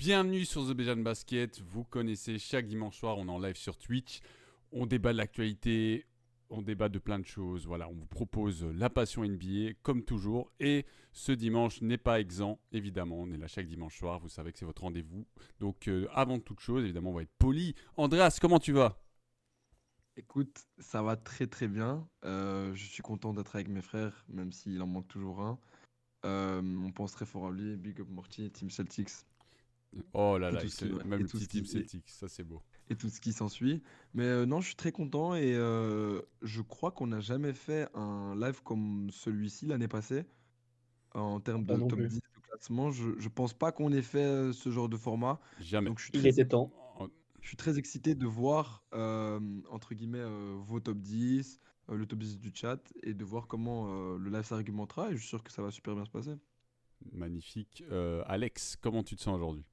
Bienvenue sur The Béjan Basket. Vous connaissez, chaque dimanche soir, on est en live sur Twitch. On débat de l'actualité, on débat de plein de choses. Voilà, on vous propose la passion NBA, comme toujours. Et ce dimanche n'est pas exempt, évidemment. On est là chaque dimanche soir. Vous savez que c'est votre rendez-vous. Donc, avant toute chose, évidemment, on va être poli. Andreas, comment tu vas ? Écoute, ça va très très bien. Je suis content d'être avec mes frères, même s'il en manque toujours un. On pense très fort à lui. Big up Morty, Team Celtics Oh là et là, tout ce qui, ouais, même et le tout petit ce team qui, Celtic, ça c'est beau. et tout ce qui s'ensuit. Mais non, je suis très content et je crois qu'on n'a jamais fait un live comme celui-ci l'année passée en termes Pas de non top plus. 10 de classement. Je pense pas qu'on ait fait ce genre de format. Jamais. Donc Il était temps. je suis très excité de voir, entre guillemets, vos top 10, le top 10 du chat, et de voir comment le live s'argumentera. Et je suis sûr que ça va super bien se passer. Magnifique. Alex, comment tu te sens aujourd'hui ?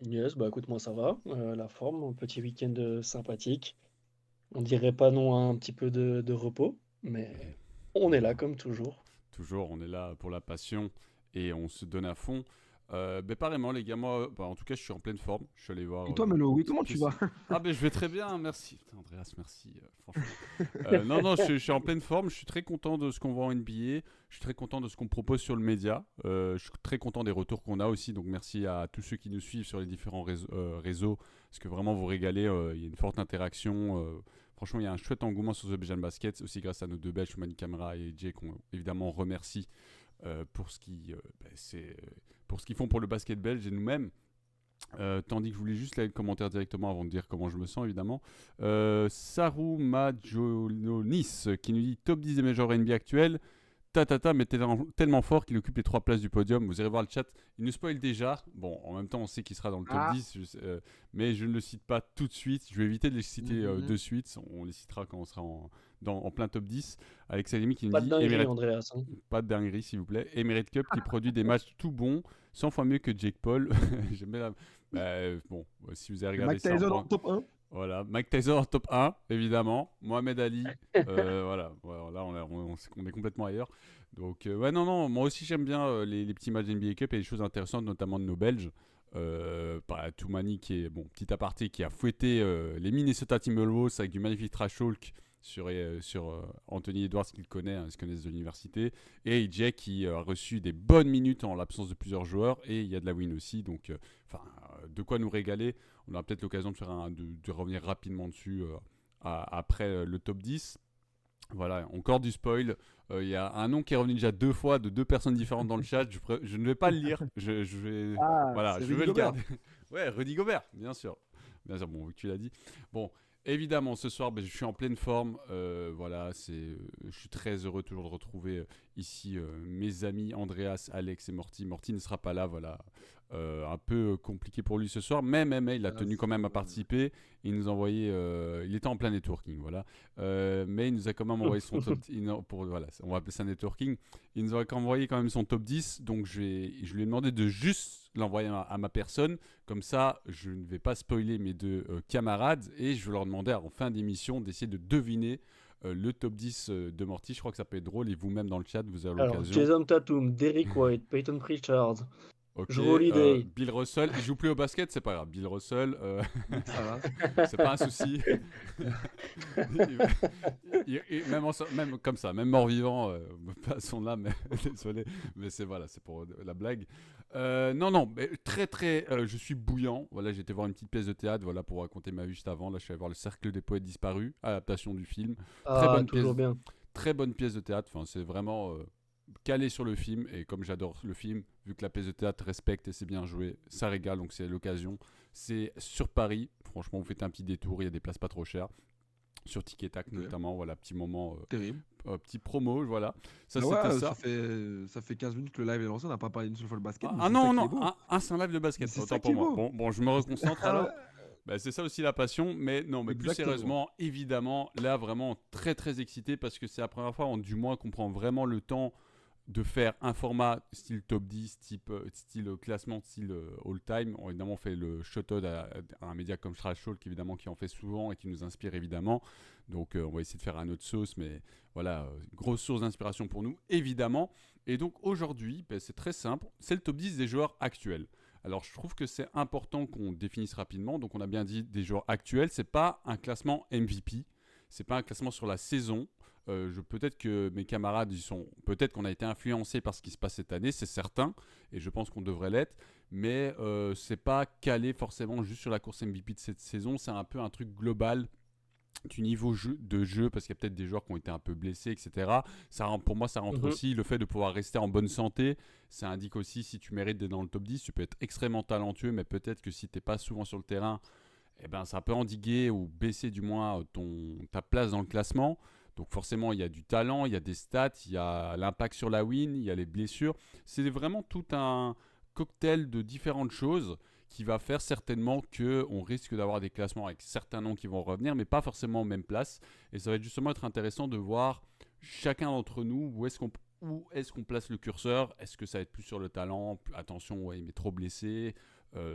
Yes, bah écoute, moi ça va. La forme, un petit week-end sympathique. On dirait pas non à un petit peu de repos, mais on est là comme toujours. Toujours, on est là pour la passion et on se donne à fond. Pareillement, les gars, moi, en tout cas, je suis en pleine forme. Je suis allé voir Et toi, Melo, une oui, petite comment tu vas? pièce. Ah, ben je vais très bien, merci. Putain, Andreas, merci, franchement. Non, je suis en pleine forme. Je suis très content de ce qu'on voit en NBA. Je suis très content de ce qu'on propose sur le média. Je suis très content des retours qu'on a aussi. Donc, merci à tous ceux qui nous suivent sur les différents réseaux. Parce que vraiment, vous régalez. Il y a une forte interaction. Franchement, il y a un chouette engouement sur The Béjan Basket, aussi grâce à nos deux Belges, Mani Camara et Jay, qu'on évidemment remercie pour ce qu'ils font pour le basket belge et nous-mêmes. Tandis que je voulais juste lire le commentaire directement avant de dire comment je me sens, évidemment. Saru Majolonis qui nous dit top 10 des majors NBA actuels. Tatata, mais tellement fort qu'il occupe les 3 places du podium. Vous irez voir le chat. Il nous spoil déjà. Bon, en même temps, on sait qu'il sera dans le top Ah. 10, mais je ne le cite pas tout de suite. Je vais éviter de les citer de suite. On les citera quand on sera en plein top 10. Alex Alimi qui nous Pas de dit dinguerie, Andreas. Hein. pas de dinguerie, s'il vous plaît. Emirate Cup qui produit des matchs tout bons, 100 fois mieux que Jake Paul. J'aime bien si vous avez regardé Mike ça Tyson en top 1. voilà, Mike Tyson en top 1, évidemment. Mohamed Ali, voilà, là on est complètement ailleurs. Donc, non, moi aussi j'aime bien les petits matchs NBA Cup et les choses intéressantes, notamment de nos Belges. Toumani qui est, petit aparté, qui a fouetté les Minnesota Timberwolves avec du magnifique trash talk sur Anthony Edwards qu'il connaît, ils se connaissent de l'université. Et AJ qui a reçu des bonnes minutes en l'absence de plusieurs joueurs. Et il y a de la win aussi, donc de quoi nous régaler. On aura peut-être l'occasion de revenir rapidement dessus après le top 10. Voilà, encore du spoil. Il y a un nom qui est revenu déjà 2 fois de 2 personnes différentes dans le chat. Je ne vais pas le lire. Je vais, voilà, c'est je Rudy vais le Gobert. garder. Ouais, Rudy Gobert, bien sûr. Bien sûr, bon, vu que tu l'as dit. Bon, évidemment, ce soir, je suis en pleine forme. Voilà, je suis très heureux toujours de retrouver ici mes amis Andreas, Alex et Morty. Morty ne sera pas là, voilà. Un peu compliqué pour lui ce soir, mais il a tenu quand même à participer. Il nous a envoyé, il était en plein networking, voilà. Mais il nous a quand même envoyé son top 10, voilà, on va appeler ça networking. Il nous a envoyé quand même son top 10, donc je lui ai demandé de juste l'envoyer à ma personne. Comme ça, je ne vais pas spoiler mes 2 camarades et je vais leur demander en fin d'émission d'essayer de deviner le top 10 de Morty. Je crois que ça peut être drôle et vous-même dans le chat, vous avez Alors, l'occasion. Jason Tatum, Derrick White, Peyton Pritchard, Ok, Jrue Holiday. Bill Russell, il joue plus au basket, c'est pas grave. Bill Russell, Ça va. c'est pas un souci. Même comme ça, même mort-vivant, passons là, mais désolé, mais c'est pour la blague. Non, mais très, je suis bouillant. Voilà, j'ai été voir une petite pièce de théâtre, voilà, pour raconter ma vie juste avant. Là, je suis allé voir Le Cercle des Poètes Disparus, adaptation du film. Ah, toujours bien. Très bonne pièce de théâtre. Enfin, c'est vraiment calé sur le film. Et comme j'adore le film, vu que la pièce de théâtre respecte et c'est bien joué, ça régale. Donc c'est l'occasion. C'est sur Paris. Franchement, vous faites un petit détour. Il y a des places pas trop chères. Sur Tic et Tac notamment. Voilà, petit moment. Terrible. Petit promo, voilà. Ça, Ah c'était ouais, ça. ça fait 15 minutes que le live est lancé. On n'a pas parlé une seule fois de basket. Ah mais non, c'est ça qui non. est beau. C'est un live de basket. C'est Autant ça pour qui est moi. beau. Bon, je me reconcentre alors. Ah, C'est ça aussi la passion, mais non, mais plus exactement. sérieusement, évidemment, là vraiment très très excité parce que c'est la première fois, du moins, qu'on prend vraiment le temps de faire un format style top 10, style classement, style all-time. Évidemment, on fait le shout-out à un média comme Trash Talk, évidemment, qui en fait souvent et qui nous inspire évidemment. Donc, on va essayer de faire un autre sauce, mais voilà, grosse source d'inspiration pour nous, évidemment. Et donc, aujourd'hui, c'est très simple, c'est le top 10 des joueurs actuels. Alors, je trouve que c'est important qu'on définisse rapidement. Donc, on a bien dit des joueurs actuels. C'est pas un classement MVP. C'est pas un classement sur la saison. Peut-être que mes camarades peut-être qu'on a été influencé par ce qui se passe cette année, c'est certain, et je pense qu'on devrait l'être. Mais c'est pas calé forcément juste sur la course MVP de cette saison. C'est un peu un truc global du niveau de jeu, parce qu'il y a peut-être des joueurs qui ont été un peu blessés, etc. Pour moi, ça rentre Mhm. aussi le fait de pouvoir rester en bonne santé. Ça indique aussi si tu mérites d'être dans le top 10. Tu peux être extrêmement talentueux, mais peut-être que si tu n'es pas souvent sur le terrain, eh ben, ça peut endiguer ou baisser du moins ta place dans le classement. Donc forcément, il y a du talent, il y a des stats, il y a l'impact sur la win, il y a les blessures. C'est vraiment tout un cocktail de différentes choses qui va faire certainement qu'on risque d'avoir des classements avec certains noms qui vont revenir, mais pas forcément aux mêmes places. Et ça va justement être intéressant de voir chacun d'entre nous où est-ce qu'on place le curseur. Est-ce que ça va être plus sur le talent? Attention, ouais, il est trop blessé.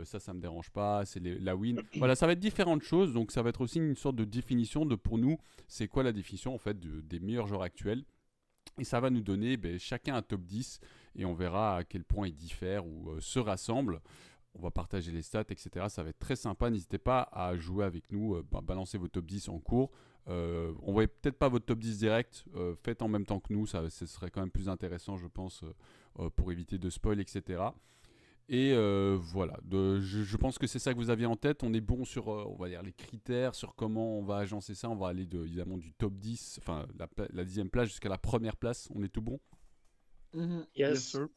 Ça me dérange pas, c'est la win. Voilà, ça va être différentes choses, donc ça va être aussi une sorte de définition de, pour nous, c'est quoi la définition en fait des meilleurs joueurs actuels. Et ça va nous donner chacun un top 10 et on verra à quel point ils diffèrent ou se rassemblent. On va partager les stats, etc. Ça va être très sympa. N'hésitez pas à jouer avec nous, balancer vos top 10 en cours. On ne voit peut-être pas votre top 10 direct. Faites en même temps que nous, ce serait quand même plus intéressant, je pense, pour éviter de spoil, etc. Et voilà, je pense que c'est ça que vous aviez en tête. On est bon sur, on va dire, les critères, sur comment on va agencer ça. On va aller évidemment du top 10, enfin la 10e place jusqu'à la première place. On est tout bon? Mhm. Yes, Yes. sir.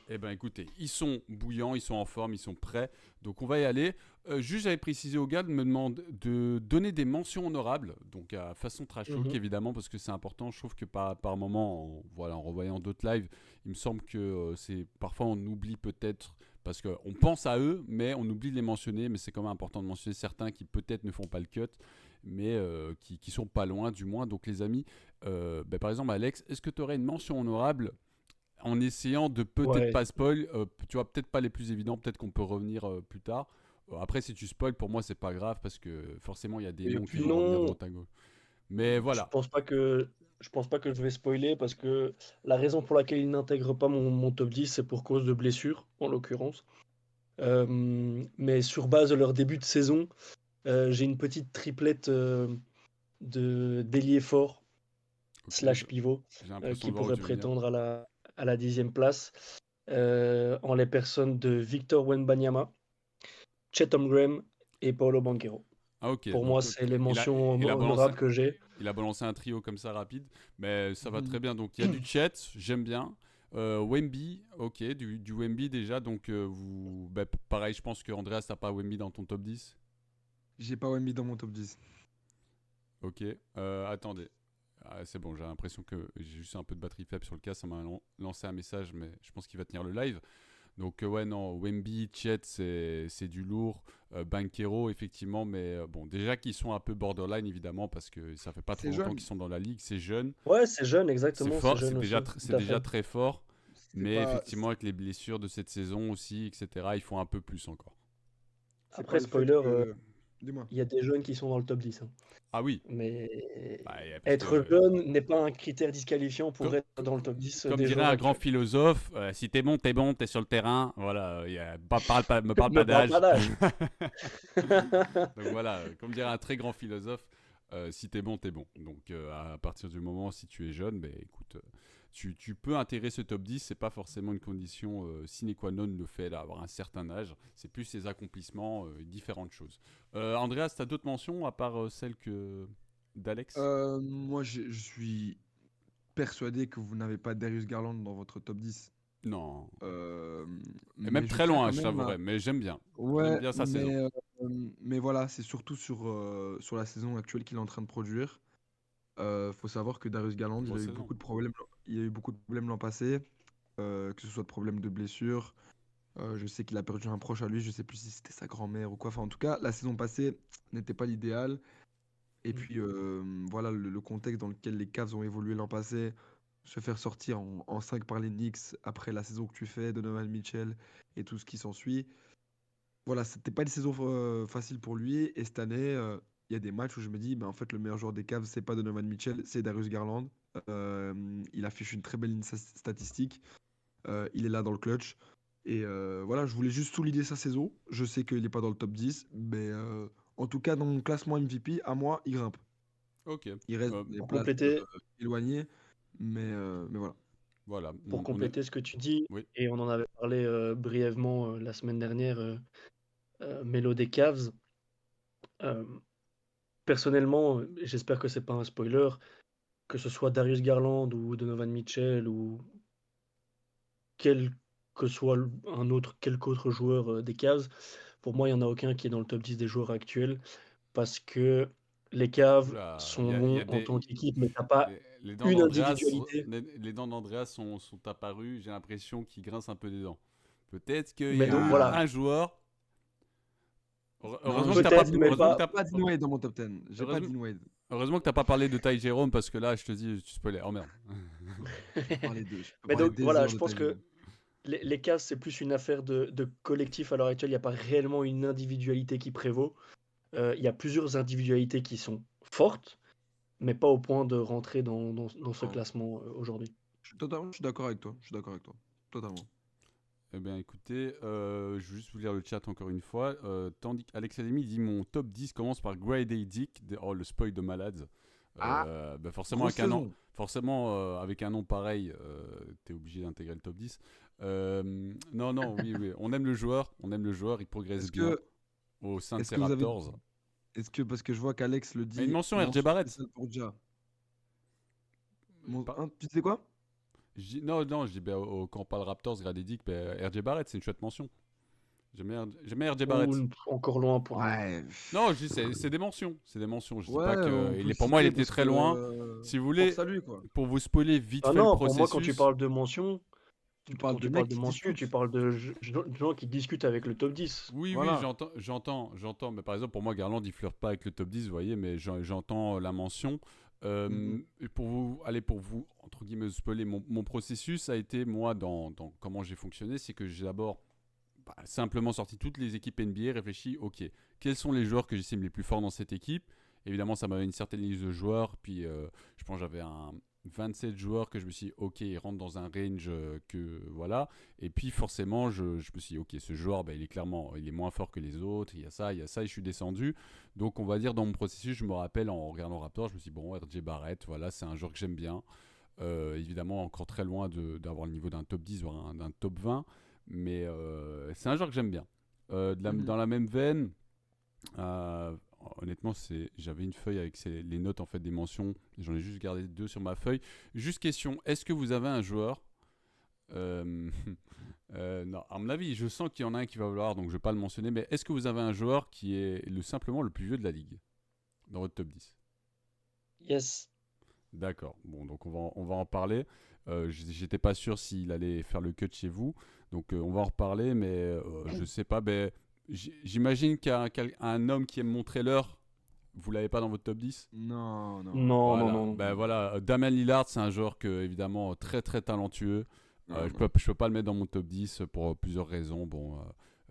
Eh bien écoutez, ils sont bouillants, ils sont en forme, ils sont prêts. Donc on va y aller. Juste j'avais précisé au gars de donner des mentions honorables. Donc à façon trash talk Mhm. évidemment, parce que c'est important. Je trouve que par moment, en revoyant d'autres lives, il me semble que parfois on oublie peut-être, parce qu'on pense à eux, mais on oublie de les mentionner. Mais c'est quand même important de mentionner certains qui peut-être ne font pas le cut, mais qui sont pas loin du moins. Donc les amis, par exemple Alex, est-ce que tu aurais une mention honorable en essayant de peut-être Ouais. pas spoil, tu vois, peut-être pas les plus évidents, peut-être qu'on peut revenir plus tard. Après, si tu spoil, pour moi, c'est pas grave parce que forcément, il y a des Et noms qui puis, vont revenir Sinon, droite à gauche. Mais je voilà. pense pas que je pense pas que je vais spoiler parce que la raison pour laquelle il n'intègre pas mon top 10, c'est pour cause de blessures, en l'occurrence. Mais sur base de leur début de saison, j'ai une petite triplette de d'ailier fort Ok, slash pivot j'ai l'impression qui de voir où pourrait tu veux venir. prétendre à la 10e place en les personnes de Victor Wembanyama, Chet Holmgren et Paolo Banchero. Ah ok, Pour moi, donc c'est les il a, mentions il a balancé, honorables que j'ai. il a balancé un trio comme ça rapide, mais ça va très mhm. bien. Donc il y a du chat, j'aime bien. Wemby, ok, du Wemby déjà. Donc pareil, je pense que Andreas, t'as pas Wemby dans ton top 10. J'ai pas Wemby dans mon top 10. Ok, attendez. Ah, c'est bon, j'ai l'impression que j'ai juste un peu de batterie faible sur le cas. Ça m'a lancé un message, mais je pense qu'il va tenir le live. Donc, ouais, non, Wemby, Chet, c'est du lourd. Banchero, effectivement, mais bon, déjà qu'ils sont un peu borderline, évidemment, parce que ça fait pas trop C'est longtemps jeune. qu'ils sont dans la ligue. C'est jeune, Ouais, c'est jeune, c'est exactement, c'est fort, jeune aussi, c'est tout à déjà fait. très fort. C'est Mais pas, effectivement, avec les blessures de cette saison aussi, etc., ils font un peu plus encore. c'est pas Après, le fait spoiler, que. Dis-moi. il y a des jeunes qui sont dans le top 10, hein. Ah oui, Mais bah, parce être que jeune n'est pas un critère disqualifiant pour co- être dans le top 10 comme des dirait joueurs un grand actuels. philosophe, si t'es bon, t'es sur le terrain. Voilà, me parle Me pas parle pas d'âge. d'âge. Donc voilà, comme dirait un très grand philosophe, si t'es bon, t'es bon. Donc à partir du moment, si tu es jeune, ben écoute, tu peux intégrer ce top 10. C'est pas forcément une condition sine qua non le fait d'avoir un certain âge. C'est plus ses accomplissements, différentes choses. Andreas, t'as d'autres mentions à part celle d'Alex? Moi, je suis persuadé que vous n'avez pas Darius Garland dans votre top 10. Non. Euh, Et même mais je très tiens loin, quand je même à. t'avouerai. Mais j'aime bien. J'aime Ouais, bien sa saison. mais voilà, c'est surtout sur la saison actuelle qu'il est en train de produire. Faut savoir que Darius Garland, il a Grosse eu saison. beaucoup de problèmes. Il a eu beaucoup de problèmes l'an passé, que ce soit de problèmes de blessures. Je sais qu'il a perdu un proche à lui, je sais plus si c'était sa grand-mère ou quoi. Enfin, en tout cas, la saison passée n'était pas l'idéal. Et puis voilà le contexte dans lequel les Cavs ont évolué l'an passé, se faire sortir en 5 par les Knicks après la saison que tu fais, Donovan Mitchell et tout ce qui s'ensuit. Voilà, c'était pas une saison facile pour lui. Et cette année, il y a des matchs où je me dis, en fait, le meilleur joueur des Cavs, c'est pas Donovan Mitchell, c'est Darius Garland. Il affiche une très belle ligne statistique. Il est là dans le clutch. Et voilà, je voulais juste souligner sa saison. Je sais qu'il n'est pas dans le top 10, mais en tout cas, dans mon classement MVP, à moi, il grimpe. Ok. Il reste des Pour places compléter, éloignées, mais voilà. Voilà. pour compléter ce que tu dis, Oui. et on en avait parlé brièvement la semaine dernière, Melo des Cavs. euh, Personnellement, j'espère que c'est pas un spoiler, que ce soit Darius Garland ou Donovan Mitchell ou quel que soit quelque autre joueur des Cavs, pour moi, il n'y en a aucun qui est dans le top 10 des joueurs actuels parce que les Cavs Oula, sont il y bons a en des. tant qu'équipe, mais t'as pas Les dents une d'Andreas, individualité. les dents d'Andreas sont apparues. J'ai l'impression qu'il grince un peu des dents. Peut-être qu'il y Mais a donc eu voilà, Ah, un joueur. non, Heureusement que t'as pas, peut-être, mais heureusement que pas. t'as, Pas Dean Wade dans mon top 10. J'ai pas heureusement, Dean Wade. heureusement que t'as pas parlé de Ty Jerome parce que là, je te dis, tu spoilais. Oh merde. Je peux parler de, je peux Mais parler donc des voilà, heures je de pense Tyler. que les Cavs, c'est plus une affaire de collectif à l'heure actuelle. Il n'y a pas réellement une individualité qui prévaut. Il y a plusieurs individualités qui sont fortes, mais pas au point de rentrer dans ce Non, classement aujourd'hui. je suis d'accord avec toi. Je suis d'accord avec toi. Totalement. Eh bien, écoutez, je vais juste vous lire le chat encore une fois. Tandis qu'Alex Alemi dit mon top 10 commence par Grade A Dick. Oh, le spoil de malade. Ah, Bah forcément, grosse avec un nom, saison. avec un nom pareil, t'es obligé d'intégrer le top 10. Non, non, oui, oui. On aime le joueur. On aime le joueur. Il progresse Est-ce bien que, au sein de est-ce ces que vous avez, Raptors. est-ce que parce que je vois qu'Alex le Et une dit, mention RJ mention Barrett. spéciale pour Ja. Pas- Tu sais quoi? Non, non, je dis ben, quand on parle Raptors, Grade A Dick, ben, RJ Barrett, c'est une chouette mention. J'aime bien RJ Barrett. Ou encore loin pour moi. Ouais. Non, je dis c'est des mentions, c'est des mentions. Je dis pas Ouais, que on peut le pour moi il citer était parce très que loin. Si vous voulez, force à lui quoi. pour vous spoiler vite Ah fait le non, pour moi, quand tu processus. parles de mention, Tu parles quand de tu parles mecs de qui mention, tu discutent. parles de gens qui discutent avec le top 10. Oui, oui, Voilà. j'entends. Mais par exemple, pour moi, Garland il flirte pas avec le top 10, vous voyez, mais j'entends la mention. Mhm. Et pour vous entre guillemets spoiler, mon processus a été moi dans comment j'ai fonctionné, c'est que j'ai d'abord simplement sorti toutes les équipes NBA, réfléchi, ok, quels sont les joueurs que j'estime les plus forts dans cette équipe. Évidemment, ça m'avait une certaine liste de joueurs, puis je pense que j'avais un 27 joueurs que je me suis dit, ok, ils rentrent dans un range que voilà. Et puis forcément, je me suis dit, ok, ce joueur, il est clairement, il est moins fort que les autres, il y a ça, et je suis descendu. Donc on va dire, dans mon processus, je me rappelle en regardant Raptor, je me suis dit, bon, RJ Barrett, voilà, c'est un joueur que j'aime bien. Évidemment, encore très loin d'avoir le niveau d'un top 10 voire d'un top 20. Mais c'est un joueur que j'aime bien. Mhm. Dans la même veine, honnêtement, j'avais une feuille avec les notes en fait des mentions. J'en ai juste gardé 2 sur ma feuille. Juste question, est-ce que vous avez un joueur euh, non, à mon avis, je sens qu'il y en a un qui va vouloir, donc je ne vais pas le mentionner. Mais est-ce que vous avez un joueur qui est simplement le plus vieux de la ligue dans votre top 10? Yes. D'accord. Bon, donc on va en parler. J'étais pas sûr s'il allait faire le cut chez vous, donc on va en reparler, mais je sais pas. Ben, j'imagine qu'un homme qui aime montrer l'heure, vous l'avez pas dans votre top 10. Non, non, non, Non, non, Voilà. non, non. Ben voilà. Damien Lillard, c'est un joueur que évidemment très très talentueux. non, non. Je peux pas le mettre dans mon top 10 pour plusieurs raisons. Bon,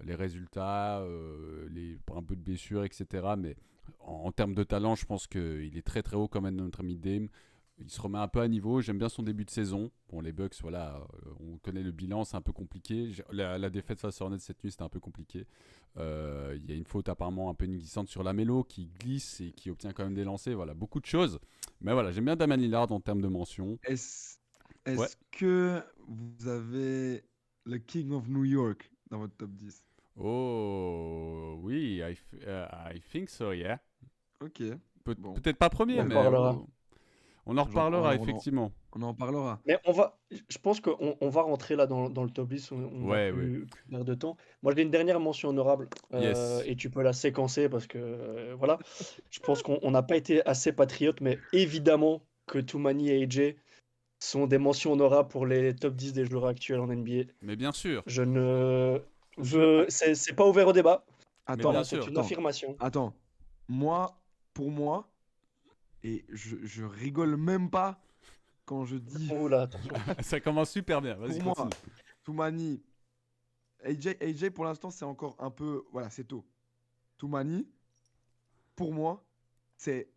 les résultats, un peu de blessures, etc. Mais en termes de talent, je pense qu'il est très très haut comme notre ami Dame. Il se remet un peu à niveau. J'aime bien son début de saison. Bon, les Bucks, voilà, on connaît le bilan, c'est un peu compliqué. La défaite face à Hornets cette nuit, c'était un peu compliqué. Il y a une faute apparemment un peu glissante sur la mélo qui glisse et qui obtient quand même des lancers. Voilà, beaucoup de choses. Mais voilà, j'aime bien Damian Lillard en termes de mention. Est-ce Ouais. est-ce que vous avez le King of New York dans votre top 10? Oh, oui, I think so, yeah. Ok, bon. Peut-être pas premier, On Euh, en mais parlera. on en reparlera, on effectivement. en parlera. Mais je pense qu'on va rentrer là dans le top 10, on va Ouais, ouais. plus perdre de temps. Moi, j'ai une dernière mention honorable Yes. et tu peux la séquencer parce que voilà, je pense qu'on n'a pas été assez patriote, mais évidemment que Toumani et AJ sont des mentions honorables pour les top 10 des joueurs actuels en NBA. Mais bien sûr. Je ne, Je, c'est pas ouvert au débat. Mais attends, bien Voilà, c'est sûr. une attends, affirmation. attends. Moi, pour moi, et je rigole même pas quand je dis, Oh là, attention. Ça commence super bien. pour Vas-y, continue. moi, Toumani, AJ pour l'instant, c'est encore un peu, voilà, c'est tôt. Toumani, pour moi, c'est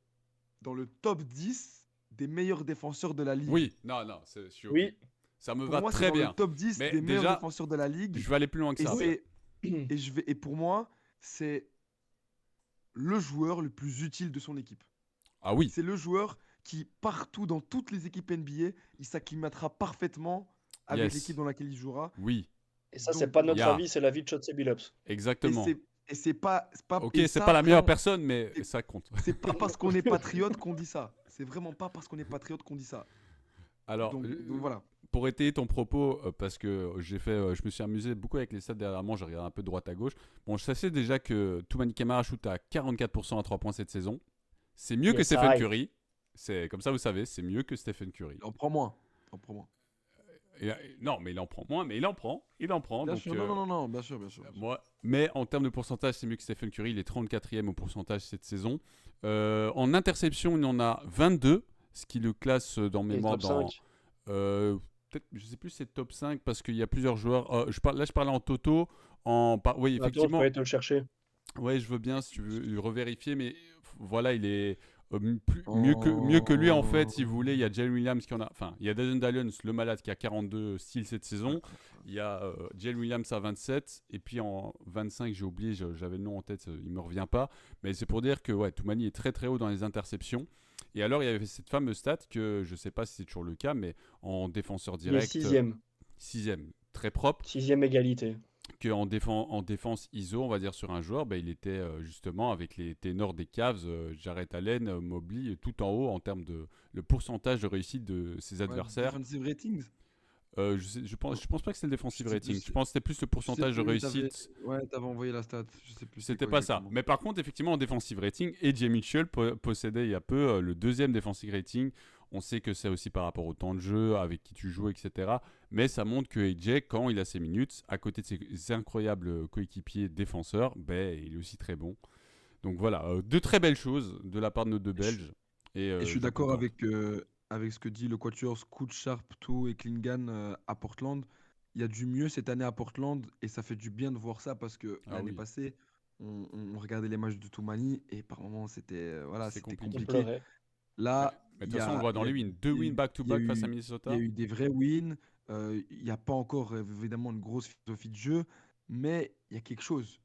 dans le top 10 des meilleurs défenseurs de la ligue. Oui, non, non, je suis OK. Oui, Ça me Pour va moi, c'est très dans bien. le top 10 Mais des meilleurs déjà, défenseurs de la ligue. je vais aller plus loin que Et, ça. et pour moi, c'est le joueur le plus utile de son équipe. Ah oui, C'est le joueur qui, partout, dans toutes les équipes NBA, il s'acclimatera parfaitement avec l'équipe yes, dans laquelle il jouera. oui, Et ça, c'est Donc, pas il y notre a, avis, c'est l'avis de Chauncey Billups. et exactement. c'est pas, Ok, et c'est ça, pas la meilleure vraiment, personne, mais c'est ça compte. c'est pas parce qu'on est patriote qu'on dit ça. C'est vraiment pas parce qu'on est patriote qu'on dit ça. Alors, Donc voilà. pour étayer ton propos, parce que je me suis amusé beaucoup avec les stats dernièrement, j'ai regardé un peu de droite à gauche. Bon, je sais déjà que Toumani Camara shoot à 44% à 3 points cette saison. C'est mieux que Yes, Stephen I. Curry. C'est comme ça, vous savez, c'est mieux que Stephen Curry. Il en prend moins. Il en prend moins. Non, mais il en prend moins, mais il en prend. Il en prend. Bien Donc, sûr, non, bien sûr, bien sûr. moi, mais en termes de pourcentage, c'est mieux que Stephen Curry. Il est 34e au pourcentage cette saison. En interception, il en a 22, ce qui le classe dans Et mémoire top dans. 5. Peut-être, je sais plus si c'est top 5 parce qu'il y a plusieurs joueurs. Là, je parlais en toto. Oui, Attends, je peux effectivement. aller te le chercher. Ouais, je veux bien si tu veux revérifier, mais voilà, il est mieux que lui en fait. Si vous voulez, il y a Jalen Williams qui en a. Enfin, il y a Jason Dalion, le malade, qui a 42 steals cette saison. Il y a Jalen Williams à 27. Et puis en 25, j'ai oublié, j'avais le nom en tête, il me revient pas. Mais c'est pour dire que ouais, Toumani est très très haut dans les interceptions. Et alors, il y avait cette fameuse stat que je sais pas si c'est toujours le cas, mais en défenseur Il est direct, sixième. sixième, très propre. Sixième égalité. Qu'en en défense ISO, on va dire sur un joueur, bah, il était justement avec les ténors des Cavs, Jarrett Allen, Mobley, tout en haut en termes de le pourcentage de réussite de ses adversaires. Defensive ratings. Je pense pas que c'était le defensive Je sais plus, rating. Je pense que c'était plus le Je sais pourcentage de plus, mais réussite. ouais, t'avais envoyé la stat. Je sais plus. C'était quoi pas ça. exactement. Mais par contre, effectivement, en defensive rating, AJ Mitchell possédait il y a peu le deuxième defensive rating. On sait que c'est aussi par rapport au temps de jeu, avec qui tu joues, etc. Mais ça montre que AJ, quand il a ses minutes, à côté de ses incroyables coéquipiers défenseurs, ben, il est aussi très bon. Donc voilà, deux très belles choses de la part de nos deux Belges. Et Et je suis d'accord concorde. avec ce que dit le Quatuor, Scoot, Sharp, tout et Klingan à Portland. Il y a du mieux cette année à Portland et ça fait du bien de voir ça parce que Ah l'année oui, passée, on regardait les matchs de Toumani et par moments voilà, c'est c'était compliqué. On compliqué. pleurait. Mais Là, mais de il toute y façon, on le a, voit il dans y a, les wins. Deux il y a wins eu, il y a back-to-back face à eu, il y a Minnesota. eu des vrais wins. Il n'y a pas encore évidemment une grosse philosophie de jeu, mais il y a quelque chose.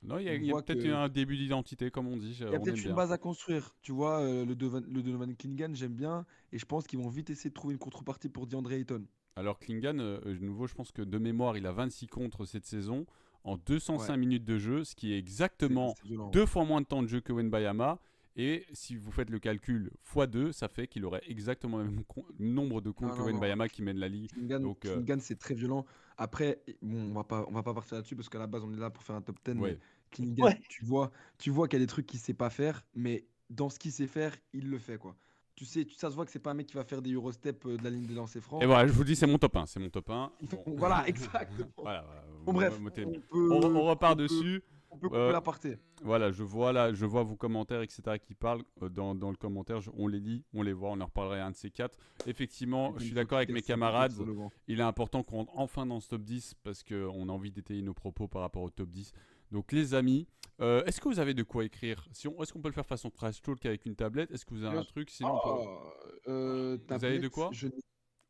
Non, On il y a voit peut-être que un début d'identité, comme on dit. il y a On aime peut-être une bien. base à construire. Tu vois, le Donovan Klingan, j'aime bien. Et je pense qu'ils vont vite essayer de trouver une contrepartie pour DeAndre Ayton. Alors Klingan, de nouveau, je pense que de mémoire, il a 26 contre cette saison en Ouais, 205 minutes de jeu, ce qui est exactement c'est violent. deux fois moins de temps de jeu que Wenbayama. Et si vous faites le calcul x2, ça fait qu'il aurait exactement le même nombre de comptes Non, que non, non. Wenbayama qui mène la ligue. Donc, Klingan, c'est très violent. Après, bon, on va pas partir là-dessus parce qu'à la base, on est là pour faire un top 10. Mais ouais. Klingan, Ouais. tu vois qu'il y a des trucs qu'il sait pas faire. Mais dans ce qu'il sait faire, il le fait, quoi. Tu sais, ça se voit que c'est pas un mec qui va faire des Eurostep de la ligne des lancers Et francs. voilà, je vous dis, c'est mon top 1. C'est mon top 1. Il fait- Bon. Voilà, exactement. Voilà, Bon, bref, on repart dessus. on peut couper Euh, la partie. Voilà, je vois vos commentaires, etc. qui parlent dans le commentaire. On les lit, on les voit, on en reparlerait un de ces quatre. Effectivement, je suis d'accord avec mes camarades. Il est important qu'on rentre enfin dans ce top 10 parce qu'on a envie d'étayer nos propos par rapport au top 10. Donc, les amis, est-ce que vous avez de quoi écrire Est-ce qu'on peut le faire façon trash talk avec une tablette Est-ce que vous avez un truc Sinon, vous avez de quoi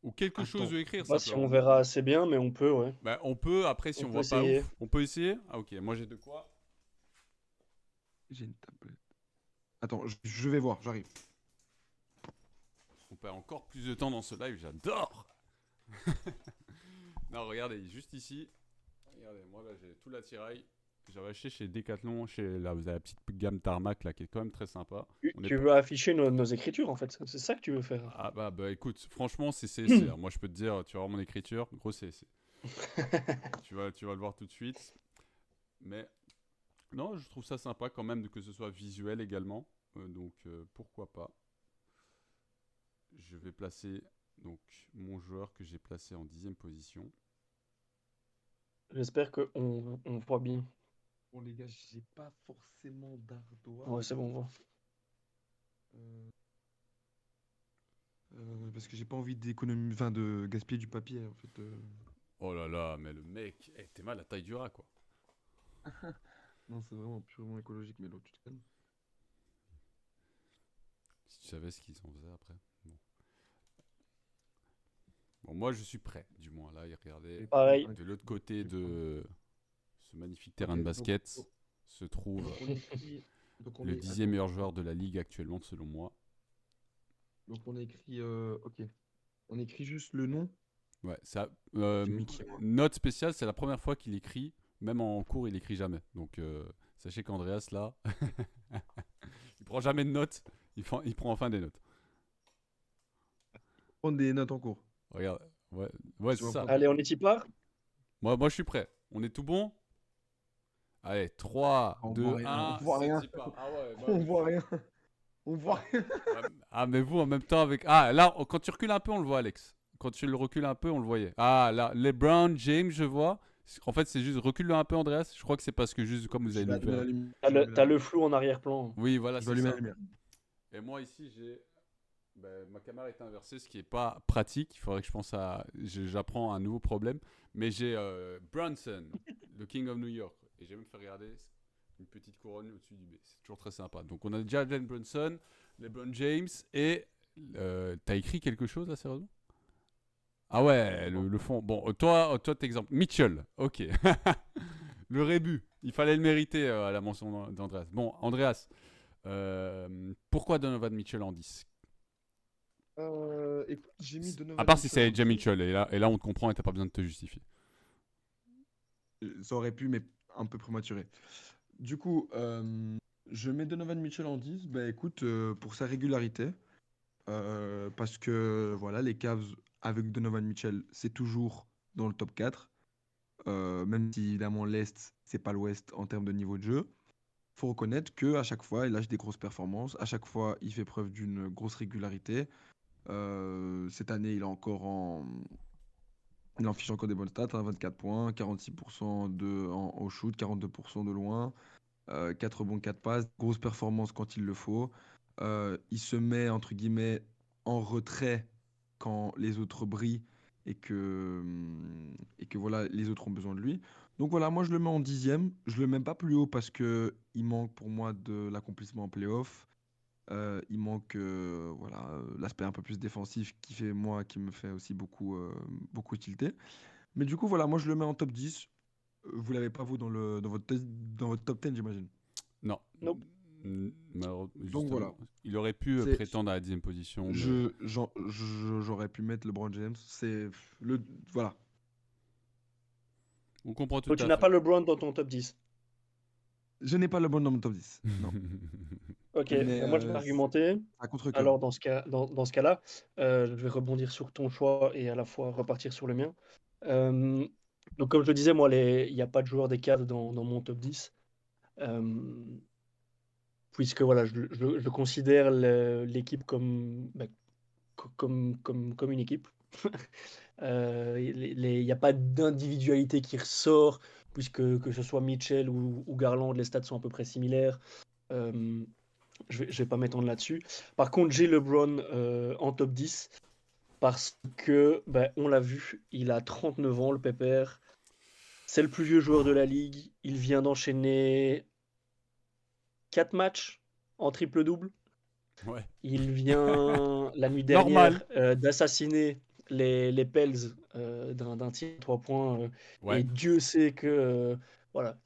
Ou quelque chose Attends. de Je écrire sais pas si on simplement. verra assez bien, mais on peut, ouais. Bah, on peut, après, si On on peut voit pas essayer. ouf, on peut essayer. Ah, ok, moi j'ai de quoi. J'ai une tablette. Attends, je vais voir, j'arrive. On perd encore plus de temps dans ce live, j'adore. Non, regardez, juste ici. Regardez, moi là j'ai tout l'attirail. J'avais acheté chez Decathlon, là vous avez la petite gamme Tarmac là qui est quand même très sympa. On est Tu pas- veux afficher nos écritures, en fait. C'est ça que tu veux faire. Ah bah écoute, franchement moi je peux te dire, tu vas voir mon écriture, gros tu vas le voir tout de suite. Mais non, je trouve ça sympa quand même que ce soit visuel également. Donc pourquoi pas. Je vais placer donc mon joueur que j'ai placé en 10e position. J'espère qu'on voit bien. Bon, les gars, j'ai pas forcément d'ardoise. Ouais, c'est bon, on voit. Parce que j'ai pas envie d'économiser, enfin de gaspiller du papier en fait. Oh là là, mais le mec, t'es mal à taille du rat quoi. Non, c'est vraiment purement écologique, mais l'autre, tu te calmes. Si tu savais ce qu'ils en faisaient après. Bon, Bon, moi, je suis prêt, du moins. Là, regardez, Pareil. de l'autre côté de ce magnifique terrain Ok, de donc- basket se trouve Donc on écrit, donc on le est- 10e attends, meilleur joueur de la ligue actuellement, selon moi. donc on écrit, ok, on écrit juste le nom. Ouais, ça, C'est Mickey, moi. note spéciale, c'est la première fois qu'il écrit. Même en cours, il écrit jamais. Donc, sachez qu'Andreas, là, il prend jamais de notes. Il prend enfin des notes. Prendre des notes en cours. Regarde. Ouais, ouais, Tu c'est vas ça. prendre- Allez, on y part. Moi, je suis prêt. On est tout bon? Allez, 3, On 2, voit rien, on 1, voit c'est rien. pas. Ah ouais, bah On oui. voit rien. On voit Ah. rien. Ah, mais vous, en même temps, avec. Ah, là, quand tu recules un peu, on le voit, Alex. Quand tu le recules un peu, on le voyait. Ah, là, LeBron James, je vois. En fait, c'est juste recule-le un peu, Andreas. Je crois que c'est parce que juste comme vous Je avez vais allumer l'ouvert. la lumière. T'as t'as le flou en arrière-plan. Oui, voilà, Je vais c'est allumer ça. la lumière. Et moi, ici, j'ai. Ma caméra est inversée, ce qui n'est pas pratique. Il faudrait que je pense à. J'apprends un nouveau problème. Mais j'ai Brunson, le King of New York. Et j'ai même fait regarder une petite couronne au-dessus du B. C'est toujours très sympa. Donc, on a Jalen Brunson, LeBron James et. T'as écrit quelque chose là, sérieusement? Ah ouais, le fond. Bon, toi t'exemple. Mitchell, ok. Le rébut, il fallait le mériter à la mention d'Andreas. Bon, Andreas, pourquoi Donovan Mitchell en 10? Écoute, j'ai mis Donovan À part si Mitchell c'est en AJ 10. Mitchell, et là on te comprend et t'as pas besoin de te justifier. Ça aurait pu, mais un peu prématuré. Du coup, je mets Donovan Mitchell en 10. Bah écoute, pour sa régularité, parce que voilà, les Cavs avec Donovan Mitchell, c'est toujours dans le top 4. Même si évidemment l'Est, c'est pas l'Ouest en termes de niveau de jeu. Faut reconnaître que à chaque fois, il lâche des grosses performances. À chaque fois, il fait preuve d'une grosse régularité. Cette année, il en fiche encore des bonnes stats, hein, 24 points, 46% au shoot, 42% de loin, 4 rebonds, 4 passes, grosse performance quand il le faut. Il se met, entre guillemets, en retrait quand les autres brillent et que voilà, les autres ont besoin de lui. Donc voilà, moi je le mets en 10e. Je le mets pas plus haut parce que il manque pour moi de l'accomplissement en playoff. Il manque voilà, l'aspect un peu plus défensif qui me fait aussi beaucoup tilter. Mais du coup, voilà, moi je le mets en top 10. Vous l'avez pas vous dans votre top 10, j'imagine. Non. Nope. Donc voilà. Justement, il aurait pu C'est, prétendre à la 10e position, mais j'aurais pu mettre LeBron James. C'est le, voilà. on comprend tout Donc tu à n'as fait. pas LeBron dans ton top 10. Je n'ai pas LeBron dans mon top 10. Non. Ok, Mais ben moi je vais argumenter. à contre-cœur. Alors dans ce cas-là, je vais rebondir sur ton choix et à la fois repartir sur le mien. Euh, donc comme je le disais, moi il n'y a pas de joueur des Cavs dans mon top 10. Euh, Puisque voilà, je considère l'équipe comme, bah, comme une équipe. Il n'y a pas d'individualité qui ressort, puisque que ce soit Mitchell ou Garland, les stats sont à peu près similaires. Euh, je vais pas m'étendre là-dessus. Par contre, j'ai LeBron en top 10 parce que, bah, on l'a vu, il a 39 ans, le pépère. C'est le plus vieux joueur de la ligue. Il vient d'enchaîner 4 matchs en triple-double. Ouais. Il vient la nuit Normal. dernière d'assassiner les Pels d'un tir à 3 points. Ouais. Et Dieu sait que, voilà,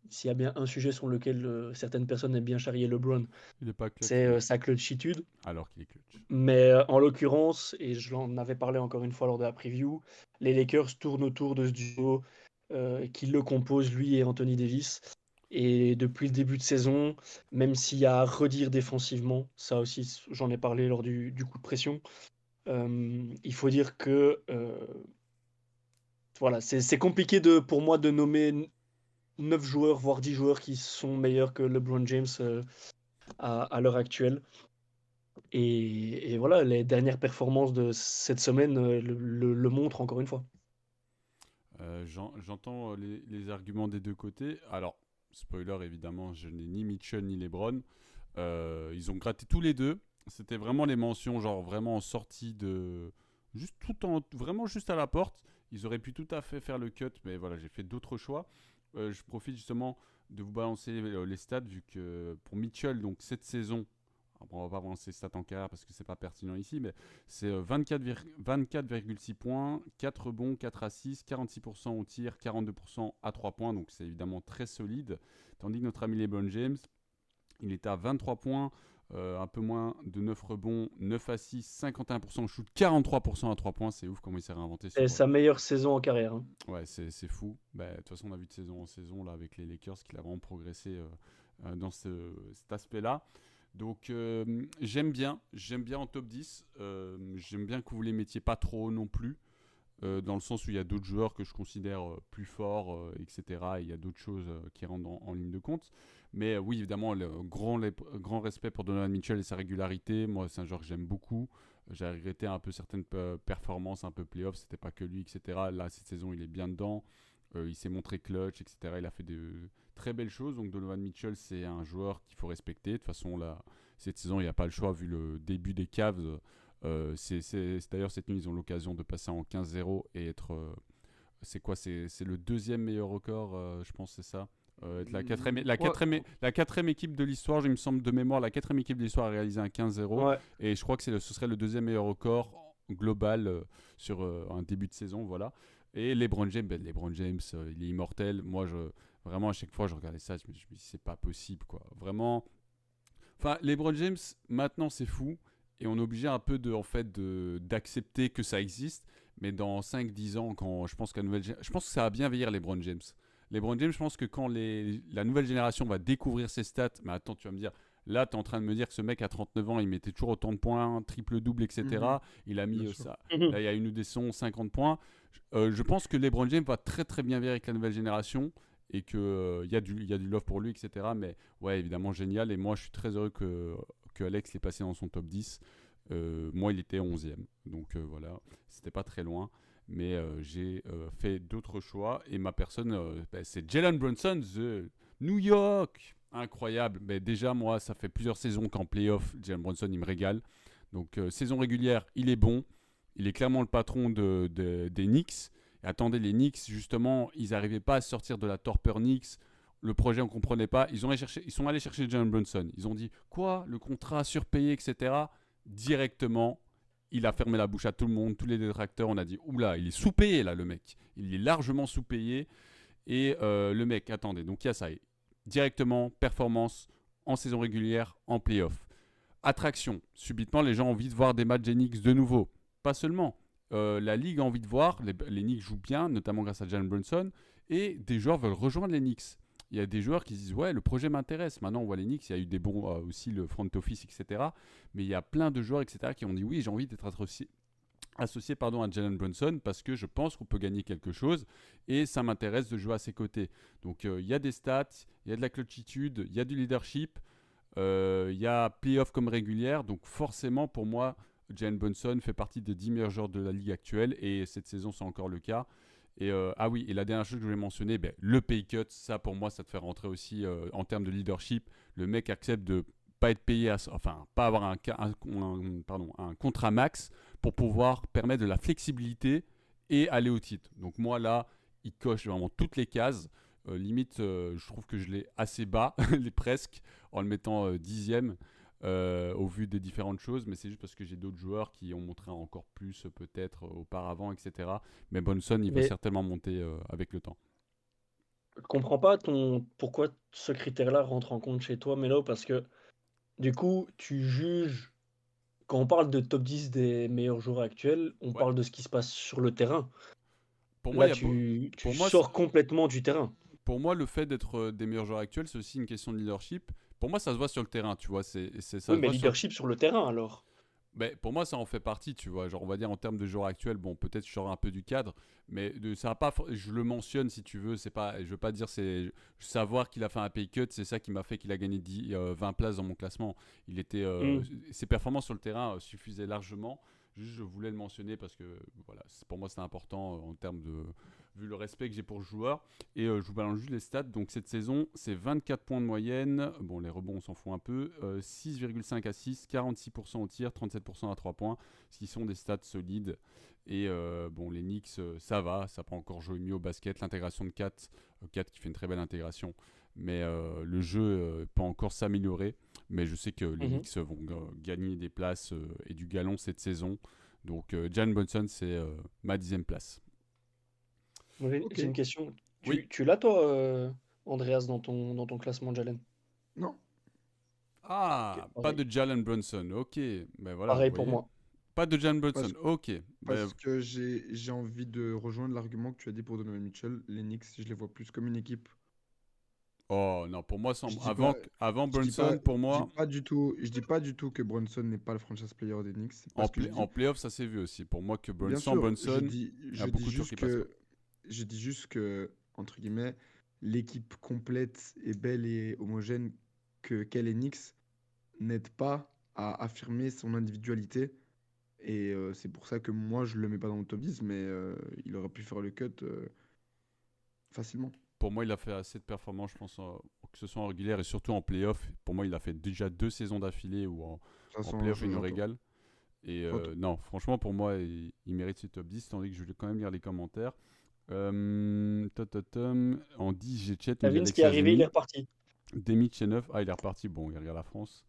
s'il y a bien un sujet sur lequel certaines personnes aiment bien charrier LeBron, Il est pas clutch, c'est mais sa clutchitude. alors qu'il est clutch. Mais en l'occurrence, et je l'en avais parlé encore une fois lors de la preview, les Lakers tournent autour de ce duo qui le compose, lui et Anthony Davis. Et depuis le début de saison, même s'il y a à redire défensivement, ça aussi j'en ai parlé lors du coup de pression, il faut dire que voilà, c'est compliqué pour moi de nommer 9 joueurs, voire 10 joueurs qui sont meilleurs que LeBron James à l'heure actuelle. Et voilà, les dernières performances de cette semaine le montrent encore une fois. J'entends les arguments des deux côtés. Alors, spoiler évidemment, je n'ai ni Mitchell ni LeBron. Ils ont gratté tous les deux. C'était vraiment les mentions, genre vraiment en sortie de. Vraiment juste à la porte. Ils auraient pu tout à fait faire le cut, mais voilà, j'ai fait d'autres choix. Je profite justement de vous balancer les stats, vu que pour Mitchell, donc cette saison, on va pas voir ses stats en carrière parce que c'est pas pertinent ici, mais c'est 24,6 points, 4 rebonds, 4 assists, 46% au tir, 42% à 3 points, donc c'est évidemment très solide. Tandis que notre ami LeBron James, il était à 23 points, un peu moins de 9 rebonds, 9 assists, 51% au shoot, 43% à 3 points. C'est ouf comment il s'est réinventé. C'est sa meilleure saison en carrière. Hein. Ouais, c'est fou. De toute façon, on a vu de saison en saison là, avec les Lakers qu'il a vraiment progressé dans cet aspect-là. Donc, j'aime bien en top 10. J'aime bien que vous les mettiez pas trop haut non plus. Dans le sens où il y a d'autres joueurs que je considère plus forts, etc. Et il y a d'autres choses qui rentrent en ligne de compte. Mais oui, évidemment, grand respect pour Donovan Mitchell et sa régularité. Moi, c'est un joueur que j'aime beaucoup. J'ai regretté un peu certaines performances, un peu playoff. C'était pas que lui, etc. Là, cette saison, il est bien dedans. Il s'est montré clutch, etc. Il a fait de très belles choses. Donc, Donovan Mitchell, c'est un joueur qu'il faut respecter. De toute façon, là, cette saison, il n'y a pas le choix vu le début des Cavs. D'ailleurs, cette nuit, ils ont l'occasion de passer en 15-0 et être. C'est quoi c'est le deuxième meilleur record, je pense, c'est ça. La quatrième équipe de l'histoire, il me semble de mémoire, la quatrième équipe de l'histoire a réalisé un 15-0. Ouais. Et je crois que ce serait le deuxième meilleur record global sur un début de saison. Voilà. Et LeBron James, il est immortel. Moi, vraiment, à chaque fois, je regardais ça, je me dis, c'est pas possible, quoi. Vraiment. Enfin, LeBron James, maintenant, c'est fou. Et on est obligé un peu d'accepter que ça existe. Mais dans 5-10 ans, je pense que ça va bien vieillir LeBron James. LeBron James, je pense que quand la nouvelle génération va découvrir ses stats, mais attends, tu vas me dire, là, tu es en train de me dire que ce mec à 39 ans, il mettait toujours autant de points, triple-double, etc. Il a mis ça. Là, il y a une ou des sons, 50 points. Je pense que LeBron James va très très bien vieillir avec la nouvelle génération et qu'il y a du love pour lui, etc. Mais ouais, évidemment, génial. Et moi, je suis très heureux que Alex l'ait passé dans son top 10. Moi, il était 11e. Donc voilà, c'était pas très loin. Mais j'ai fait d'autres choix. Et ma personne, c'est Jalen Brunson, The New York. Incroyable. Mais déjà, moi, ça fait plusieurs saisons qu'en playoff, Jalen Brunson, il me régale. Donc, saison régulière, il est bon. Il est clairement le patron des Knicks. Et attendez, les Knicks, justement, ils n'arrivaient pas à sortir de la torpeur Knicks. Le projet, on ne comprenait pas. Ils sont allés chercher Jalen Brunson. Ils ont dit, quoi, le contrat surpayé, etc. Directement, il a fermé la bouche à tout le monde, tous les détracteurs. On a dit, oula, il est sous-payé, là, le mec. Il est largement sous-payé. Et le mec, attendez, donc il y a ça. Directement, performance en saison régulière, en playoff. Attraction. Subitement, les gens ont envie de voir des matchs des Knicks de nouveau. Pas seulement. La Ligue a envie de voir. Les Knicks jouent bien, notamment grâce à Jalen Brunson. Et des joueurs veulent rejoindre les Knicks. Il y a des joueurs qui disent ouais, le projet m'intéresse. Maintenant, on voit les Knicks, il y a eu des bons aussi, le front office, etc. Mais il y a plein de joueurs, etc., qui ont dit oui, j'ai envie d'être associé à Jalen Brunson parce que je pense qu'on peut gagner quelque chose et ça m'intéresse de jouer à ses côtés. Donc, il y a des stats, il y a de la clutchitude, il y a du leadership, il y a playoff comme régulière. Donc, forcément, pour moi, Jalen Brunson fait partie des 10 meilleurs joueurs de la ligue actuelle et cette saison, c'est encore le cas. Et ah oui, et la dernière chose que je voulais mentionner, le pay cut, ça pour moi, ça te fait rentrer aussi en termes de leadership. Le mec accepte de pas être payé, pas avoir un contrat max pour pouvoir permettre de la flexibilité et aller au titre. Donc moi là, il coche vraiment toutes les cases. Limite, je trouve que je l'ai assez bas, presque, en le mettant 10e. Au vu des différentes choses, mais c'est juste parce que j'ai d'autres joueurs qui ont montré encore plus peut-être auparavant, etc. Mais Brunson, il va certainement monter avec le temps. Je comprends pas pourquoi ce critère-là rentre en compte chez toi, Melo, parce que du coup, tu juges, quand on parle de top 10 des meilleurs joueurs actuels, on parle de ce qui se passe sur le terrain. Pour Là, moi, tu sors complètement du terrain. Pour moi, le fait d'être des meilleurs joueurs actuels, c'est aussi une question de leadership. Pour moi, ça se voit sur le terrain, tu vois. Ça oui, mais leadership sur le terrain, alors. Pour moi, ça en fait partie, tu vois. Genre, on va dire en termes de joueurs actuels, bon, peut-être je sors un peu du cadre, mais ça va pas. Je le mentionne si tu veux. Je veux pas dire c'est savoir qu'il a fait un pay cut, c'est ça qui m'a fait qu'il a gagné 20 places dans mon classement. Ses performances sur le terrain suffisaient largement. Juste, je voulais le mentionner parce que voilà, pour moi, c'est important en termes de vu le respect que j'ai pour le joueur. Et je vous balance juste les stats. Donc cette saison, c'est 24 points de moyenne. Bon, les rebonds, on s'en fout un peu. 6,5 assists, 46% au tir, 37% à 3 points. Ce qui sont des stats solides. Et bon, les Knicks, ça va. Ça peut encore jouer mieux au basket. L'intégration de 4 qui fait une très belle intégration. mais le jeu peut encore s'améliorer. Mais je sais que les Mhm. Knicks vont gagner des places et du galon cette saison. Donc, Jalen Brunson, c'est ma 10e place. Moi, Ok. j'ai une question. Oui. Tu l'as, toi, Andreas, dans ton classement, Jalen? Non. Ok, Ah, pas pareil. de Jalen Brunson. Ok, ben voilà, vous Pareil pour voyez. moi. Pas de Jalen Parce, Brunson. Ok. Ben, parce que j'ai envie de rejoindre l'argument que tu as dit pour Donovan Mitchell. Les Knicks, je les vois plus comme une équipe. oh non, pour moi, Je dis pas, avant je dis pas, Brunson, pour moi, je dis pas du tout que Brunson n'est pas le franchise player des Knicks. C'est pas ce que je en dis. playoff, ça s'est vu aussi. Pour moi, que Bien sans sûr, Brunson, il y a beaucoup de joueurs qui passent pas. je dis juste que, entre guillemets, l'équipe complète et belle et homogène qu'est les Knicks n'aide pas à affirmer son individualité. Et c'est pour ça que moi, je le mets pas dans mon top 10, mais il aurait pu faire le cut facilement. Pour moi, il a fait assez de performances, je pense, que ce soit en régulière et surtout en playoff. Pour moi, il a fait déjà 2 saisons d'affilée où De toute en façon, playoff, il nous j'entends. régale. Et J'entends. non, franchement, pour moi, il mérite ce top 10, tandis que je vais quand même lire les commentaires. En 10, j'ai Chet, nous dit Kevin, ce qui Alex est arrivé, il est Azemi. reparti. Demi Chenov, il est reparti. Bon, il regarde la France.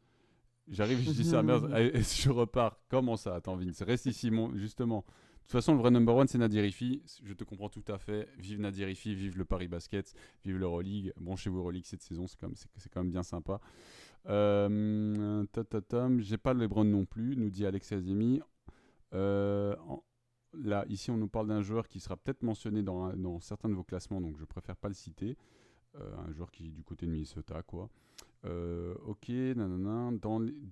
J'arrive, je dis ça, merde, et je repars. Comment ça? Attends, Vince, reste ici, justement. De toute façon, le vrai number one, c'est Nadir Ifi. Je te comprends tout à fait. Vive Nadir Ifi, vive le Paris Basket, vive l'Euroleague. Bon, chez vous, Euroleague cette saison, c'est quand même bien sympa. J'ai pas le LeBron non plus, nous dit Alex Azemi. Là, ici, on nous parle d'un joueur qui sera peut-être mentionné dans certains de vos classements, donc je préfère pas le citer. Un joueur qui est du côté de Minnesota, quoi. Ok, nanana.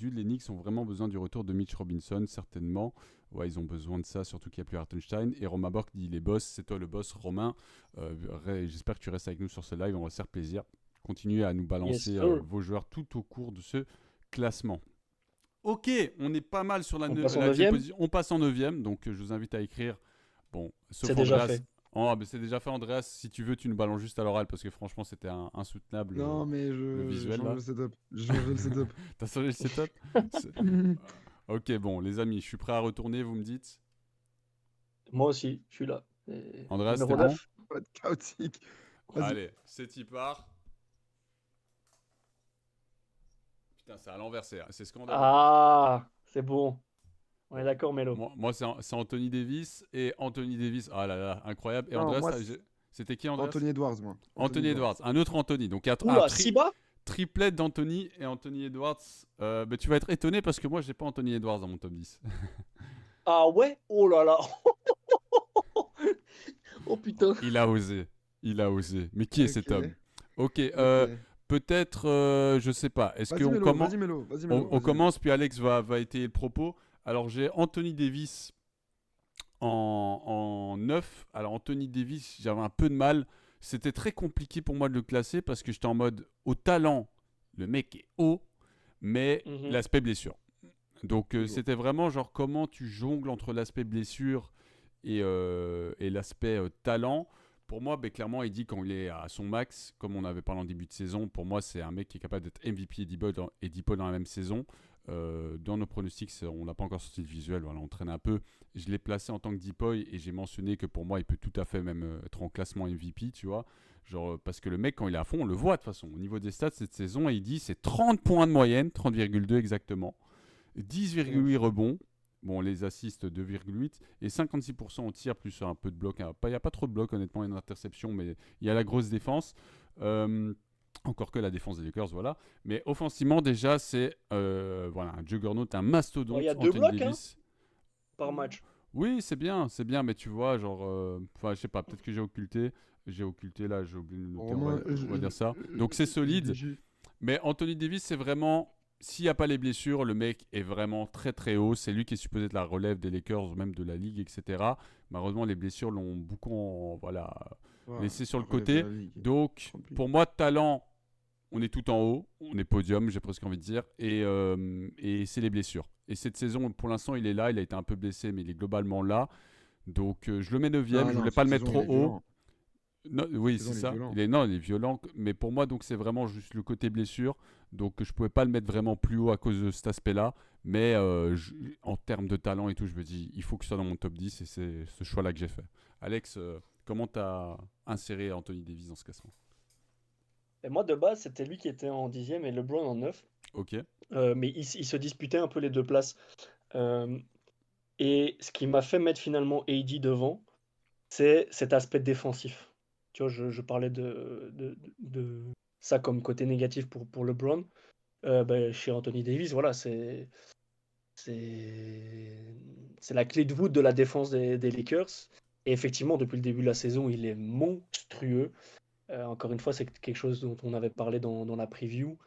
Les Knicks ont vraiment besoin du retour de Mitch Robinson, certainement. Ouais, ils ont besoin de ça, surtout qu'il n'y a plus Hartenstein. Et Romain Borg dit les boss, c'est toi le boss, Romain. J'espère que tu restes avec nous sur ce live, on va se faire plaisir. Continuez à nous Yes, balancer sir. vos joueurs tout au cours de ce classement. Ok, on est pas mal sur On passe en la 10e 9e? position. On passe en 9e, donc je vous invite à écrire. Bon, sauf C'est déjà Andreas. fait. Oh, mais c'est déjà fait, Andreas. Si tu veux, tu nous balances juste à l'oral parce que franchement, c'était insoutenable Non, mais le j'ai visuel changé là. le setup. J'ai changé le setup. T'as changé le setup? C'est- Ok, bon, les amis, je suis prêt à retourner, vous me dites. Moi aussi, je suis là. Et Andreas, numéro c'était bon? 9? Pas de chaotique. Vas-y. Allez, c'est y part. Putain, c'est à l'envers, c'est scandaleux. Ah, c'est bon. On est Bon, d'accord, Mélo. moi c'est Anthony Davis. Et Anthony Davis, ah là là, incroyable. Et Non, Andreas, moi, c'était qui, Andreas? Anthony Edwards, moi. Anthony Edwards, un autre Anthony. Donc, Oula, si bas? triplet d'Anthony et Anthony Edwards. Bah, tu vas être étonné parce que moi, j'ai pas Anthony Edwards dans mon top 10. Ah ouais? Oh là là. Oh putain. Il a osé. Il a osé. Mais qui est cet Ok, homme? Ok, ok. peut-être, je sais pas. Est-ce Vas-y, qu'on Mélo, commence? vas-y, Mélo, vas-y, On, Mélo, on vas-y, Mélo. commence, puis Alex va étayer le propos. Alors, j'ai Anthony Davis en 9. Alors, Anthony Davis, j'avais un peu de mal. C'était très compliqué pour moi de le classer parce que j'étais en mode au talent, le mec est haut, mais Mhm. l'aspect blessure. Donc, Toujours. c'était vraiment genre comment tu jongles entre l'aspect blessure et l'aspect talent. Pour moi, ben, clairement, il dit quand il est à son max, comme on avait parlé en début de saison, pour moi, c'est un mec qui est capable d'être MVP et D-Boy dans la même saison. Dans nos pronostics, on n'a pas encore sorti le visuel, voilà, on traîne un peu. Je l'ai placé en tant que Deepoy et j'ai mentionné que pour moi, il peut tout à fait même être en classement MVP, tu vois. Genre, parce que le mec, quand il est à fond, on le voit de toute façon. Au niveau des stats cette saison, il dit c'est 30 points de moyenne, 30,2 exactement, 10,8 rebonds, bon, les assists 2,8 et 56% au tir, plus un peu de bloc. Il n'y a pas trop de blocs, honnêtement, une interception, mais il y a la grosse défense. Encore que la défense des Lakers, voilà. Mais offensivement, déjà, c'est voilà, un juggernaut, un mastodonte, Il y a 2 Anthony blocs, hein, Davis. par match. Oui, c'est bien, mais tu vois, genre, enfin, je sais pas, peut-être que j'ai occulté là, j'ai oublié de le noter, Romain, on va dire ça. Donc c'est solide, mais Anthony Davis, c'est vraiment, s'il n'y a pas les blessures, le mec est vraiment très très haut. C'est lui qui est supposé être la relève des Lakers, même de la ligue, etc. Malheureusement, les blessures l'ont beaucoup voilà, laissé sur le côté. Donc, pour moi, talent, on est tout en haut, on est podium, j'ai presque envie de dire, et c'est les blessures. Et cette saison, pour l'instant, il est là, il a été un peu blessé, mais il est globalement là. Donc, je le mets 9e, je voulais pas le mettre trop haut. Non, oui, c'est ça. Il est violent. Mais pour moi, donc, c'est vraiment juste le côté blessure. Donc, je pouvais pas le mettre vraiment plus haut à cause de cet aspect-là. Mais en termes de talent et tout, je me dis, il faut que ce soit dans mon top 10 et c'est ce choix-là que j'ai fait. Alex, comment tu as inséré Anthony Davis dans ce classement? Et moi, de base, c'était lui qui était en 10e et LeBron en 9. Ok. Mais ils se disputaient un peu les deux places. Euh, et ce qui m'a fait mettre finalement AD devant, c'est cet aspect défensif. Tu vois, je parlais de ça comme côté négatif pour LeBron. Ben, chez Anthony Davis, voilà, c'est, c'est la clé de voûte de la défense des Lakers. Et effectivement, depuis le début de la saison, il est monstrueux. Encore une fois, c'est quelque chose dont on avait parlé dans la preview.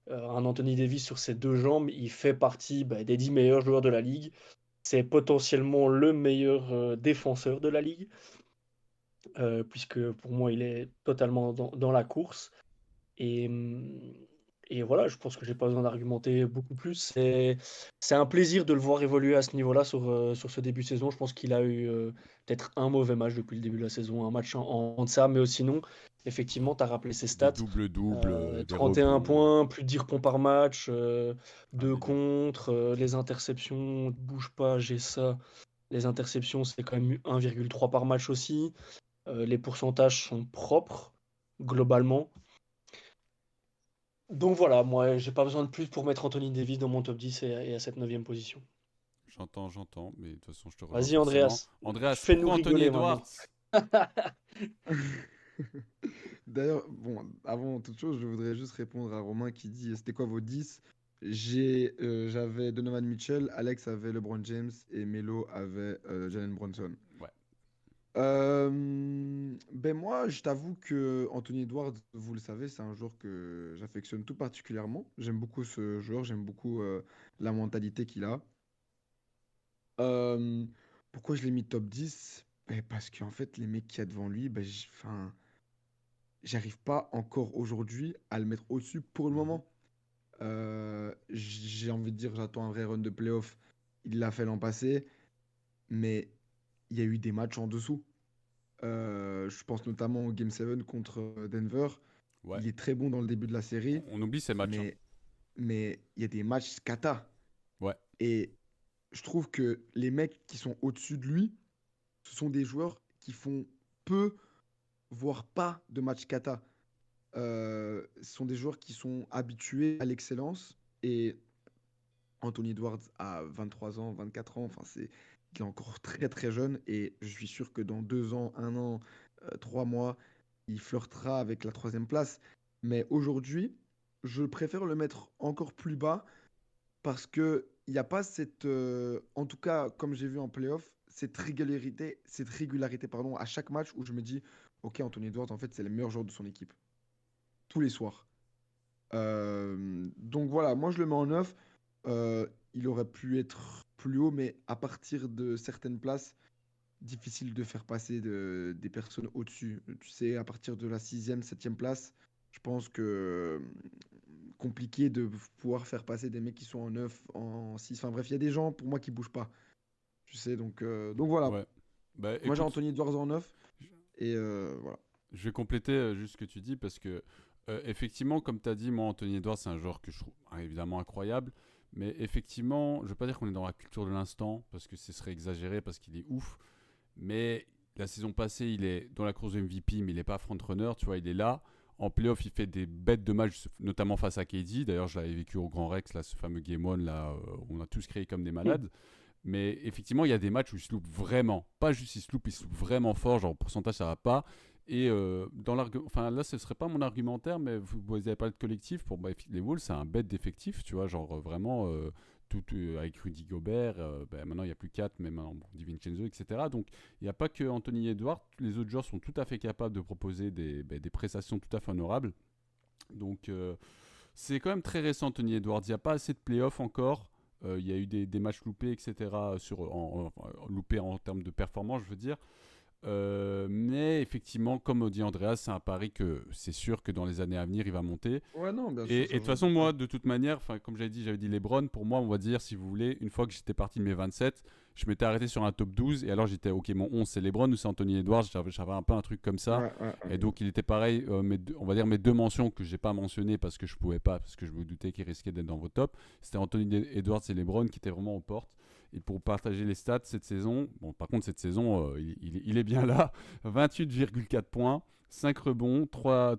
Un Anthony Davis sur ses deux jambes, il fait partie des 10 meilleurs joueurs de la ligue. C'est potentiellement le meilleur défenseur de la ligue, puisque pour moi, il est totalement dans la course. Et, et voilà, je pense que j'ai pas besoin d'argumenter beaucoup plus. C'est un plaisir de le voir évoluer à ce niveau-là sur ce début de saison. Je pense qu'il a eu peut-être un mauvais match depuis le début de la saison, un match en deçà, mais sinon, effectivement, tu as rappelé ses Des stats. doubles-doubles, des 31 rebonds. points, plus de 10 rebonds par match, Ah, 2 délire. contre, les interceptions, bouge pas, j'ai ça. Les interceptions, c'est quand même 1,3 par match aussi. Les pourcentages sont propres, globalement. Donc voilà, moi, j'ai pas besoin de plus pour mettre Anthony Davis dans mon top 10 et à cette 9e position. J'entends, mais de toute façon, je te rejoins Vas-y, forcément. Andreas, Andreas, fais-nous pourquoi Anthony rigoler maintenant. Edwards? D'ailleurs, bon, avant toute chose, je voudrais juste répondre à Romain qui dit c'était quoi vos 10? J'avais Donovan Mitchell, Alex avait LeBron James et Melo avait Jalen Brunson. Ouais. Ben moi, je t'avoue que Anthony Edwards, vous le savez, c'est un joueur que j'affectionne tout particulièrement. J'aime beaucoup ce joueur, j'aime beaucoup la mentalité qu'il a. Euh, Pourquoi je l'ai mis top 10? Ben parce qu'en fait, les mecs qu'il y a devant lui, ben, enfin, j'arrive pas encore aujourd'hui à le mettre au-dessus pour le Mhm. moment. J'ai envie de dire, j'attends un vrai run de playoff. Il l'a fait l'an passé, mais il y a eu des matchs en dessous. Je pense notamment au Game 7 contre Denver. Ouais. Il est très bon dans le début de la série, On oublie ces matchs, hein. mais mais il y a des matchs cata. Ouais. Et je trouve que les mecs qui sont au-dessus de lui, ce sont des joueurs qui font peu, voire pas de matchs cata. Ce sont des joueurs qui sont habitués à l'excellence. Et Anthony Edwards a 23 ans, 24 ans. Enfin, il est encore très très jeune. Et je suis sûr que dans 2 ans, 1 an, 3 mois, il flirtera avec la troisième place. Mais aujourd'hui, je préfère le mettre encore plus bas parce que il n'y a pas cette, en tout cas, comme j'ai vu en playoff, cette régularité pardon, à chaque match où je me dis, ok, Anthony Edwards, en fait, c'est le meilleur joueur de son équipe tous les soirs. Donc voilà, moi je le mets en 9. Il aurait pu être plus haut, mais à partir de certaines places, difficile de faire passer des personnes au-dessus. Tu sais, à partir de la sixième, septième place, je pense que compliqué de pouvoir faire passer des mecs qui sont en 9, en 6. Enfin bref, il y a des gens pour moi qui bougent pas. Tu sais, donc voilà. Ouais. Bah Moi j'ai écoute, Anthony Edwards en 9 je et voilà. je vais compléter juste ce que tu dis parce que effectivement, comme tu as dit, moi, Anthony Edwards, c'est un joueur que je trouve évidemment incroyable. Mais effectivement, je ne veux pas dire qu'on est dans la culture de l'instant parce que ce serait exagéré parce qu'il est ouf. Mais la saison passée, il est dans la course de MVP, mais il n'est pas front-runner. Tu vois, il est là. En playoff, il fait des bêtes de match, notamment face à KD. D'ailleurs, je l'avais vécu au Grand Rex, là, ce fameux Game 1, là, où on a tous créé comme des malades. Mais effectivement, il y a des matchs où il se loupe vraiment. Pas juste il se loupe vraiment fort, genre pourcentage ça va pas. Et enfin là, ce serait pas mon argumentaire, mais vous avez parlé de collectif. Pour les Wolves, c'est un bête d'effectif, tu vois, genre vraiment tout avec Rudy Gobert. Maintenant, il n'y a plus 4, mais maintenant, bon, DiVincenzo, etc. Donc, il n'y a pas que Anthony Edwards. Les autres joueurs sont tout à fait capables de proposer des prestations tout à fait honorables. Donc, c'est quand même très récent, Anthony Edwards. Il n'y a pas assez de playoffs encore. Il y a eu des matchs loupés, etc. Loupés en termes de performance, je veux dire. Mais effectivement, comme dit Andreas, c'est un pari que c'est sûr que dans les années à venir, il va monter. Ouais, non, bien sûr, Et ça de toute j'en façon, doute pas. moi, de toute manière, comme j'avais dit LeBron, pour moi, on va dire, si vous voulez, une fois que j'étais parti de mes 27, je m'étais arrêté sur un top 12. Et alors, j'étais, ok, mon 11, c'est LeBron ou c'est Anthony Edwards. J'avais un peu un truc comme ça. Ouais, ouais, Et ouais. donc, il était pareil, on va dire mes deux mentions que j'ai pas mentionnées parce que je pouvais pas, parce que je me doutais qu'ils risquaient d'être dans vos tops. C'était Anthony Edwards et LeBron qui étaient vraiment aux portes. Et pour partager les stats cette saison, bon, par contre, cette saison, il est bien là. 28,4 points, 5 rebonds,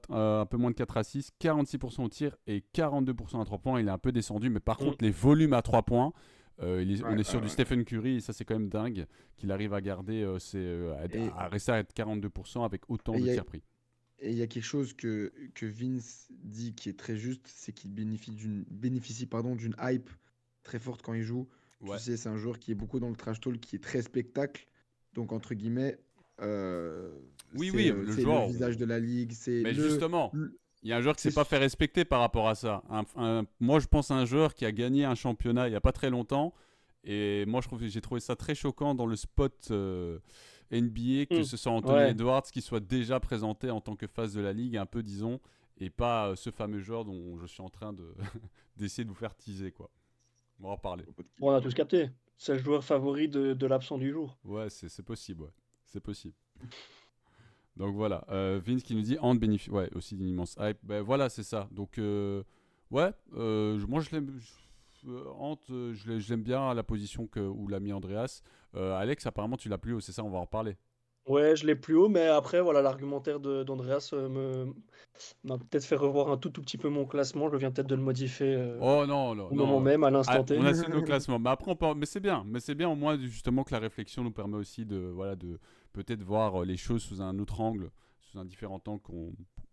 un peu moins de 4 assists, 46% au tir et 42% à 3 points. Il est un peu descendu, mais par Mm. contre, les volumes à 3 points, on est sur du Ouais. Stephen Curry et ça, c'est quand même dingue qu'il arrive à garder, Et à rester à 42% avec autant et de il y a, tirs pris. et il y a quelque chose que Vince dit qui est très juste, c'est qu'il bénéficie pardon, d'une hype très forte quand il joue. Tu Ouais. sais, c'est un joueur qui est beaucoup dans le trash talk, qui est très spectacle. Donc, entre guillemets, euh, Oui, oui, le c'est le joueur. visage de la ligue, c'est Mais justement, le- il y a un joueur qui c'est s'est pas fait respecter par rapport à ça. Moi, je pense à un joueur qui a gagné un championnat il y a pas très longtemps. Et moi, j'ai trouvé ça très choquant dans le spot NBA que Mm. ce soit Anthony Ouais. Edwards qui soit déjà présenté en tant que face de la ligue, un peu disons, et pas ce fameux joueur dont je suis en train de d'essayer de vous faire teaser quoi. On va en reparler. Bon, on a tous capté. C'est le joueur favori de l'absent du jour. Ouais, c'est possible, ouais. C'est possible. Donc voilà, Vince qui nous dit Ant bénéficie ouais, aussi d'une immense hype. Ben voilà, c'est ça. Donc ouais, moi je l'aime. Ant, je l'aime bien à la position où l'a mis Andreas. Alex, apparemment tu l'as plus haut, c'est ça, on va en reparler. Ouais, je l'ai plus haut, mais après, voilà, l'argumentaire d'Andreas m'a peut-être fait revoir un tout petit peu mon classement. Je viens peut-être de le modifier Oh non, non, au moment non. même, à l'instant T. On a su nos classements. Mais après, mais c'est bien. Mais c'est bien au moins justement que la réflexion nous permet aussi de peut-être voir les choses sous un autre angle, sous un différent angle.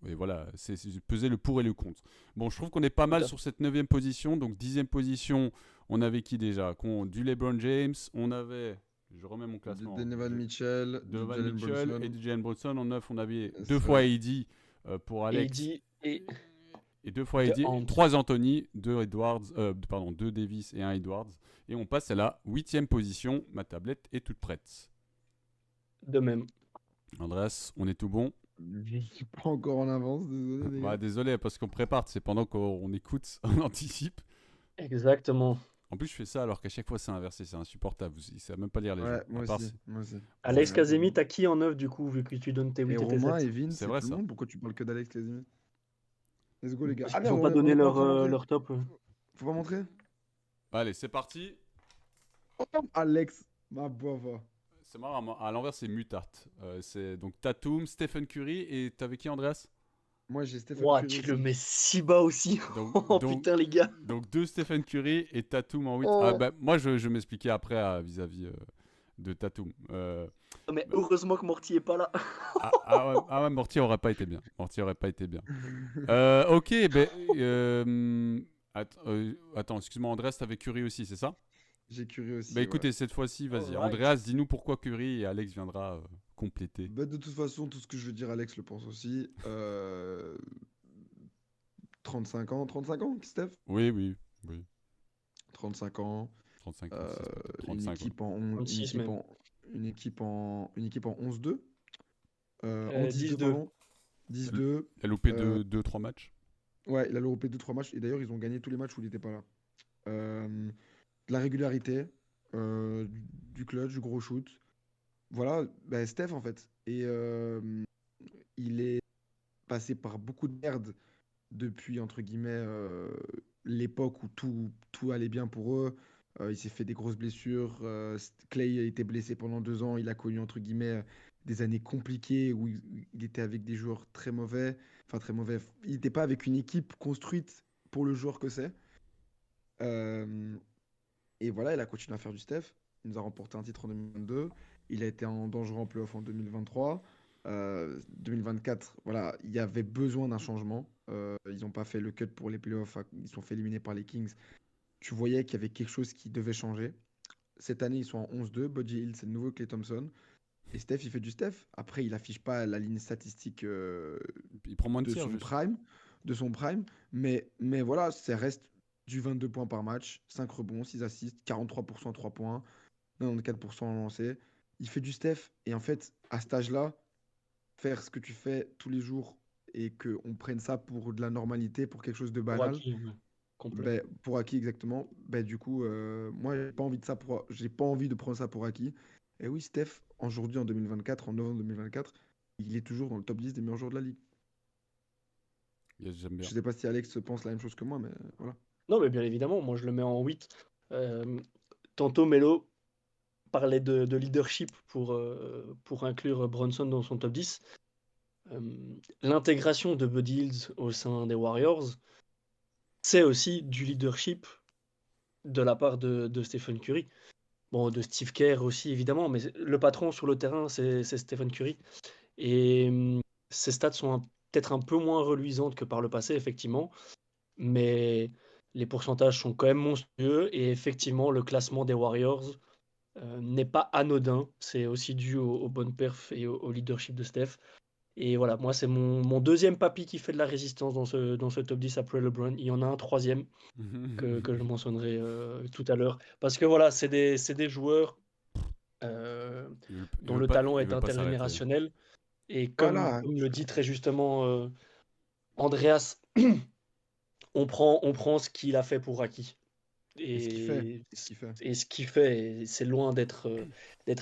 Et voilà, c'est peser le pour et le contre. Bon, je trouve qu'on est pas Tout mal à sur cette 9e position. Donc 10e position, on avait qui déjà? Du LeBron James, on avait, je remets mon classement, Donovan Mitchell, du Donovan Jalen Mitchell et Brunson. du Jalen Brunson. En 9, on avait C'est deux fois ça. AD pour Alex AD et et deux fois de Eddie, Ant. 3 Anthony, 2 Edwards, pardon, 2 Davis et 1 Edwards. Et on passe à la 8e position. Ma tablette est toute prête. De même. Andreas, on est tout bon. Je suis pas encore en avance, désolé les Bah, gars. désolé, parce qu'on prépare, c'est pendant qu'on écoute, on anticipe. Exactement. En plus, je fais ça alors qu'à chaque fois c'est inversé, c'est insupportable. Ils ne savent même pas lire les gens. Ouais, moi À part, aussi, moi aussi. Alex C'est un peu Kazemi, long. t'as qui en 9 du coup, vu que tu donnes tes Et 8 et tes Romain 7? et Vince, c'est c'est vrai tout le ça. monde. Pourquoi tu parles que d'Alex Casimir? Let's go les gars. Parce Ah qu'ils merde, n'ont pas on donné n'est pas en train de montrer. leur top. Faut pas montrer? Allez, c'est parti. Oh, Alex, ma boava. C'est marrant, à l'envers c'est Mutat. C'est donc Tatum, Stephen Curry et t'avais qui Andreas? Moi j'ai Stephen Ouah, Curry tu le aussi. mets si bas aussi. donc, Oh donc, putain, les gars. donc 2 Stephen Curry et Tatum en 8. Ah, Oh. bah, moi je m'expliquais après vis-à-vis de Tatum. Mais Bah, heureusement que Morty est pas là. ouais, Morty aurait pas été bien. Morty aurait pas été bien. Ok, attends, excuse-moi, Andreas, t'avais Curry aussi, c'est ça? J'ai Curry Bah aussi, ouais. écoutez, cette fois-ci, vas-y. Alright. Andreas, dis-nous pourquoi Curry et Alex viendra compléter. Bah, de toute façon, tout ce que je veux dire, Alex le pense aussi. 35 ans, 35 ans, Steph? Oui, oui, oui. 35 ans. 35, euh, 36 peut-être. une 35, ouais. équipe en, on- 36 même. une équipe en 11-2. En 10-2, 10-2. pardon. 10-2. Il a loupé Euh, 2-3 matchs. Ouais, il a loupé 2-3 matchs. Et d'ailleurs, ils ont gagné tous les matchs où il n'était pas là. De la régularité, du clutch, du gros shoot. Voilà, bah, Steph en fait. Et il est passé par beaucoup de merde depuis, entre guillemets, l'époque où tout allait bien pour eux. Il s'est fait des grosses blessures. Clay a été blessé pendant 2 ans. Il a connu, entre guillemets, des années compliquées où il était avec des joueurs très mauvais. Enfin, très mauvais. Il n'était pas avec une équipe construite pour le joueur que c'est. Euh, et voilà, il a continué à faire du Steph. Il nous a remporté un titre en 2022. Il a été en dangereux en playoff en 2023. 2024, voilà, il y avait besoin d'un changement. Ils n'ont pas fait le cut pour les playoffs. Ils se sont fait éliminer par les Kings. Tu voyais qu'il y avait quelque chose qui devait changer. Cette année, ils sont en 11-2. Buddy Hield, c'est le nouveau Klay Thompson. Et Steph, il fait du Steph. Après, il affiche pas la ligne statistique Il prend moins de de tirs, son juste. prime, de son prime. Mais voilà, ça reste du 22 points par match, 5 rebonds, 6 assists, 43% 3 points, 94% lancé. Il fait du Steph. Et en fait, à cet âge-là, faire ce que tu fais tous les jours et qu'on prenne ça pour de la normalité, pour quelque chose de Pour banal, acquis, ouais. Complet. ben, pour acquis exactement, ben, du coup, moi, j'ai pas envie de prendre ça pour acquis. Et oui, Steph, aujourd'hui, en 2024, en novembre 2024, il est toujours dans le top 10 des meilleurs joueurs de la ligue. Yes, j'aime bien. Je sais pas si Alex pense la même chose que moi, mais voilà. Non, mais bien évidemment, moi je le mets en 8. Tantôt, Melo parlait de leadership pour inclure Bronson dans son top 10. Euh, L'intégration de Buddy Hield au sein des Warriors, c'est aussi du leadership de la part de Stephen Curry. Bon, de Steve Kerr aussi, évidemment, mais le patron sur le terrain, c'est Stephen Curry. Et ses stats sont peut-être un peu moins reluisantes que par le passé, effectivement, mais les pourcentages sont quand même monstrueux. Et effectivement, le classement des Warriors n'est pas anodin. C'est aussi dû aux bonnes perfs et au leadership de Steph. Et voilà, moi, c'est mon deuxième papy qui fait de la résistance dans ce top 10 après LeBron. Il y en a un troisième que je mentionnerai tout à l'heure. Parce que voilà, c'est des joueurs dont le talent Il est veut pas s'arrêter. intergénérationnel. Et Voilà. comme le dit très justement Andreas, on prend ce qu'il a fait pour acquis. Et ce qu'il fait. Et, Et ce qu'il fait. et ce qu'il fait, c'est loin d'être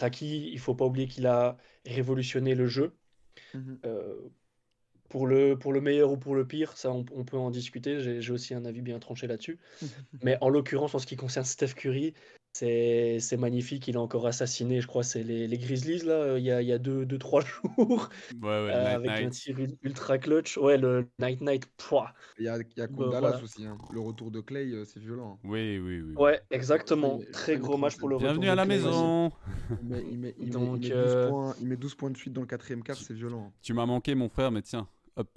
acquis. Il ne faut pas oublier qu'il a révolutionné le jeu. Mhm. Euh, pour le meilleur ou pour le pire, ça on peut en discuter. J'ai aussi un avis bien tranché là-dessus. Mais en l'occurrence, en ce qui concerne Steph Curry, c'est magnifique. Il a encore assassiné, je crois, c'est les Grizzlies, là, il y a 3 jours, Ouais, le Night avec un Night. tir ultra clutch. Ouais, le Night Night, pouah. Il y a contre Bah, Dallas voilà. aussi, hein. Le retour de Clay, c'est violent. Oui, oui, oui, oui. Ouais, exactement. Je crois Très il met gros match pour 37. le retour Bienvenue à de la Clay aussi. maison. Il met Donc, 12 points, il met 12 points de suite dans le quatrième quart, Tu, c'est violent. tu m'as manqué, mon frère, mais tiens, hop,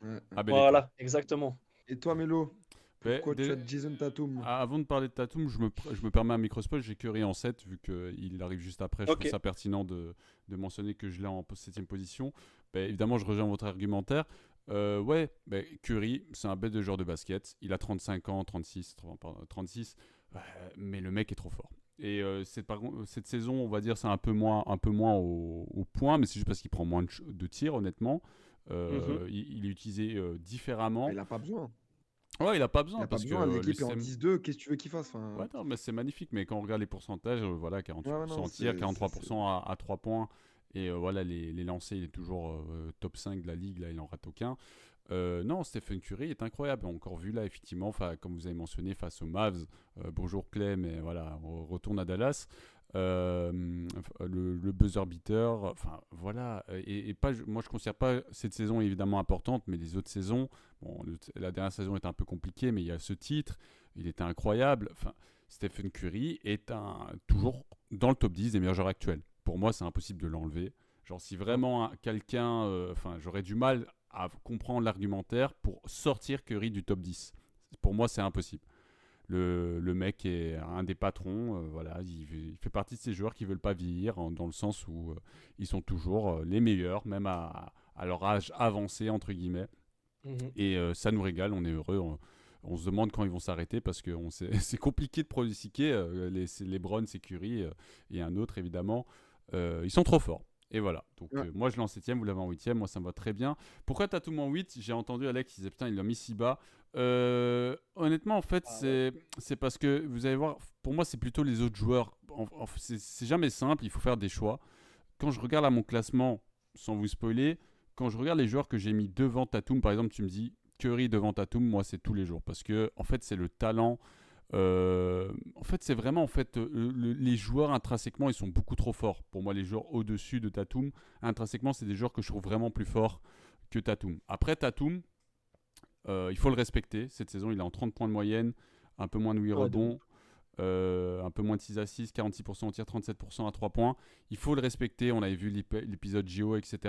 Ouais, ouais. à belle épaule. voilà, exactement. Et toi, Mélo, Mais pourquoi tu as Jason Tatum? avant de parler de Tatum, je me permets un micro-spoil. J'ai Curry en 7, vu qu'il arrive juste après. Je trouve Ok. ça pertinent de mentionner que je l'ai en 7ème position. Évidemment, je rejoins votre argumentaire. Ouais, Curry, c'est un bête de joueur de basket. Il a 35 ans, 36, pardon, 36, mais le mec est trop fort. Et cette saison, on va dire, c'est un peu moins au point, mais c'est juste parce qu'il prend moins de tirs, honnêtement. Mhm. Il est utilisé différemment. Il n'a pas besoin. Ouais, il a pas Il besoin n'a pas parce que besoin. le L'équipe est en système. 10-2. Qu'est-ce que tu veux qu'il fasse? Ouais, non, mais c'est magnifique. Mais quand on regarde les pourcentages, voilà, Ouais, ouais, 48% non, en tir, 43% à 3 points. Et voilà, les lancers, il est toujours top 5 de la ligue. Là, il en rate aucun. Non, Stephen Curry est incroyable. On a encore vu là, effectivement, comme vous avez mentionné, face aux Mavs. Bonjour Clay, mais voilà, on retourne à Dallas. Le buzzer beater, enfin voilà. Et pas, moi, je ne considère pas cette saison évidemment importante, mais les autres saisons, bon, la dernière saison est un peu compliquée, mais il y a ce titre, il était incroyable. Enfin, Stephen Curry est toujours dans le top 10 des meilleurs joueurs actuels. Pour moi, c'est impossible de l'enlever. Genre, si vraiment quelqu'un, enfin, j'aurais du mal à comprendre l'argumentaire pour sortir Curry du top 10. Pour moi, c'est impossible. Le mec est un des patrons, voilà, il fait partie de ces joueurs qui ne veulent pas vieillir, dans le sens où ils sont toujours les meilleurs, même à leur âge avancé, entre guillemets. Mhm. Et ça nous régale, on est heureux. On se demande quand ils vont s'arrêter parce que c'est compliqué de pronostiquer. Les Browns, c'est Curry et un autre, évidemment. Ils sont trop forts. Et voilà. Donc, Ouais. moi, je l'ai en 7ème, vous l'avez en 8ème. Moi, ça me va très bien. Pourquoi Tatum en 8? J'ai entendu Alex, il disait putain, il l'a mis si bas. Honnêtement, en fait, Ah ouais. c'est parce que vous allez voir, pour moi, c'est plutôt les autres joueurs. C'est jamais simple, il faut faire des choix. Quand je regarde à mon classement, sans vous spoiler, quand je regarde les joueurs que j'ai mis devant Tatum, par exemple, tu me dis Curry devant Tatum, moi, c'est tous les jours. Parce que, en fait, c'est le talent. En fait, c'est vraiment en fait les joueurs intrinsèquement, ils sont beaucoup trop forts. Pour moi, les joueurs au-dessus de Tatum, intrinsèquement, c'est des joueurs que je trouve vraiment plus forts que Tatum. Après Tatum, il faut le respecter. Cette saison, il est en 30 points de moyenne, un peu moins de 8 Ouais, de ouf. rebonds, un peu moins de 6 assists, 46% au tir, 37% à 3 points. Il faut le respecter. On avait vu l'épisode JO, etc.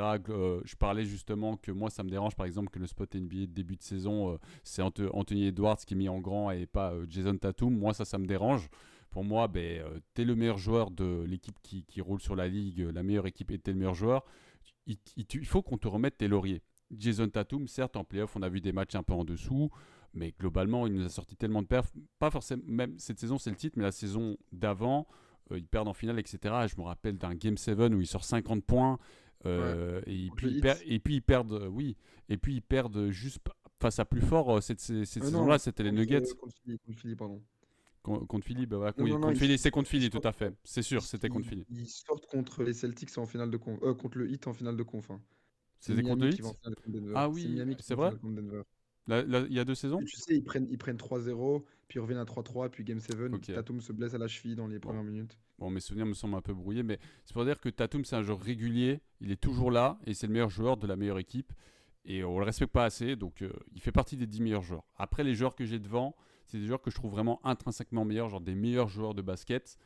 Je parlais justement que moi, ça me dérange, par exemple, que le spot NBA de début de saison, c'est Anthony Edwards qui est mis en grand et pas Jason Tatum. Moi, ça me dérange. Pour moi, t'es le meilleur joueur de l'équipe qui roule sur la ligue, la meilleure équipe et t'es le meilleur joueur. Il faut qu'on te remette tes lauriers. Jason Tatum, certes, en playoff, on a vu des matchs un peu en dessous, mais globalement, il nous a sorti tellement de perfs. Pas forcément, même cette saison, c'est le titre, mais la saison d'avant, ils perdent en finale, etc. Je me rappelle d'un Game 7 où il sort 50 points, Ouais. et Contre puis le Heat. ils perdent, oui, et puis ils perdent juste face à plus fort cette saison-là, Non, c'était les contre, Nuggets. contre Philly, pardon. Contre Philly, voilà. Non, Oui, non, non, contre Philly, c'est contre Philly, tout à fait. C'est sûr, c'était contre ils- Philly. ils sortent contre les Celtics en finale de conf. Contre le Heat en finale de conf, hein. C'est C'était contre le Miami qui va en Heat. finale contre Denver. Ah C'est oui, Miami qui va c'est en vrai. finale contre Denver. Il y a 2 saisons? Et tu sais, ils prennent 3-0, puis ils reviennent à 3-3, puis Game 7, Ok. Tatum se blesse à la cheville dans les Bon. premières minutes. Bon, mes souvenirs me semblent un peu brouillés, mais c'est pour dire que Tatum, c'est un joueur régulier. Il est toujours là et c'est le meilleur joueur de la meilleure équipe. Et on le respecte pas assez, donc il fait partie des 10 meilleurs joueurs. Après, les joueurs que j'ai devant, c'est des joueurs que je trouve vraiment intrinsèquement meilleurs, genre des meilleurs joueurs de basket.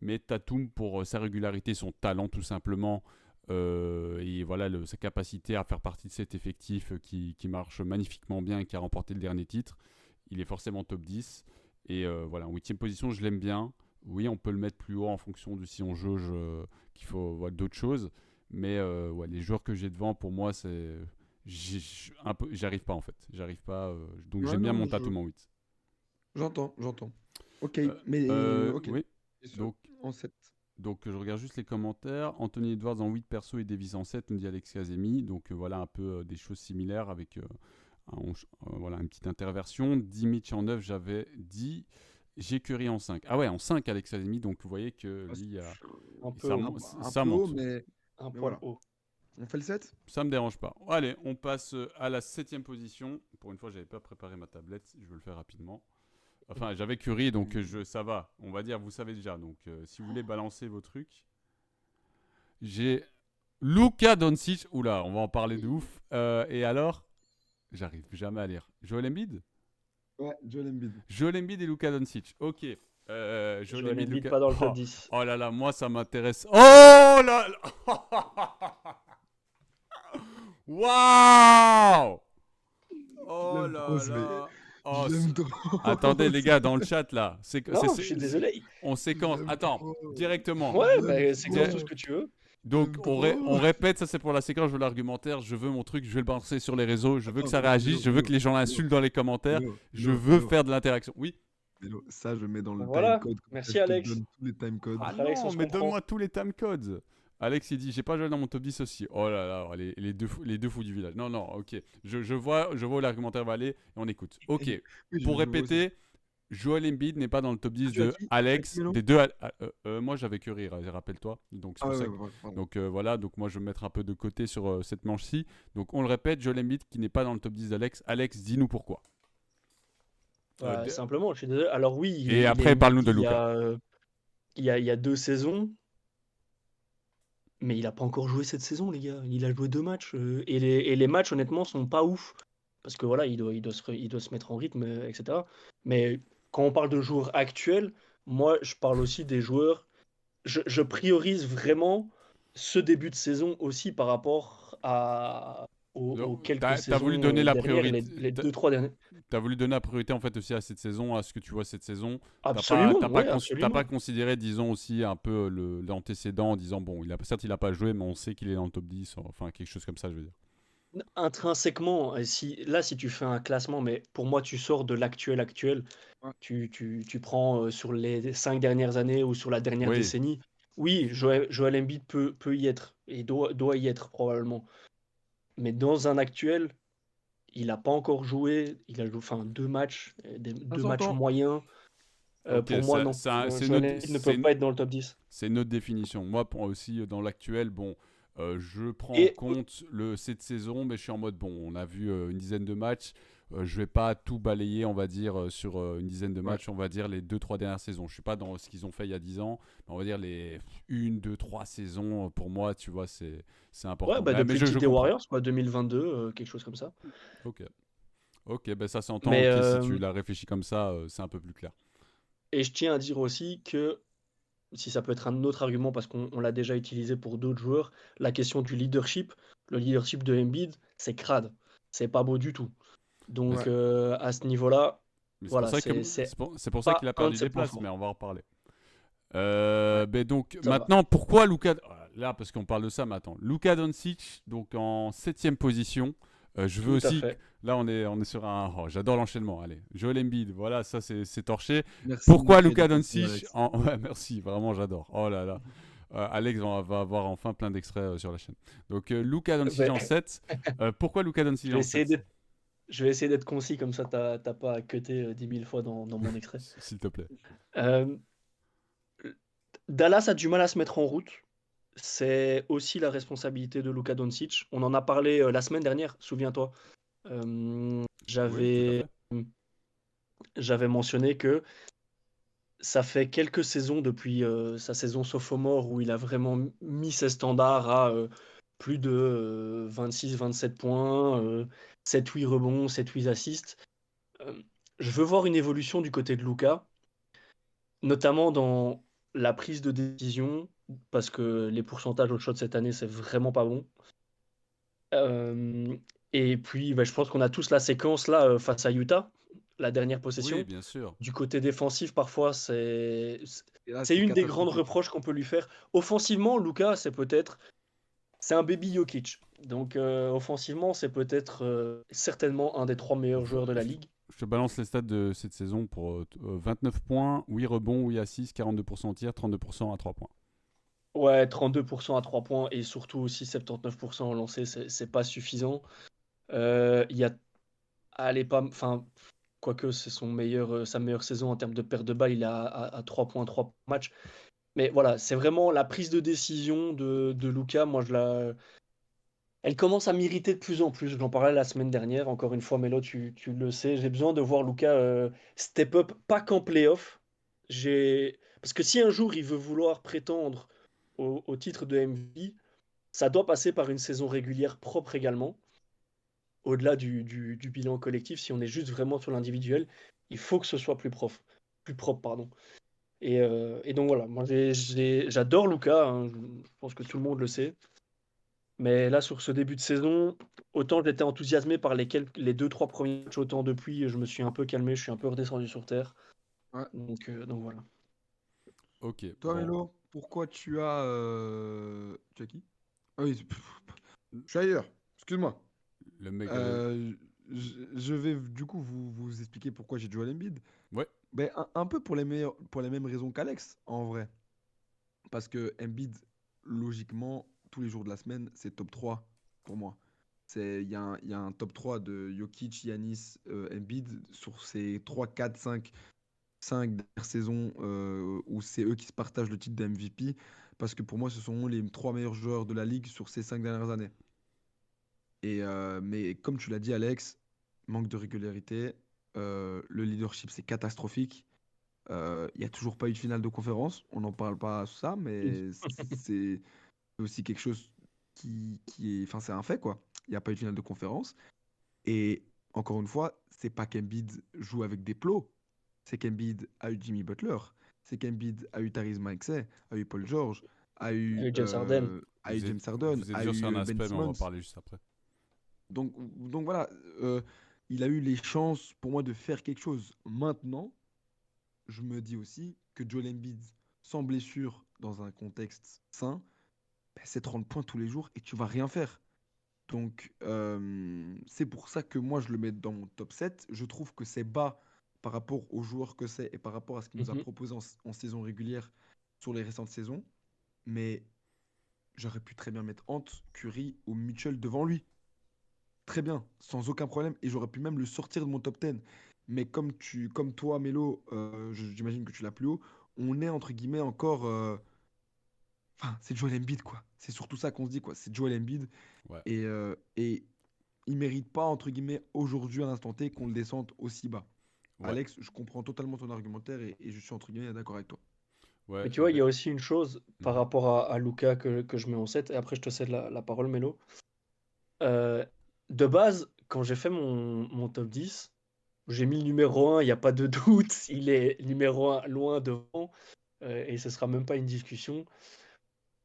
Mais Tatum, pour sa régularité, son talent tout simplement, et voilà sa capacité à faire partie de cet effectif qui marche magnifiquement bien et qui a remporté le dernier titre, il est forcément top 10. Et voilà, en 8e position, je l'aime bien. Oui, on peut le mettre plus haut en fonction de si on jauge qu'il faut d'autres choses. Mais ouais, les joueurs que j'ai devant, pour moi, c'est. J'arrive pas en fait. J'arrive pas. Donc Ouais, j'aime bien non, mon Tatum en 8. j'entends. Ok, Euh, mais ok. oui, Et ce- donc, En 7. donc je regarde juste les commentaires. Anthony Edwards en 8 perso et Davis en 7, nous dit Alex Kazemi. Donc voilà un peu des choses similaires avec voilà, une petite interversion. Dimitri en 9, j'avais dit. J'ai Curry en 5. Ah ouais, en 5 Alex Kazemi. Donc vous voyez que Ah, lui, Un peu ça, haut. ça peu haut, monte. Un mais poil voilà. haut. On fait le 7? Ça me dérange pas. Allez, on passe à la 7e position. Pour une fois, j'avais pas préparé ma tablette. Je vais le faire rapidement. Enfin, j'avais Curry, donc ça va. On va dire, vous savez déjà. Donc, si vous voulez balancer vos trucs, j'ai Luka Doncic. Oula, on va en parler de ouf. Et alors, j'arrive jamais à lire. Joel Embiid. Ouais, Joel Embiid. Joel Embiid et Luka Doncic. Ok. Joel Joel Embiid, Embiid Luka. pas dans le top Oh, 10. oh là là, moi ça m'intéresse. Oh là là. Waouh. Oh Je l'aime trop, là là. Oh, Je l'aime trop. attendez les gars dans le chat là. Non, je suis désolé. On séquence. Je l'aime Attends, trop. directement. Ouais, Je l'aime mais séquence trop. tout ce que tu veux. Donc J'aime on trop. répète, ça c'est pour la séquence, je veux l'argumentaire, je veux mon truc, je vais le balancer sur les réseaux, je veux que Attends, ça réagisse, je veux que les gens l'insultent dans les commentaires, je veux faire de l'interaction. Oui. Melo, ça, je mets dans le Voilà. timecode. Comme Merci, ça, je te Alex. donne tous les timecodes. Ah Après, Alex, on non, se mais comprend. donne-moi tous les timecodes. Alex il dit j'ai pas joué dans mon top 10 aussi. Oh là là, les deux fous du village. Non, ok. Je vois où l'argumentaire va aller et on écoute. Ok. Oui, Pour je vois répéter, Joel Embiid n'est pas dans le top 10 tu as de qui Alex. Melo Des deux. Moi j'avais Curry, rappelle-toi. Donc c'est Ah pour ouais, ça ouais, que- ouais, pardon. Donc voilà, donc moi je vais me mettre un peu de côté sur cette manche-ci. Donc on le répète, Joel Embiid qui n'est pas dans le top 10 d'Alex. Alex, dis-nous pourquoi. Bah, De- simplement, je suis désolé. Alors oui, Et il après, est parle-nous de MVP Luka. il y a 2 saisons, mais il a pas encore joué cette saison, les gars. Il a joué 2 matchs. Et les matchs, honnêtement, sont pas ouf. Parce que voilà, il doit se mettre en rythme, etc. Mais quand on parle de joueurs actuels, moi, je parle aussi des joueurs. Je priorise vraiment ce début de saison aussi par rapport aux Donc, quelques t'as voulu saisons donner la dernières, les priorité. 2-3 dernières. T'as voulu donner la priorité en fait aussi à cette saison, à ce que tu vois cette saison. Absolument, ouais, T'as absolument. pas considéré, disons aussi un peu l'antécédent en disant bon, certes il a pas joué, mais on sait qu'il est dans le top 10, enfin quelque chose comme ça, je veux dire. Intrinsèquement, si tu fais un classement, mais pour moi, tu sors de actuel, Ouais. tu prends sur les 5 dernières années ou sur la dernière Oui, décennie, oui, Joel Embiid peut y être et doit y être probablement. Mais dans un actuel, il n'a pas encore joué, il a joué enfin, 2 matchs, Ça 2 matchs s'entend. moyens. ok, Pour moi, non. c'est Joel notre, Embiid ne peut pas être dans le top 10. c'est notre définition. Moi, pour aussi dans l'actuel, bon, je prends en Et compte cette saison, mais je suis en mode bon, on a vu une dizaine de matchs. Je vais pas tout balayer, on va dire, sur une dizaine de Ouais. matchs, on va dire les 2-3 dernières saisons. Je suis pas dans ce qu'ils ont fait il y a 10 ans, mais on va dire les 1, 2, 3 saisons, pour moi, tu vois, c'est important. ouais, bah, Mais depuis le je titre des comprends. Warriors, quoi, 2022, quelque chose comme ça. Ok, ok, ben ça s'entend. Mais, Ok, si tu l'as réfléchi comme ça, c'est un peu plus clair. et je tiens à dire aussi que si ça peut être un autre argument parce qu'on l'a déjà utilisé pour d'autres joueurs, la question du leadership, le leadership de Embiid, c'est crade, c'est pas beau du tout. Donc Ouais. à ce niveau-là, Mais c'est pour voilà, ça que c'est c'est pour ça qu'il pas a un de perdu ses des points places, forts. mais on va en reparler. Ouais. Ben donc Ça va. maintenant, pourquoi Luka là parce qu'on parle de ça, mais attends, Luka Doncic donc en 7e position. Je veux Tout à aussi fait. là on est sur un j'adore l'enchaînement. Allez, Joel Embiid, voilà ça c'est torché. Merci Pourquoi de Luka crédibilité, Doncic Alex. ouais, merci, vraiment j'adore. Oh là là. Alex va avoir enfin plein d'extraits sur la chaîne. Donc Luka Doncic Mais en 7. Pourquoi Luka Doncic je vais en essayer 7 d'être je vais essayer d'être concis comme ça t'as pas à cutter 10 000 fois dans mon extrait. S'il te plaît. Euh, Dallas a du mal à se mettre en route. C'est aussi la responsabilité de Luka Doncic. On en a parlé la semaine dernière, souviens-toi. j'avais j'avais mentionné que ça fait quelques saisons depuis sa saison sophomore où il a vraiment mis ses standards à plus de 26-27 points, 7-8 rebonds, 7-8 assists. Euh, je veux voir une évolution du côté de Luka, notamment dans la prise de décision, parce que les pourcentages au shot cette année, c'est vraiment pas bon. Euh, et puis, je pense qu'on a tous la séquence là face à Utah, la dernière Oui, possession. bien sûr. Du côté défensif, parfois, Et là, c'est c'est une des grandes catastrophique. reproches qu'on peut lui faire. Offensivement, Luka, c'est un baby Jokic. Donc, offensivement, c'est peut-être certainement un des 3 meilleurs joueurs de la ligue. Je te balance les stats de cette saison pour 29 points, 8 rebonds, 8 assists, 42% au tir, 32% à 3 points. Ouais, 32% à 3 points et surtout aussi 79% au lancer, c'est pas suffisant. Il y a, allez, pas, enfin, quoique c'est sa meilleure saison en termes de perte de balle, il est à 3 points, 3 matchs. Mais voilà, c'est vraiment la prise de décision de Luka. Moi, elle commence à m'irriter de plus en plus. J'en parlais la semaine dernière. Encore une fois, Melo, tu le sais. J'ai besoin de voir Luka step up, pas qu'en playoff. Parce que si un jour il veut vouloir prétendre au titre de MVP, ça doit passer par une saison régulière propre également. Au-delà du bilan collectif, si on est juste vraiment sur l'individuel, il faut que ce soit plus propre, pardon. Et donc voilà, moi j'adore Luka, hein, je pense que tout le monde le sait. Mais là, sur ce début de saison, autant j'étais enthousiasmé par les 2-3 premiers matchs, autant depuis, je me suis un peu calmé, je suis un peu redescendu sur terre. Ouais. Donc voilà. Ok. Toi, Bon. Mélo, pourquoi tu as. Tu as qui? Ah oui, je suis ailleurs. Excuse-moi. Le mec. Je vais du coup vous expliquer pourquoi j'ai Joel Embiid. Ouais. Ben, un peu pour les mêmes raisons qu'Alex, en vrai. Parce que Embiid, logiquement, tous les jours de la semaine, c'est top 3 pour moi. Il y a un top 3 de Jokic, Giannis, Embiid sur ces 3, 4, 5 dernières saisons où c'est eux qui se partagent le titre de MVP. Parce que pour moi, ce sont les 3 meilleurs joueurs de la ligue sur ces 5 dernières années. Mais comme tu l'as dit, Alex, manque de régularité. Le leadership, c'est catastrophique. Il n'y a toujours pas eu de finale de conférence. On n'en parle pas ça, mais c'est aussi quelque chose qui est. Enfin, c'est un fait, quoi. Il n'y a pas eu de finale de conférence. Et encore une fois, c'est pas qu'Embiid joue avec des plots. C'est qu'Embiid a eu Jimmy Butler. C'est qu'Embiid a eu Tyrese Maxey, a eu Paul George, James Harden. a eu James Harden, Vous êtes a dur sur un eu Ben aspect, mais on va Simmons. parler juste après. Donc voilà, il a eu les chances pour moi de faire quelque chose. Maintenant, je me dis aussi que Joel Embiid, sans blessure, dans un contexte sain, ben, c'est 30 points tous les jours et tu vas rien faire. Donc c'est pour ça que moi je le mets dans mon top 7. Je trouve que c'est bas par rapport aux joueurs que c'est et par rapport à ce qu'il nous a Mhm. proposé en saison régulière sur les récentes saisons. Mais j'aurais pu très bien mettre Ant, Curry ou Mitchell devant lui. Très bien, sans aucun problème. Et j'aurais pu même le sortir de mon top 10. Mais comme toi, Mélo, j'imagine que tu l'as plus haut, on est entre guillemets encore. Enfin, c'est Joel Embiid, quoi. C'est surtout ça qu'on se dit, quoi. C'est Joel Embiid. Ouais. Et il mérite pas, entre guillemets, aujourd'hui, à l'instant T, qu'on le descende aussi bas. Ouais. Alex, je comprends totalement ton argumentaire et je suis, entre guillemets, d'accord avec toi. Ouais. Mais tu vois, il y Ben, a aussi une chose par mhm. rapport à Luka que je mets en 7, et après je te cède la parole, Mélo. Euh, de base, quand j'ai fait mon top 10, j'ai mis le numéro 1, il n'y a pas de doute, il est numéro 1 loin devant, et ce sera même pas une discussion.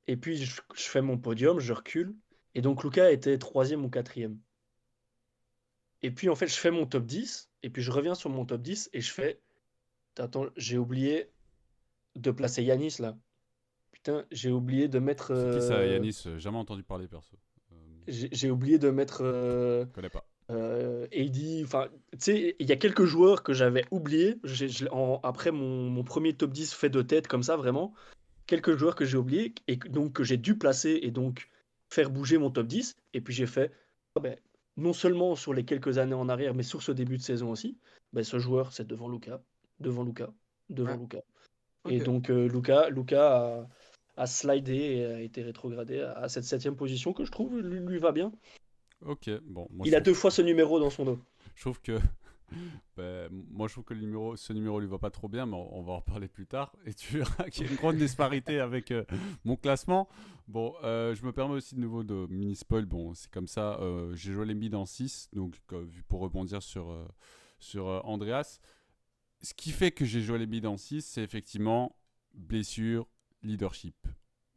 Et puis je fais mon podium, je recule, et donc Luka était troisième ou quatrième. Et puis en fait, je fais mon top 10, et puis je reviens sur mon top 10, et je fais, attends, j'ai oublié de placer Yanis là. Putain, j'ai oublié de mettre... C'est qui ça, Yanis? Jamais entendu parler, perso. Euh, j'ai oublié de mettre connais pas. AD. Enfin, tu sais, il y a quelques joueurs que j'avais oubliés. Après mon premier top 10 fait de tête, comme ça, vraiment. Quelques joueurs que j'ai oubliés et donc que j'ai dû placer et donc faire bouger mon top 10. Et puis j'ai fait, ah ben, non seulement sur les quelques années en arrière, mais sur ce début de saison aussi, ben, ce joueur, c'est devant Luka, devant Luka, devant Ouais, Luka. Et ok. donc Luka a slidé et a été rétrogradé à cette septième position que je trouve lui va bien. Ok, bon, moi je Il a trouve. 2 fois ce numéro dans son dos. Je trouve que moi je trouve que ce numéro lui va pas trop bien, mais on va en reparler plus tard. Et tu verras qu'il y a une grande disparité avec mon classement. Bon, je me permets aussi de nouveau de mini spoil. Bon, c'est comme ça. J'ai Joel Embiid en 6, donc pour rebondir sur Andreas. Ce qui fait que j'ai Joel Embiid en 6, c'est effectivement blessure, leadership.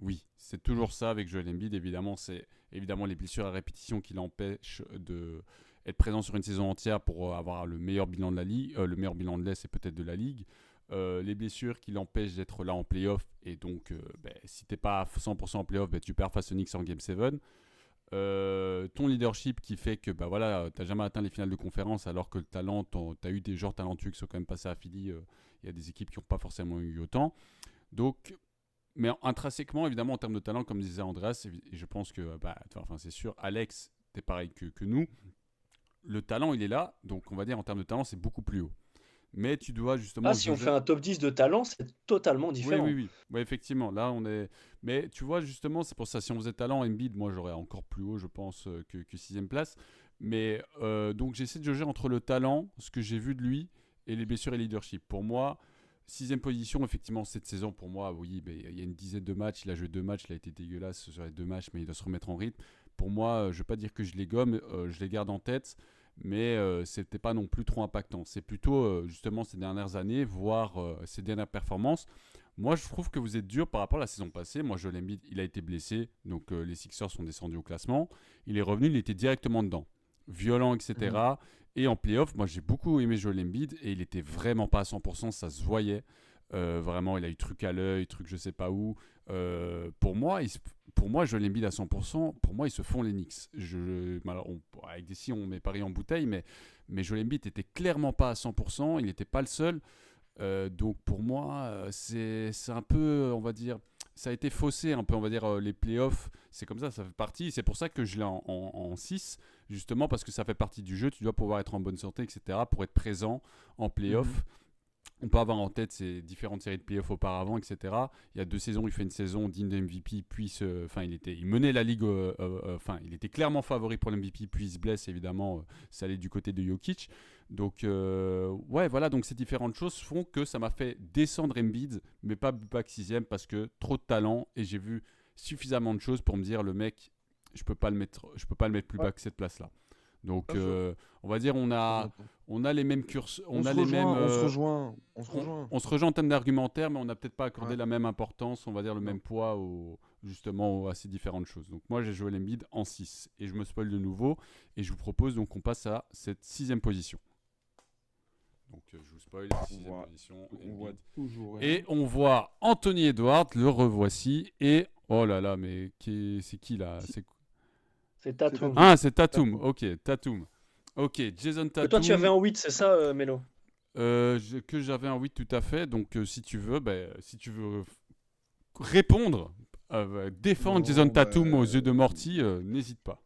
Oui, c'est toujours ça avec Joel Embiid. Évidemment, c'est évidemment les blessures à répétition qui l'empêchent de être présent sur une saison entière pour avoir le meilleur bilan de la ligue, le meilleur bilan de l'Est et peut-être de la ligue. Les blessures qui l'empêchent d'être là en playoff. Et donc, si t'es pas à 100% en playoff, tu perds face aux Knicks en Game 7. Ton leadership qui fait que t'as jamais atteint les finales de conférence alors que le talent, t'as eu des joueurs talentueux qui sont quand même passés à Philly. Il y a des équipes qui n'ont pas forcément eu autant. Donc, mais intrinsèquement, évidemment, en termes de talent, comme disait Andreas, et je pense que, c'est sûr, Alex, t'es pareil que nous. Le talent, il est là. Donc, on va dire, en termes de talent, c'est beaucoup plus haut. Mais tu dois justement... Si on fait un top 10 de talent, c'est totalement différent. Oui, effectivement. Là, on est... Mais tu vois, justement, c'est pour ça. Si on faisait talent, Embiid, moi, j'aurais encore plus haut, je pense, que 6ème place. Mais donc, j'essaie de jauger entre le talent, ce que j'ai vu de lui, et les blessures et le leadership. Pour moi, 6ème position, effectivement, cette saison, pour moi, oui, il y a une dizaine de matchs. Il a joué 2 matchs, il a été dégueulasse sur les 2 matchs, mais il doit se remettre en rythme. Pour moi, je ne vais pas dire que je les gomme, je les garde en tête. Mais c'était pas non plus trop impactant. C'est plutôt justement ces dernières années, voire ces dernières performances. Moi, je trouve que vous êtes dur par rapport à la saison passée. Moi, Joel Embiid, il a été blessé, donc les Sixers sont descendus au classement. Il est revenu, il était directement dedans, violent, etc. Et en playoff, moi, j'ai beaucoup aimé Joel Embiid et il était vraiment pas à 100%, ça se voyait. Vraiment, il a eu truc à l'œil, truc je sais pas où. Pour moi, Joel Embiid à 100%, pour moi, ils se font les Knicks. Avec des si on met Paris en bouteille, mais Joel Embiid n'était clairement pas à 100%, il n'était pas le seul. Donc pour moi, c'est un peu, on va dire, ça a été faussé un peu, on va dire, les playoffs, c'est comme ça fait partie. C'est pour ça que je l'ai en 6, justement parce que ça fait partie du jeu, tu dois pouvoir être en bonne santé, etc., pour être présent en playoffs. On peut avoir en tête ces différentes séries de playoffs auparavant, etc. Il y a 2 saisons, il fait une saison digne de MVP, puis il menait la ligue, il était clairement favori pour l'MVP, puis il se blesse, évidemment, ça allait du côté de Jokic. Donc, donc ces différentes choses font que ça m'a fait descendre Embiid, mais pas que 6ème, parce que trop de talent, et j'ai vu suffisamment de choses pour me dire, le mec, je peux pas le mettre plus bas que cette place-là. Donc, on va dire, on a les mêmes cursus, on se rejoint en termes d'argumentaire, mais on n'a peut-être pas accordé la même importance, on va dire le même poids à ces différentes choses. Donc moi, j'ai joué l'Embiid en 6 et je me spoil de nouveau et je vous propose donc qu'on passe à cette 6ème position. Donc je vous spoil, 6ème position. Et on voit Anthony Edwards, le revoici, et oh là là, mais c'est qui là? C'est Tatum. Ah, c'est Tatum. Ok, Tatum. Ok, Jason Tatum. Toi, tu avais en 8, c'est ça, Mélo? Que j'avais un 8, tout à fait. Donc, si tu veux répondre, défendre Jason Tatum aux yeux de Morty, n'hésite pas.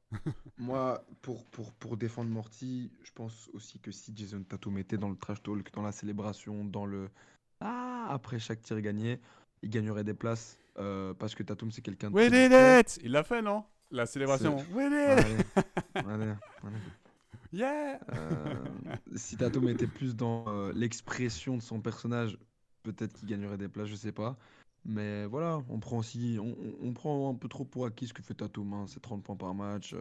Moi, pour défendre Morty, je pense aussi que si Jason Tatum était dans le trash talk, dans la célébration, après chaque tir gagné, il gagnerait des places parce que Tatum, c'est quelqu'un de... Il l'a fait, non? La célébration. Allez. Yeah. Si Tatum était plus dans l'expression de son personnage, peut-être qu'il gagnerait des places, je sais pas. Mais voilà, on prend un peu trop pour acquis ce que fait Tatum. Hein. C'est 30 points par match,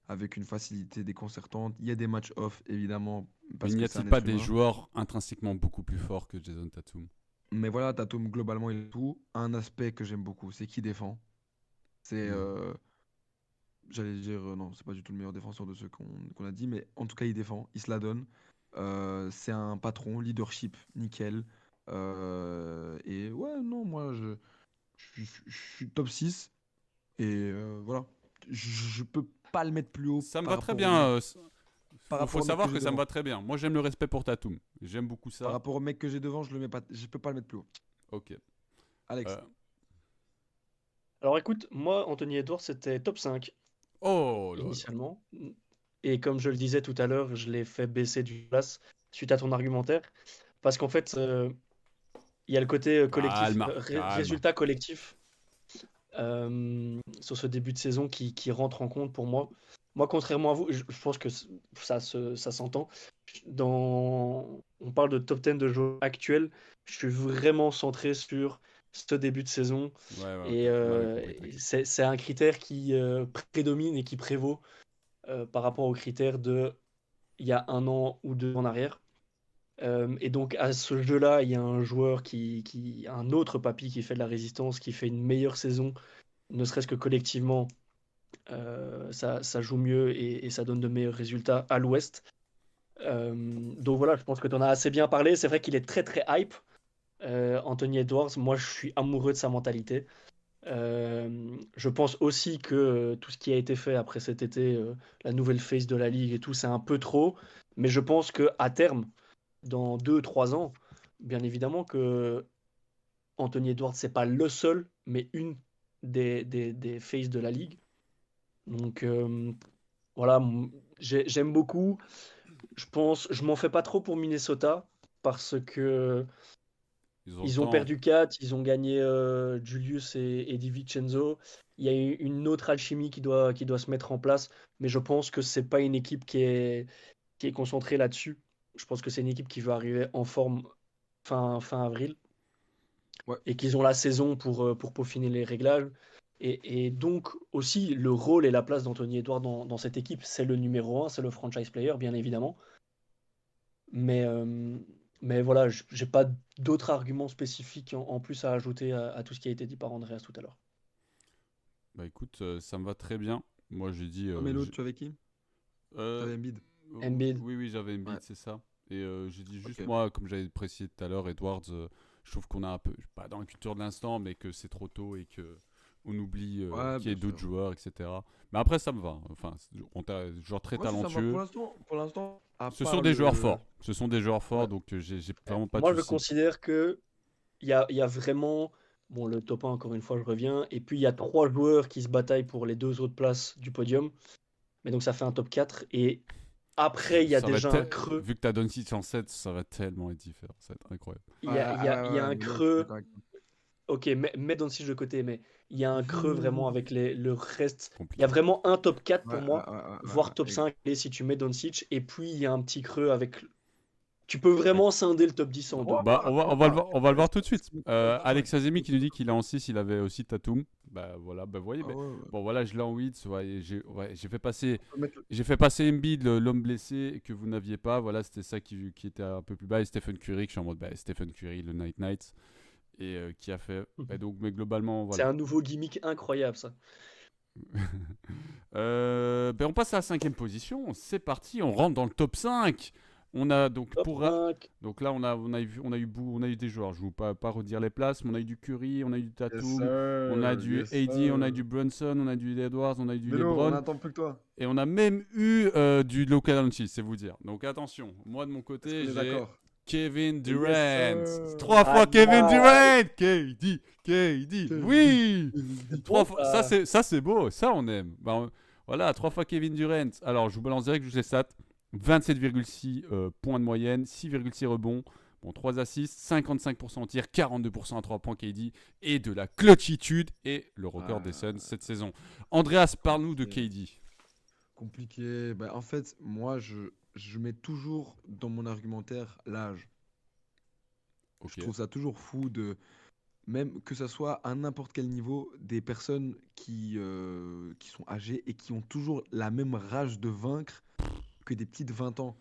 avec une facilité déconcertante. Il y a des matchs off, évidemment. Mais n'y a-t-il pas des joueurs intrinsèquement beaucoup plus forts que Jason Tatum? Mais voilà, Tatum, globalement, il a tout. Un aspect que j'aime beaucoup, c'est qu'il défend. C'est... J'allais dire, non, c'est pas du tout le meilleur défenseur de ceux qu'on a dit, mais en tout cas, il défend, il se la donne. C'est un patron, leadership, nickel. Et ouais, non, moi, je suis top 6. Et voilà, je peux pas le mettre plus haut. Ça me va très bien. Il faut savoir que ça me va très bien. Moi, j'aime le respect pour Tatum. J'aime beaucoup ça. Par rapport au mec que j'ai devant, je peux pas le mettre plus haut. Ok. Alex. Alors écoute, moi, Anthony Edwards, c'était top 5. Initialement. Et comme je le disais tout à l'heure, je l'ai fait baisser d'une place suite à ton argumentaire. Parce qu'en fait, il y a le côté collectif, résultat collectif sur ce début de saison qui rentre en compte pour moi. Moi, contrairement à vous, je pense que ça s'entend. On parle de top 10 de joueurs actuels. Je suis vraiment centré sur ce début de saison. Ouais, ouais, ok. Et On avait compris, t'inquiète. c'est un critère qui prédomine et qui prévaut par rapport aux critères de il y a 1 an ou 2 en arrière. Et donc à ce jeu-là, il y a un joueur un autre papy qui fait de la résistance, qui fait une meilleure saison, ne serait-ce que collectivement, ça joue mieux et ça donne de meilleurs résultats à l'Ouest. Donc voilà, je pense que tu en as assez bien parlé. C'est vrai qu'il est très très hype, Anthony Edwards. Moi, je suis amoureux de sa mentalité. Je pense aussi que tout ce qui a été fait après cet été, la nouvelle face de la ligue et tout, c'est un peu trop. Mais je pense que à terme, dans 2 3 ans, bien évidemment que Anthony Edwards, c'est pas le seul, mais une des faces de la ligue. Donc voilà, j'aime beaucoup. Je m'en fais pas trop pour Minnesota parce que Ils ont le ils ont temps. perdu 4, ils ont gagné Julius et Di Vincenzo. Il y a eu une autre alchimie qui doit se mettre en place, mais je pense que c'est pas une équipe qui est concentrée là-dessus. Je pense que c'est une équipe qui veut arriver en forme fin avril Ouais. et qu'ils ont la saison pour peaufiner les réglages. Et donc aussi le rôle et la place d'Anthony Edouard dans cette équipe, c'est le numéro 1, c'est le franchise player, bien évidemment. Mais, euh, mais voilà, j'ai pas d'autres arguments spécifiques en plus à ajouter à tout ce qui a été dit par Andreas tout à l'heure. Bah écoute, ça me va très bien. Moi, j'ai dit. Oh, mais l'autre, tu avais qui? Euh, T'avais Embiid. Embiid. oui, oui, j'avais Ouais, Embiid, c'est ça. Et j'ai dit juste, ok. moi, comme j'avais précisé tout à l'heure, Edwards, je trouve qu'on a un peu, pas dans la culture de l'instant, mais que c'est trop tôt et que on oublie Ouais, qu'il y ait bien d'autres sûr. joueurs, etc. Mais après, ça me va. Enfin, genre très Moi aussi, ça me va pour talentueux. l'instant. Pour l'instant, à Ce sont part des joueurs le. forts. Ce sont des joueurs forts, Ouais. donc j'ai vraiment pas de Moi, je soucis. considère que il y a vraiment, bon, le top 1, encore une fois, je reviens, et puis il y a 3 joueurs qui se bataillent pour les 2 autres places du podium, mais donc ça fait un top 4, et après, il y a Ça va être déjà un creux, vu que t'as Doncic en 7, ça va tellement être différent. Ça va être incroyable. il Ouais, y a, il y a, ouais, il y a ouais, un mais là, je suis creux, d'accord avec toi. ok, mets Doncic de côté, mais il y a un creux vraiment avec le reste, il y a Compliqué. vraiment un top 4 Ouais, pour ouais, moi, ouais, ouais, voire top ouais. 5 et si tu mets Doncic, et puis il y a un petit creux avec... Tu peux vraiment scinder le top 10 en deux. 3 Bah, pas, 3 on va pas. on va le voir tout de C'est suite. top 5. Alex Azemi qui nous dit qu'il est en 6, il avait aussi Tatum. Bah voilà, bah vous voyez. Ah Bah, ouais, ouais. bon voilà, je l'ai en 8. Ouais, j'ai fait passer, On peut mettre j'ai fait passer Embiid, l'homme blessé que vous n'aviez pas. Voilà, c'était ça qui était un peu plus bas. Et Stephen Curry, que je suis en mode, bah, Stephen Curry, le Night Knights. Et qui a fait. Bah, donc, mais globalement, C'est voilà. un nouveau gimmick incroyable, ça. Ben on passe à la 5e position. C'est parti, on rentre dans le top 5. On a donc Top 5. donc là on a eu des joueurs. Je ne vais pas redire les places, mais on a eu du Curry, on a eu du yes Tatum, on a sir, du yes AD, on a sir. du Brunson, on a du Edwards, on a eu du Melo, on LeBron attend plus que toi. et on a même eu du Luka Doncic, c'est vous dire. Donc attention, moi de mon Est-ce côté qu'on est j'ai d'accord? Kevin Yes Durant. sir. 3 fois Aïe, Kevin aïe. Durant. KD. Kevin, Oui. C'est Kevin. bon, 3 fois. ça. Ça c'est beau. Ça on aime. Voilà, 3 fois Kevin Durant. Alors je vous balance direct, je vous les stats. 27,6 points de moyenne, 6,6 rebonds. Bon, 3 assists, 55% en tir, 42% à 3 points KD et de la clutchitude et le record des Ah, Suns cette saison. Andreas, parle-nous de compliqué. KD. Compliqué. Bah, en fait, moi, je mets toujours dans mon argumentaire l'âge. Je Ok. trouve ça toujours fou de, même que ça soit à n'importe quel niveau, des personnes qui sont âgées et qui ont toujours la même rage de vaincre que des petites 20 ans.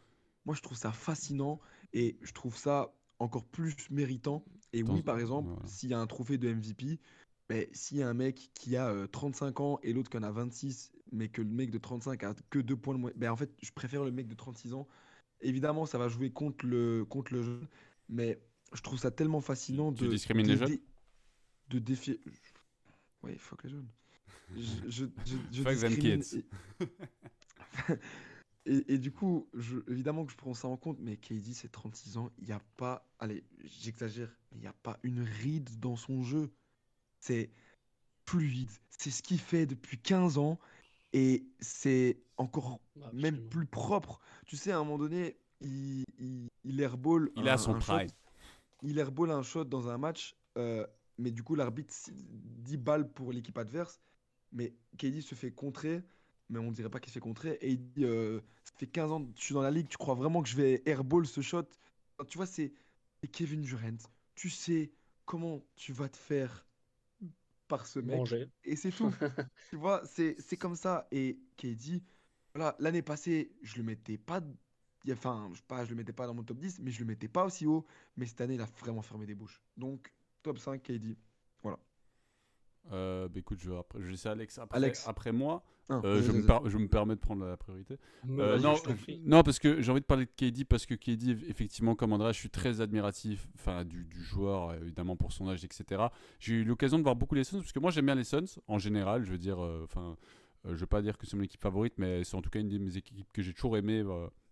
Moi, je trouve ça fascinant et je trouve ça encore plus méritant. Et oui, par exemple, Voilà. s'il y a un trophée de MVP, ben, s'il y a un mec qui a 35 ans et l'autre qui en a 26, mais que le mec de 35 a que 2 points de moins, ben, en fait, je préfère le mec de 36 ans. Évidemment, ça va jouer contre le jeune, mais je trouve ça tellement fascinant Tu discrimines les jeunes? de défier. Oui, fuck les jeunes. Je Fuck them discrimine. kids. Et du coup, évidemment que je prends ça en compte, mais KD, c'est 36 ans, il n'y a pas, allez, j'exagère, mais il n'y a pas une ride dans son jeu. C'est fluide, c'est ce qu'il fait depuis 15 ans, et c'est encore même Absolument. plus propre. Tu sais, à un moment donné, il airball Il est à son un shot, prime. il airball un shot dans un match, mais du coup, l'arbitre 10 balles pour l'équipe adverse, mais KD se fait contrer. mais on dirait pas qu'il se fait contrer. Et il dit ça fait 15 ans que je suis dans la ligue, tu crois vraiment que je vais airball ce shot? Enfin, tu vois, c'est Kevin Durant. Tu sais comment tu vas te faire par ce mec, Manger. et c'est tout. Tu vois, c'est comme ça. Et KD, voilà, l'année passée, je le mettais pas. Enfin, je le mettais pas dans mon top 10, mais je le mettais pas aussi haut. Mais cette année, il a vraiment fermé des bouches. Donc, top 5 KD. Voilà. Écoute, je vais laisser Alex Alex. après moi. Ah, Je vas-y, me vas-y. je me permets de prendre la priorité. Mais vas-y, Non, je t'en prie. non, parce que j'ai envie de parler de KD parce que KD, effectivement, comme Andrea, je suis très admiratif du joueur, évidemment, pour son âge, etc. J'ai eu l'occasion de voir beaucoup les Suns parce que moi, j'aime bien les Suns en général. Je veux dire, je veux pas dire que c'est mon équipe favorite, mais c'est en tout cas une de mes équipes que j'ai toujours aimé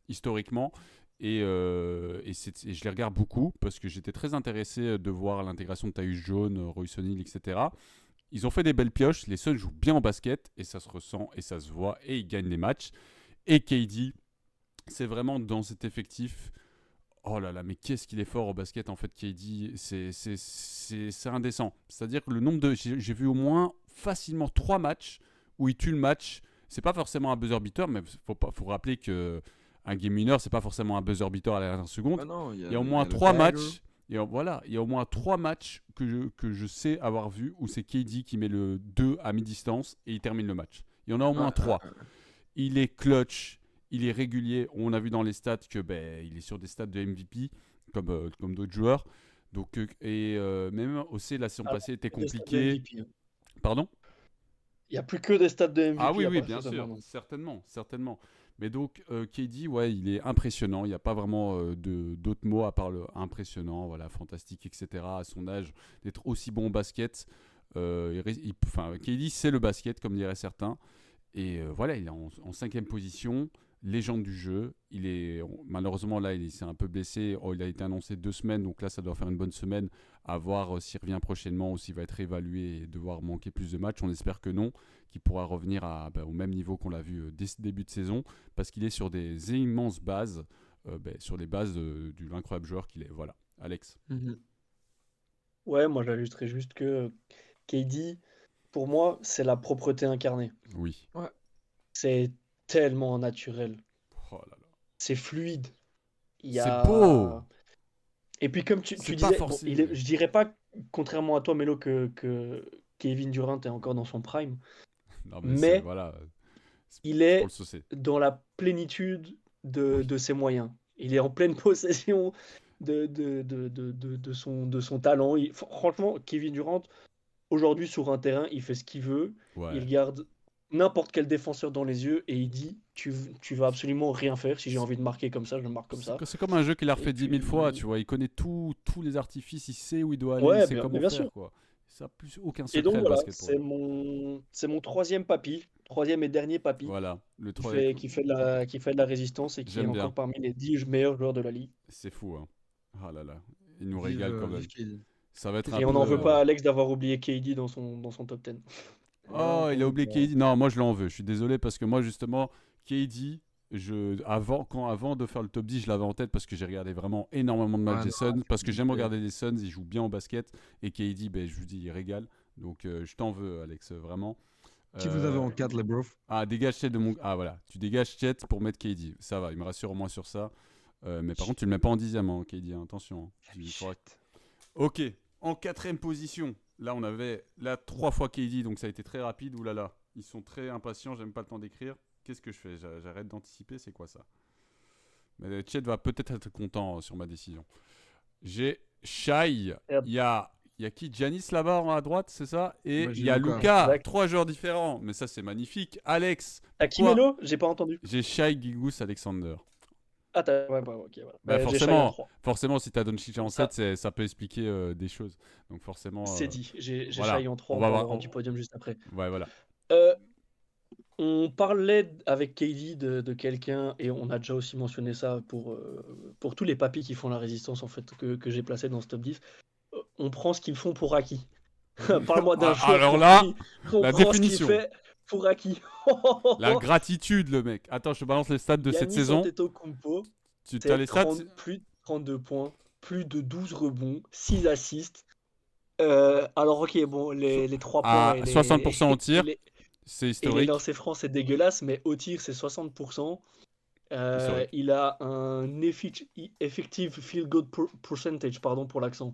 historiquement. Et je les regarde beaucoup parce que j'étais très intéressé de voir l'intégration de Tyus Jones, Royce O'Neal, etc. Ils ont fait des belles pioches, les Suns jouent bien au basket et ça se ressent et ça se voit et ils gagnent les matchs. Et KD, c'est vraiment dans cet effectif. Oh là là, mais qu'est-ce qu'il est fort au basket en fait, KD, c'est indécent. C'est-à-dire que le nombre de. J'ai vu au moins facilement 3 matchs où il tue le match. C'est pas forcément un buzzer beater, mais faut rappeler que un game winner, c'est pas forcément un buzzer beater à la dernière seconde. Ah non, Il y a au moins le 3 dagger. matchs. Voilà, il y a au moins 3 matchs que je sais avoir vu où c'est KD qui met le 2 à mi-distance et il termine le match. Il y en a au moins 3. Il est clutch, il est régulier. On a vu dans les stats que il est sur des stats de MVP comme d'autres joueurs. Donc, même aussi la saison passée était Des stats de compliquée. MVP, hein. Pardon? Il n'y a plus que des stats de MVP. Ah oui, à oui, partir bien de sûr, maintenant. certainement. Mais donc, KD, ouais, il est impressionnant. Il n'y a pas vraiment d'autres mots à part le impressionnant, voilà, fantastique, etc. À son âge, d'être aussi bon au basket. KD, c'est le basket, comme diraient certains. Et voilà, il est en 5e position, légende du jeu. Malheureusement, là, il s'est un peu blessé. Il a été annoncé 2 semaines, donc là, ça doit faire une bonne semaine à voir s'il revient prochainement ou s'il va être évalué et devoir manquer plus de matchs. On espère que non, qu'il pourra revenir au même niveau qu'on l'a vu dès ce début de saison, parce qu'il est sur des immenses bases, sur les bases de l'incroyable joueur qu'il est. Voilà, Alex. Ouais, moi j'ajouterais juste que KD, pour moi, c'est la propreté incarnée. Oui. Ouais. C'est tellement naturel. Oh là là. C'est fluide. Il y C'est a... beau. Et puis comme tu C'est disais, pas bon, forcé. je dirais pas, contrairement à toi, Mélo, que Kevin Durant est encore dans son prime, Non, mais voilà. il C'est pour est le saucer. dans la plénitude Oui. de ses moyens. Il est en pleine possession de son talent. Franchement, Kevin Durant, aujourd'hui sur un terrain, il fait ce qu'il veut. Ouais. Il garde n'importe quel défenseur dans les yeux et il dit tu vas absolument rien faire. Si j'ai envie de marquer comme ça, je marque comme ça. C'est comme un jeu qu'il a refait Et 10 000 fois, puis, tu vois. Il connaît tous les artifices, il sait où il doit aller, ouais, il sait mais comment bien faire, sûr. quoi. Ça n'a plus aucun Et secret, donc le voilà, basket pour lui. c'est mon troisième papy, troisième et dernier papy, Voilà, le qui 3. qui fait de la résistance et qui est J'aime encore bien. parmi les 10 meilleurs joueurs de la ligue. C'est fou, hein. Ah là là, il nous Vive, régale quand même. vive KD. Ça va être un Et on peu. n'en veut pas à Alex d'avoir oublié KD dans son top 10. Oh, il a oublié KD. Non, moi je l'en veux. Je suis désolé parce que moi justement, KD, avant de faire le top 10, je l'avais en tête parce que j'ai regardé vraiment énormément de matchs Ah des non, Suns, parce que j'aime c'est- regarder les Suns, ils jouent bien au basket. Et KD, je vous dis, il régale. Donc je t'en veux, Alex, vraiment. Qui vous avez Euh, en 4, les bros? Ah, dégage Chet de mon. Ah, voilà. Tu dégages Chet pour mettre KD. Ça va, il me rassure au moins sur ça. Mais par contre, tu le mets pas en 10e, hein, KD. Hein, attention. Hein. Il faudra- Ok. En 4e position. Là, on avait 3 fois KD, donc ça a été très rapide. Ouh là là. Ils sont très impatients, j'aime pas le temps d'écrire. Qu'est-ce que je fais? J'arrête d'anticiper, c'est quoi ça? Mais Chet va peut-être être content sur ma décision. J'ai Shai. Yep. Il y a qui? Giannis là-bas à droite, c'est ça? Et Moi, j'ai il y a Luka. Luka. Exact. 3 joueurs différents. Mais ça, c'est magnifique. Alex. À qui Pourquoi? Mélo? J'ai pas entendu. J'ai Shai Gilgeous-Alexander. Ah, ouais, ok, voilà. Bah, J'ai Shai en 3. forcément, si tu as Doncic en Ça. 7, ça peut expliquer des choses. Donc forcément, C'est dit. J'ai voilà. Shai en 3, On on va parlera voir. du podium juste après. Ouais, voilà. On parlait avec KD de quelqu'un, et on a déjà aussi mentionné ça pour tous les papis qui font la résistance en fait, que j'ai placé dans ce top 10. On prend ce qu'ils font pour acquis. Parle-moi d'un joueur Alors pour là, qui on la prend ce qu'il définition. fait pour acquis. La gratitude, le mec. Attends, je te balance les stats de cette Giannis saison. Antetokounmpo, Tu as c'est les stats? plus de 32 points, plus de 12 rebonds, 6 assists. Alors ok, bon, les 3 points À et les, 60% au tir. et les- C'est Et les historique. lancers francs, c'est dégueulasse, mais au tir, c'est 60%. Historique. Il a un effective field goal percentage, pardon pour l'accent,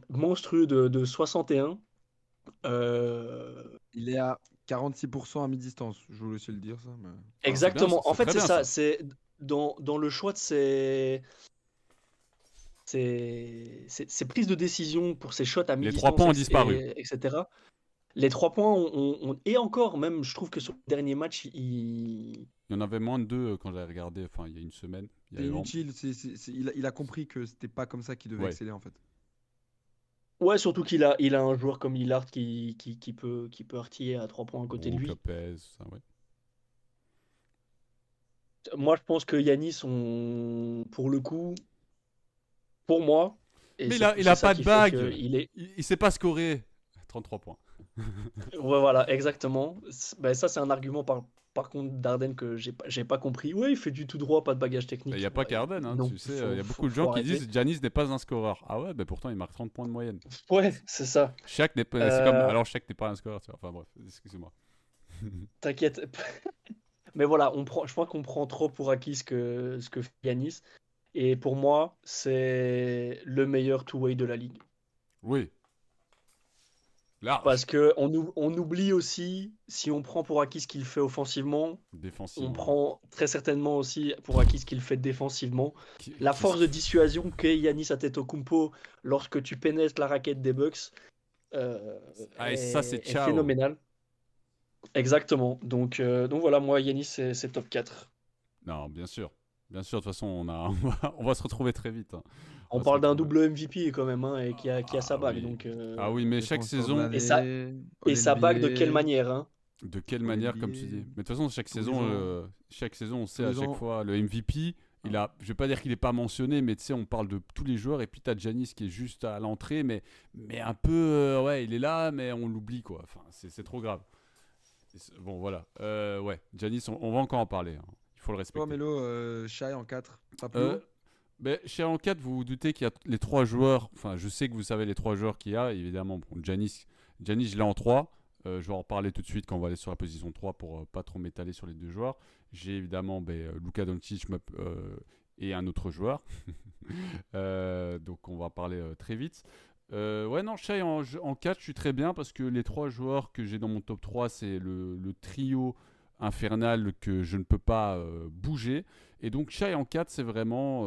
monstrueux de 61. Euh, Il est à 46% à mi-distance. Je voulais aussi le dire, ça. Mais... Ah, c'est bien, exactement. En c'est fait, très c'est bien ça. ça. C'est dans le choix de ses prises de décision pour ses shots à Les 3 mi-distance, points ont disparu. etc. Les 3 points, et encore, même, je trouve que sur le dernier match, Il y en avait moins de 2 quand j'avais regardé, enfin, il y a une semaine. Il y C'est avait vraiment... inutile. Il a compris que c'était pas comme ça qu'il devait Ouais. exceller, en fait. ouais, surtout qu'il a un joueur comme Lillard qui peut artiller à 3 points à côté de Brook, lui. Lopez, ça, ouais. Moi, je pense que Yanis, pour le coup, pour moi, et Mais c'est il c'est a ça pas de qui fait bague. qu'il est. Il sait pas scorer. 33 points. Ouais, voilà, exactement. Ben, ça, c'est un argument par contre d'Arden que j'ai pas compris. Ouais, il fait du tout droit, pas de bagage Il technique. n'y a pas Ouais, qu'Arden, hein, non, tu sais. Il y a beaucoup de faut gens qui arrêter. disent Giannis n'est pas un scoreur. Ah ouais, pourtant il marque 30 points de moyenne. Ouais, c'est ça. Shaq n'est pas. C'est comme. Euh, Alors Shaq n'est pas un scoreur, tu vois. Enfin bref, excusez-moi. T'inquiète. Mais voilà, je crois qu'on prend trop pour acquis ce que fait Yanis. Et pour moi, c'est le meilleur two-way de la ligue. Oui, large. Parce que on oublie aussi, si on prend pour acquis ce qu'il fait offensivement, on Défensivement, ouais. prend très certainement aussi pour acquis ce qu'il fait défensivement. La Qu'est-ce force qu'il de dissuasion qu'est Yanis Antetokounmpo lorsque tu pénètres la raquette des Bucks Ah, et ça, c'est est ciao. phénoménal. Exactement. Donc voilà, moi, Yanis, c'est top 4. Non, bien sûr. Bien sûr, de toute façon, on va se retrouver très vite, hein. On On va se parle d'un retrouver. double MVP quand même, hein, et qui a sa Ah bague. oui. Donc, Ah oui, mais chaque Défenseur de saison, et, sa, l'année, et All sa bague de quelle NBA, manière, hein? de quelle All manière, comme tu dis. NBA, Mais de toute façon, tous les ans. chaque saison, on Tous sait à les chaque ans. fois, le MVP, je vais pas dire qu'il est pas mentionné, mais tu sais, on parle de tous les joueurs, et puis t'as Giannis qui est juste à l'entrée, mais un peu, ouais, il est là, mais on l'oublie, quoi. Enfin, c'est trop grave. Bon, voilà. Ouais, Giannis, on va encore en parler, hein. Il faut le Toi, respecter. Melo, Shai en 4, pas plus Euh, haut? Chez en 4, vous vous doutez qu'il y a les 3 joueurs. Enfin, je sais que vous savez les 3 joueurs qu'il y a. Évidemment, bon, Giannis, je l'ai en 3. Je vais en reparler tout de suite quand on va aller sur la position 3 pour pas trop m'étaler sur les 2 joueurs. J'ai évidemment Luka Doncic et un autre joueur. Donc, on va en parler très vite. Ouais, non, Shai en 4, je suis très bien parce que les 3 joueurs que j'ai dans mon top 3, c'est le trio infernal que je ne peux pas bouger. Et donc, Shai en 4, c'est vraiment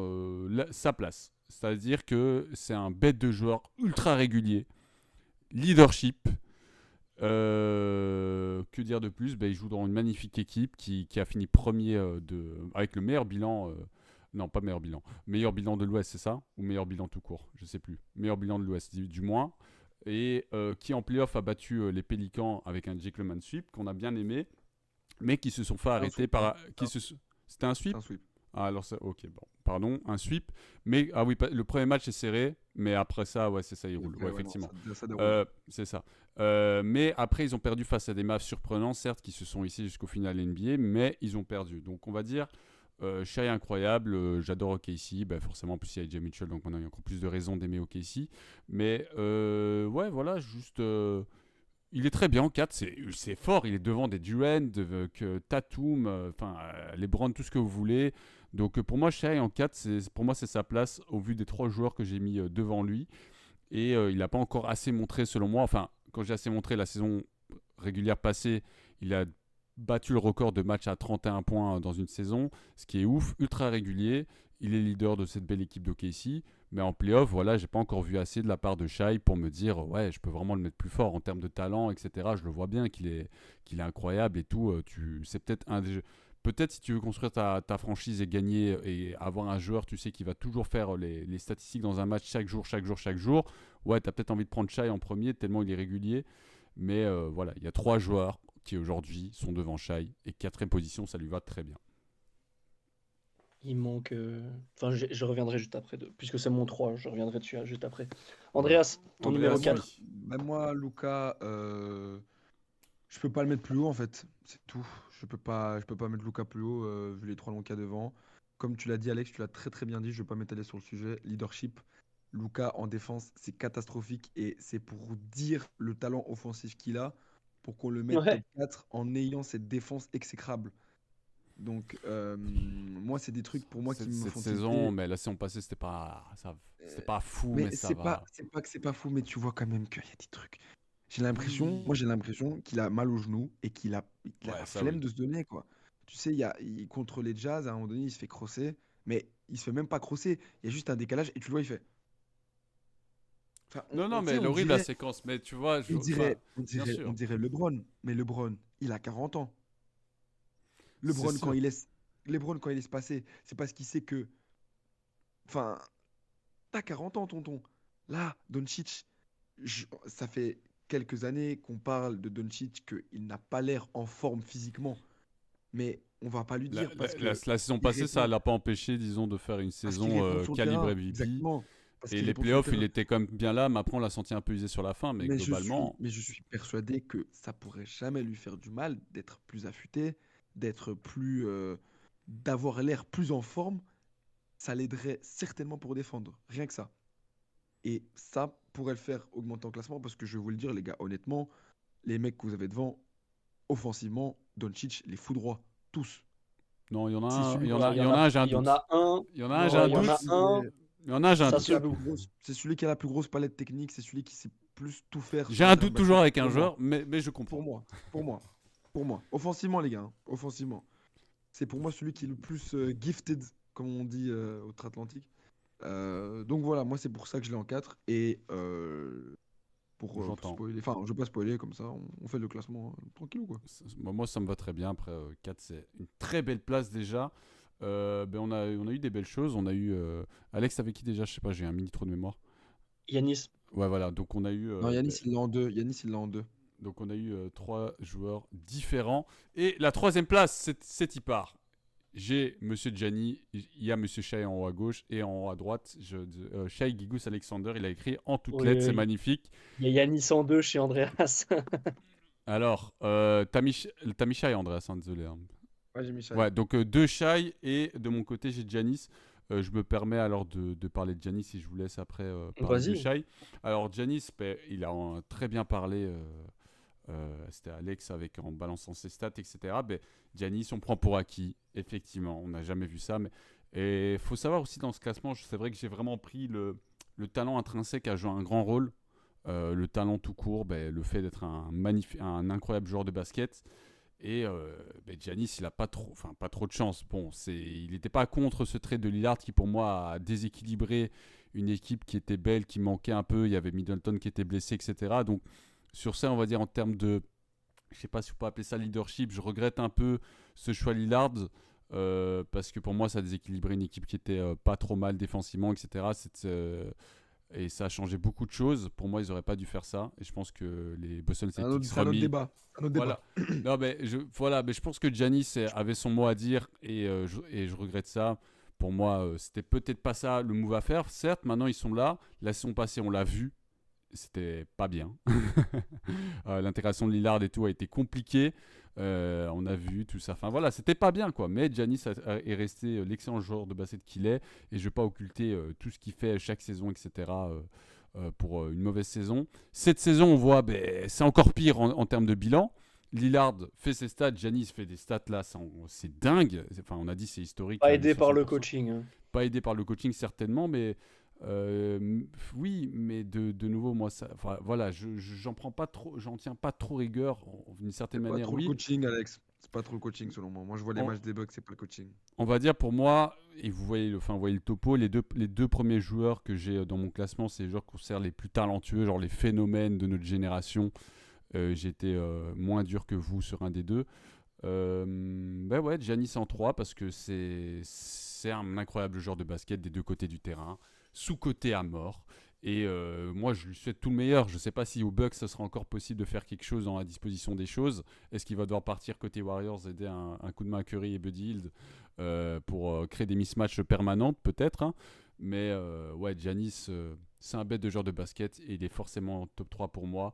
sa place. C'est-à-dire que c'est un bête de joueur ultra régulier, leadership. Que dire de plus? Il joue dans une magnifique équipe qui a fini premier avec le meilleur bilan. Non, pas meilleur bilan. Meilleur bilan de l'Ouest, c'est ça? Ou meilleur bilan tout court? Je sais plus. Meilleur bilan de l'Ouest, du moins. Et qui en playoff a battu les Pélicans avec un Gentleman sweep qu'on a bien aimé, mais qui se sont fait C'est un arrêter sweep, hein. par. C'était un C'est sweep? un sweep. Ah, alors ça, ok, bon, pardon, un sweep. Mais, ah oui, le premier match est serré, mais après ça, ouais, c'est ça, il Et roule. après, Ouais, ouais, non, effectivement. ça déroule. C'est ça. Mais après, ils ont perdu face à des Mavs surprenants, certes, qui se sont hissés jusqu'au final NBA, mais ils ont perdu. Donc, on va dire, Shai incroyable, j'adore OKC, forcément, en plus, il y a AJ Mitchell, donc maintenant, il y a encore plus de raisons d'aimer OKC. Mais, ouais, voilà, juste. Il est très bien en 4, c'est fort, il est devant des Durant, Tatum, LeBron, tout ce que vous voulez. Donc pour moi, Shai en 4, pour moi c'est sa place au vu des 3 joueurs que j'ai mis devant lui. Et il n'a pas encore assez montré selon moi, enfin quand j'ai assez montré la saison régulière passée, il a battu le record de matchs à 31 points dans une saison, ce qui est ouf, ultra régulier. Il est leader de cette belle équipe d'OKC. Mais en playoff, voilà, j'ai pas encore vu assez de la part de Shai pour me dire ouais, je peux vraiment le mettre plus fort en termes de talent, etc. Je le vois bien qu'il est incroyable et tout. C'est peut-être un des jeux. Peut-être si tu veux construire ta franchise et gagner et avoir un joueur, tu sais, qui va toujours faire les statistiques dans un match chaque jour, ouais, tu as peut-être envie de prendre Shai en premier, tellement il est régulier. Mais voilà, il y a 3 joueurs qui aujourd'hui sont devant Shai et 4e position, ça lui va très bien. Il manque. Enfin, je reviendrai juste après, puisque c'est mon 3, je reviendrai dessus juste après. Voilà. Andreas, ton numéro Andreas, 4. oui. Même moi, Luka, je peux pas le mettre plus haut en fait. C'est tout. Je peux pas mettre Luka plus haut vu les 3 longs qu'il y a devant. Comme tu l'as dit, Alex, tu l'as très très bien dit. Je vais pas m'étaler sur le sujet. Leadership, Luka en défense, c'est catastrophique et c'est pour dire le talent offensif qu'il a. pour qu'on le mette top Ouais. 4 en ayant cette défense exécrable. Donc, moi, c'est des trucs pour moi qui me Cette font saison, tilter. mais la saison passée, c'était Euh, pas fou, mais mais ça va. c'est pas que c'est pas fou, mais tu vois quand même qu'il y a des trucs. Oui. J'ai l'impression qu'il a mal au genou et qu'il a Ouais, la ça flemme oui. de se donner, quoi. Tu sais, contre les Jazz, à un moment donné, il se fait crosser, mais il se fait même pas crosser. Il y a juste un décalage et tu le vois, il fait. Enfin, Non, non, tu sais, mais l'horrible la séquence. Mais tu vois, enfin, bien on sûr. dirait LeBron, mais LeBron, il a 40 ans. C'est LeBron, sûr. LeBron, quand il laisse passer, c'est parce qu'il sait que. Enfin, t'as 40 ans, tonton. Là, Doncic, ça fait quelques années qu'on parle de Doncic, qu'il n'a pas l'air en forme physiquement. Mais on va pas lui La, dire la- parce la- que la saison il passée, ça répond, l'a pas empêché, disons, de faire une parce qu'il saison répond sur le calibre terrain. MVP. Exactement. Parce Et qu'il les répond sur le playoffs, il terrain. était quand même bien là, mais après, on l'a senti un peu usé sur la fin. Mais globalement, Mais je suis persuadé que ça pourrait jamais lui faire du mal d'être plus affûté, d'être plus, d'avoir l'air plus en forme. Ça l'aiderait certainement pour défendre. Rien que ça. Et ça pourrait le faire augmenter en classement parce que je vais vous le dire, les gars, honnêtement, les mecs que vous avez devant, offensivement, Doncic les foudroie. Tous. non, il y en a C'est un, il celui y en qui, a, il y en a un, j'ai un Il y en doute. a un. Il y en a un, j'ai non, un Ouais, il y moi, en doute. a un. Il y en a un, j'ai un Ça celui qui se a doute. la plus joue. grosse, c'est celui qui a la plus grosse palette technique, c'est celui qui sait plus tout faire J'ai sur un un terrain doute de toujours basket. avec un Pour moi. joueur, mais je Pour comprends. moi. Pour moi. Pour moi. Offensivement, les gars. Offensivement. C'est pour moi celui qui est le plus gifted, comme on dit outre-Atlantique. Donc voilà, moi c'est pour ça que je l'ai en 4. Et pour J'entends. spoiler, enfin je vais pas spoiler comme ça, on fait le classement tranquille ou quoi. Moi, ça me va très bien. Après, 4, c'est une très belle place déjà. Ben, on a eu des belles choses. On a eu. Alex, avec qui déjà? Je sais pas, j'ai un mini trou de mémoire. Yanis. Ouais, voilà. Donc, on a eu. Non, Ben, Yanis il l'a en deux. Yanis il l'a en deux. donc, on a eu 3 joueurs différents. Et la troisième place, c'est y part. J'ai Monsieur Gianni, il y a Monsieur Shai en haut à gauche et en haut à droite, Shai Gilgeous Alexander, il a écrit en toutes Oui, lettres, c'est oui. magnifique. Il y a Yanis en deux chez Andreas. Alors, t'as mis Shai, Andreas, hein, désolé. Hein. Ouais, j'ai mis Shai. Ouais, donc deux Shai et de mon côté, j'ai Giannis. Je me permets alors de parler de Giannis et je vous laisse après parler de Vas-y. Shai. Alors, Giannis, ben, il a très bien parlé. C'était Alex avec en balançant ses stats, etc. Ben, Giannis, on prend pour acquis, effectivement, on n'a jamais vu ça. Mais et faut savoir aussi dans ce classement, c'est vrai que j'ai vraiment pris le talent intrinsèque à jouer un grand rôle. Le talent tout court, ben, le fait d'être un incroyable joueur de basket. Et ben, Giannis, il a pas trop de chance. Bon, il n'était pas contre ce trait de Lillard qui, pour moi, a déséquilibré une équipe qui était belle, qui manquait un peu. Il y avait Middleton qui était blessé, etc. Donc, sur ça, on va dire en termes de, je sais pas si on peut appeler ça leadership, je regrette un peu ce choix Lillard parce que pour moi, ça a déséquilibré une équipe qui était pas trop mal défensivement, etc. Et ça a changé beaucoup de choses. Pour moi, ils n'auraient pas dû faire ça. Et je pense que les Boston Celtics C'est un autre remis. débat. Un autre débat. Voilà. Non, mais je pense que Giannis avait son mot à dire et je regrette ça. Pour moi, c'était peut-être pas ça le move à faire. Certes, maintenant ils sont là. La saison passée, on l'a vu. C'était pas bien. L'intégration de Lillard et tout a été compliquée. On a vu tout ça. Enfin voilà, c'était pas bien quoi. Mais Giannis est resté l'excellent joueur de basket qu'il est. Et je vais pas occulter tout ce qu'il fait chaque saison, etc. Pour une mauvaise saison. Cette saison, on voit, ben, c'est encore pire en termes de bilan. Lillard fait ses stats, Giannis fait des stats là, c'est dingue. Enfin, on a dit c'est historique, Pas les aidé par le 60%. coaching. Hein. Pas aidé par le coaching certainement, mais oui, mais de nouveau, moi, voilà, j'en prends pas trop, j'en tiens pas trop rigueur d'une certaine C'est pas manière. trop le Oui, coaching, Alex. C'est pas trop le coaching selon moi. Moi je vois les on, matchs des Bucks, c'est pas le coaching. on va dire pour moi, et vous voyez, vous voyez le topo, les deux premiers joueurs que j'ai dans mon classement, c'est les joueurs qui considèrent les plus talentueux, genre les phénomènes de notre génération. J'ai été moins dur que vous sur un des deux. Ben ouais, Giannis en 3 parce que c'est un incroyable joueur de basket des deux côtés du terrain, sous-côté à mort. Et moi, je lui souhaite tout le meilleur. Je ne sais pas si au Bucks, ce sera encore possible de faire quelque chose dans la disposition des choses. Est-ce qu'il va devoir partir côté Warriors, aider un coup de main à Curry et Buddy Hield pour créer des mismatchs permanentes, peut-être. Hein. Mais ouais, Giannis, c'est un bête de joueur de basket et il est forcément top 3 pour moi.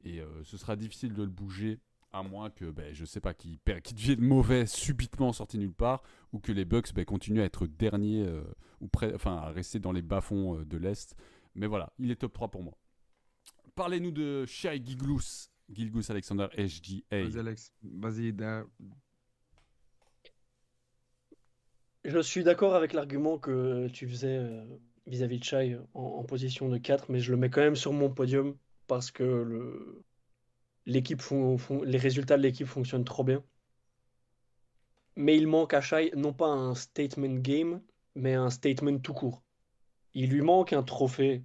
Et ce sera difficile de le bouger à moins que, ben, je sais pas, qu'il devienne mauvais subitement sorti nulle part ou que les Bucks continuent à être derniers enfin à rester dans les bas-fonds de l'Est. Mais voilà, il est top 3 pour moi. Parlez-nous de Shai Gilgeous Gilgeous Alexander SGA. Vas-y, Alex. Vas-y, Je suis d'accord avec l'argument que tu faisais vis-à-vis de Shai en position de 4, mais je le mets quand même sur mon podium parce que les résultats de l'équipe fonctionnent trop bien. Mais il manque à Shai non pas un statement game, mais un statement tout court. Il lui manque un trophée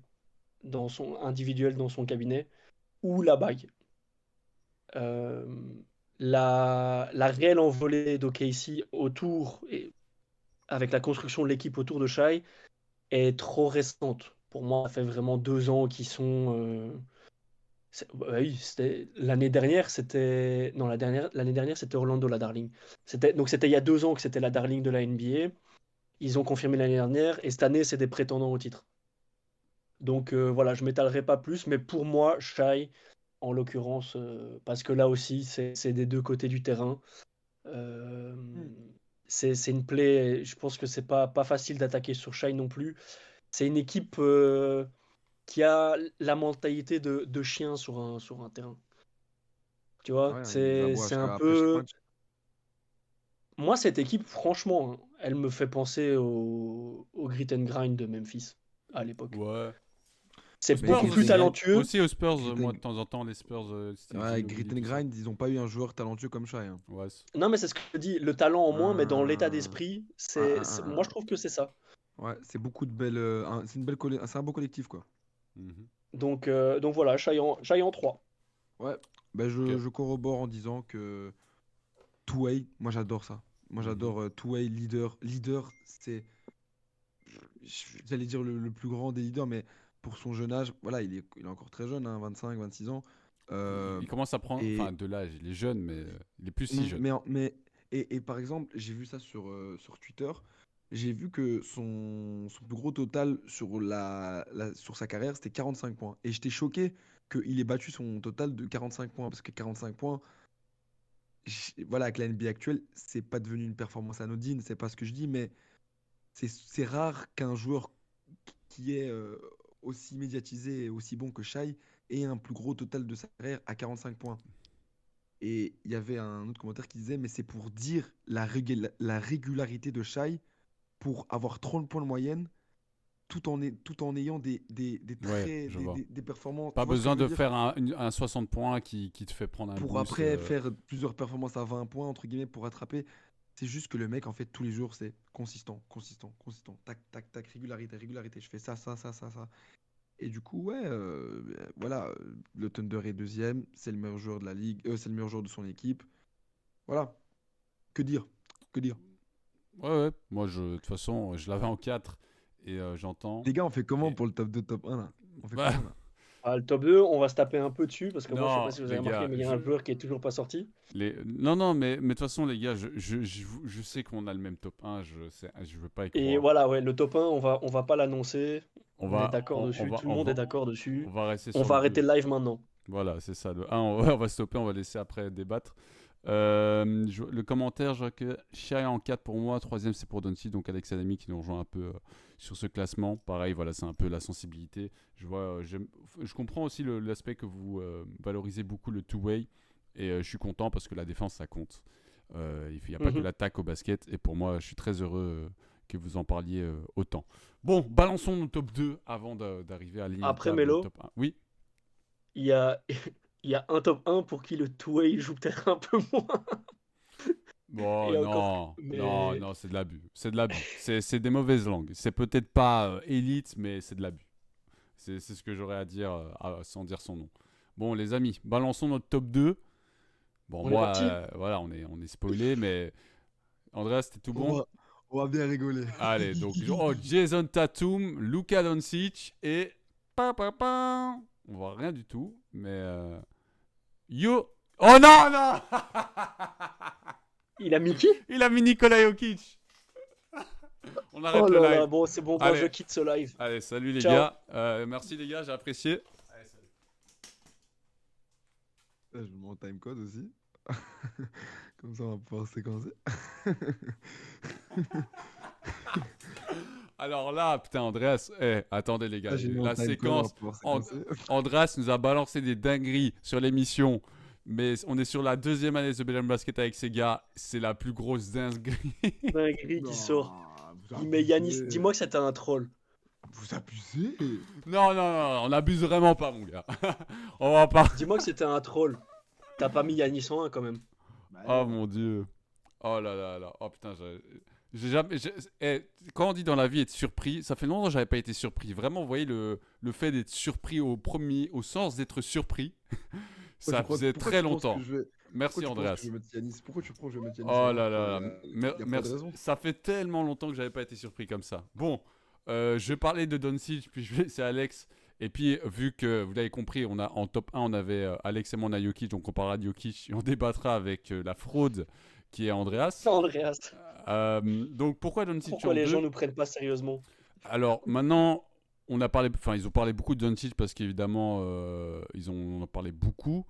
individuel dans son cabinet ou la bague. Euh, la réelle envolée d'OKC avec la construction de l'équipe autour de Shai est trop récente. Pour moi, ça fait vraiment 2 ans qu'ils sont. Bah oui, c'était l'année dernière, c'était non l'année dernière, c'était Orlando la darling. C'était il y a 2 ans que c'était la darling de la NBA. Ils ont confirmé l'année dernière et cette année, c'est des prétendants au titre. Donc voilà, je m'étalerai pas plus, mais pour moi, Shai, en l'occurrence, parce que là aussi, c'est des deux côtés du terrain. Euh, c'est une plaie. Je pense que c'est pas facile d'attaquer sur Shai non plus. C'est une équipe qui a la mentalité de chien sur un terrain. Tu vois, Ouais, ils c'est aboient c'est un après chaque peu. match. Moi, cette équipe, franchement, hein, elle me fait penser au Grit and Grind de Memphis à l'époque. Ouais. C'est Aux Mais Spurs beaucoup Grit plus and aussi. Grind, talentueux. Aussi aux Spurs, Grit moi and- de temps en temps, les Spurs, Steve ouais, Grit Ginobili, and tout ça. Grind, ils n'ont pas eu un joueur talentueux comme Shai, hein. Ouais. Non, mais c'est ce que je dis, le talent en moins, mais dans l'état Euh, d'esprit, un- un- moi je un- trouve que c'est ça. Ouais, c'est beaucoup de belles. C'est une c'est un beau collectif, quoi. Mhm. Donc voilà, Shai en 3. Ouais, ben Ok. je corrobore en disant que two-way, moi j'adore ça. Moi Mhm. j'adore two-way leader. Leader, c'est, j'allais dire le plus grand des leaders, mais pour son jeune âge, voilà, il est encore très jeune, hein, 25, 26 ans. Il, Euh, il commence à prendre, enfin et de l'âge, il est jeune, mais il est plus si non, jeune. et par exemple, j'ai vu ça sur Twitter. J'ai vu que son plus gros total sur sa carrière, c'était 45 points. Et j'étais choqué qu'il ait battu son total de 45 points. Parce que 45 points, voilà, avec la NBA actuelle, c'est pas devenu une performance anodine, c'est pas ce que je dis, mais c'est rare qu'un joueur qui est aussi médiatisé et aussi bon que Shai ait un plus gros total de sa carrière à 45 points. Et il y avait un autre commentaire qui disait, mais c'est pour dire la régularité de Shai pour avoir 30 points de moyenne tout en ayant Ouais, je vois. des performances. Pas Tu vois ce que besoin je veux de dire? faire un 60 points qui te fait prendre un Pour boost. après faire plusieurs performances à 20 points, entre guillemets, pour rattraper. C'est juste que le mec, en fait, tous les jours, c'est consistant, consistant, consistant. Tac, tac, tac, régularité, régularité. Je fais ça, ça, ça, ça, ça. Et du coup, ouais, voilà, le Thunder est deuxième, c'est le meilleur joueur de la ligue, c'est le meilleur joueur de son équipe. Voilà, que dire? Que dire? Ouais, ouais. Moi, de toute façon, je l'avais en 4 et j'entends. Les gars, on fait comment Et... pour le top 2, top un là? On fait Bah, comment là? Ah, le top 2, on va se taper un peu dessus, parce que moi je sais pas non, si vous avez les remarqué, gars, mais il y a un joueur qui est toujours pas sorti. Non, non, mais de toute façon, les gars, je sais qu'on a le même top 1, je veux pas y Et croire. voilà, ouais, le top 1, on va pas l'annoncer. On On est va, d'accord dessus, tout le monde est d'accord on dessus. va rester On sur va le arrêter 2. le live maintenant. Voilà, c'est ça. Le 1, on va stopper, on va laisser après débattre. Le commentaire, je vois que Shai en 4 pour moi, troisième c'est pour Doncic, donc Alex Adami qui nous rejoint un peu sur ce classement. Pareil, voilà, c'est un peu la sensibilité. Je vois, je comprends aussi l'aspect que vous valorisez beaucoup le two-way, et je suis content parce que la défense ça compte. Il n'y a pas que Mhm. l'attaque au basket, et pour moi, je suis très heureux que vous en parliez autant. Bon, balançons nos top 2 avant d'arriver à Après l'inévitable Melo, top 1. Oui. il y a, il y a un top 1 pour qui le two-way joue peut-être un peu moins. Bon, Et encore. non, non, Mais non, c'est de l'abus. C'est de l'abus. C'est des mauvaises langues. C'est peut-être pas élite, mais c'est de l'abus. C'est ce que j'aurais à dire sans dire son nom. Bon, les amis, balançons notre top 2. Bon, on est moi, parti. voilà, on est spoilé, mais Andreas, c'était tout On bon? va, on va bien rigoler. Allez, donc, Jason Tatum, Luka Doncic et. On voit rien du tout, mais. Yo! Oh non, non! Il a mis qui? Il a mis Nikola Jokic! On arrête Oh le là live. là, bon, c'est bon, moi je Allez, quitte ce live. allez, salut les Ciao. gars. Merci les gars, j'ai apprécié. Allez, salut. Je me mets en timecode aussi. Comme ça, on va pouvoir séquencer. Alors là, putain, Andreas, attendez les gars, Là, j'ai mis en la time code, on va séquence, pouvoir And- séquencer. Andreas nous a balancé des dingueries sur l'émission, mais on est sur la deuxième année de Belgian Basket avec ces gars, c'est la plus grosse dinguerie. Dinguerie qui Non, sort. vous Il met Yanis. abusez. Dis-moi que c'était un troll. Vous abusez. Non, non, non, on abuse vraiment pas, mon gars. On va pas. Dis-moi que c'était un troll. T'as pas mis Yanis en 1 quand même. Bah, Oh mon dieu. Oh là là là. Oh putain, j'ai jamais. Quand on dit dans la vie être surpris, ça fait longtemps que j'avais pas été surpris. Vraiment, vous voyez le fait d'être surpris au sens d'être surpris, ça faisait très longtemps. Merci Andreas. Pourquoi tu penses que je vais mettre Yanis Oh en là un, là, Il y a pas de merci. raison. Ça fait tellement longtemps que j'avais pas été surpris comme ça. Bon, je vais parler de Doncic, puis je vais laisser Alex. Et puis, vu que vous l'avez compris, on a en top 1, on avait Alex et moi, on a Jokic, donc on parlera de Jokic et on débattra avec la fraude qui est Andreas. Andreas. Donc pourquoi Doncic en Pourquoi les 2? gens nous prennent pas sérieusement? Alors maintenant, ils ont parlé beaucoup de Doncic parce qu'évidemment, on en parlé beaucoup.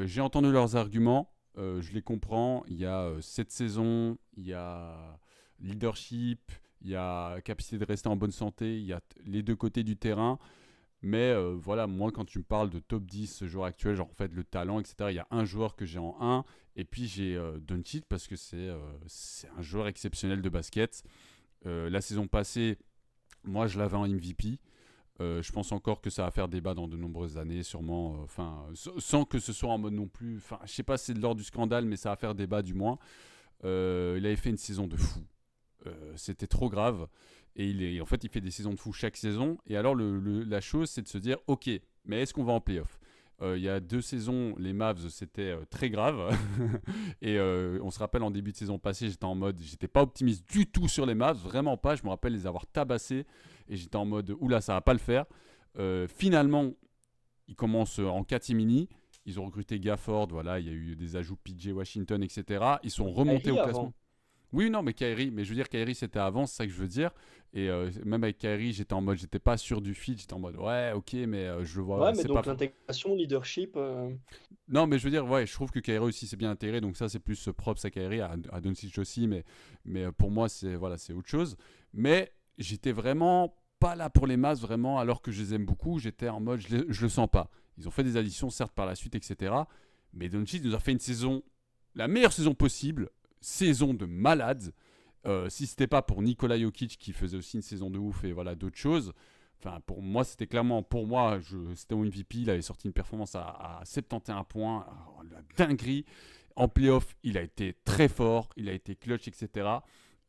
J'ai entendu leurs arguments, je les comprends. Il y a cette saison, il y a leadership, il y a capacité de rester en bonne santé, il y a les deux côtés du terrain. Mais voilà, moi quand tu me parles de top 10 joueur actuel, genre en fait le talent, etc., il y a un joueur que j'ai en 1, et puis j'ai Doncic parce que c'est un joueur exceptionnel de basket. La saison passée, moi je l'avais en MVP. Je pense encore que ça va faire débat dans de nombreuses années, sûrement. Sans que ce soit en mode non plus. Enfin, je sais pas si c'est de l'ordre du scandale, mais ça va faire débat du moins. Il avait fait une saison de fou. C'était trop grave. Et en fait, il fait des saisons de fou chaque saison. Et alors, la chose, c'est de se dire, ok, mais est-ce qu'on va en playoff? Il y a 2 saisons, les Mavs, c'était très grave. Et on se rappelle, en début de saison passée, j'étais pas optimiste du tout sur les Mavs, vraiment pas. Je me rappelle les avoir tabassés. Et j'étais en mode, oula, ça va pas le faire. Finalement, ils commencent en catimini. Ils ont recruté Gafford, voilà, il y a eu des ajouts PJ Washington, etc. Ils sont remontés Kyrie au avant. classement. Oui, non, mais Kyrie, mais je veux dire, Kyrie c'était avant, c'est ça que je veux dire. Et même avec Kyrie, j'étais pas sûr du fit, j'étais en mode, ouais, ok, mais je vois, Ouais, mais c'est donc pas. l'intégration, leadership. Non, mais je veux dire, ouais, je trouve que Kyrie aussi s'est bien intégré, donc ça c'est plus props à Kyrie, à Doncic aussi, mais pour moi c'est autre chose. Mais j'étais vraiment pas là pour les Mavs, vraiment, alors que je les aime beaucoup, j'étais en mode, je le sens pas. Ils ont fait des additions, certes, par la suite, etc. Mais Doncic nous a fait une saison, la meilleure saison possible, saison de malade. Si c'était pas pour Nikola Jokic qui faisait aussi une saison de ouf et voilà d'autres choses. Enfin, pour moi, c'était clairement, c'était mon MVP. Il avait sorti une performance à 71 points, la dinguerie. En playoff, il a été très fort, il a été clutch, etc.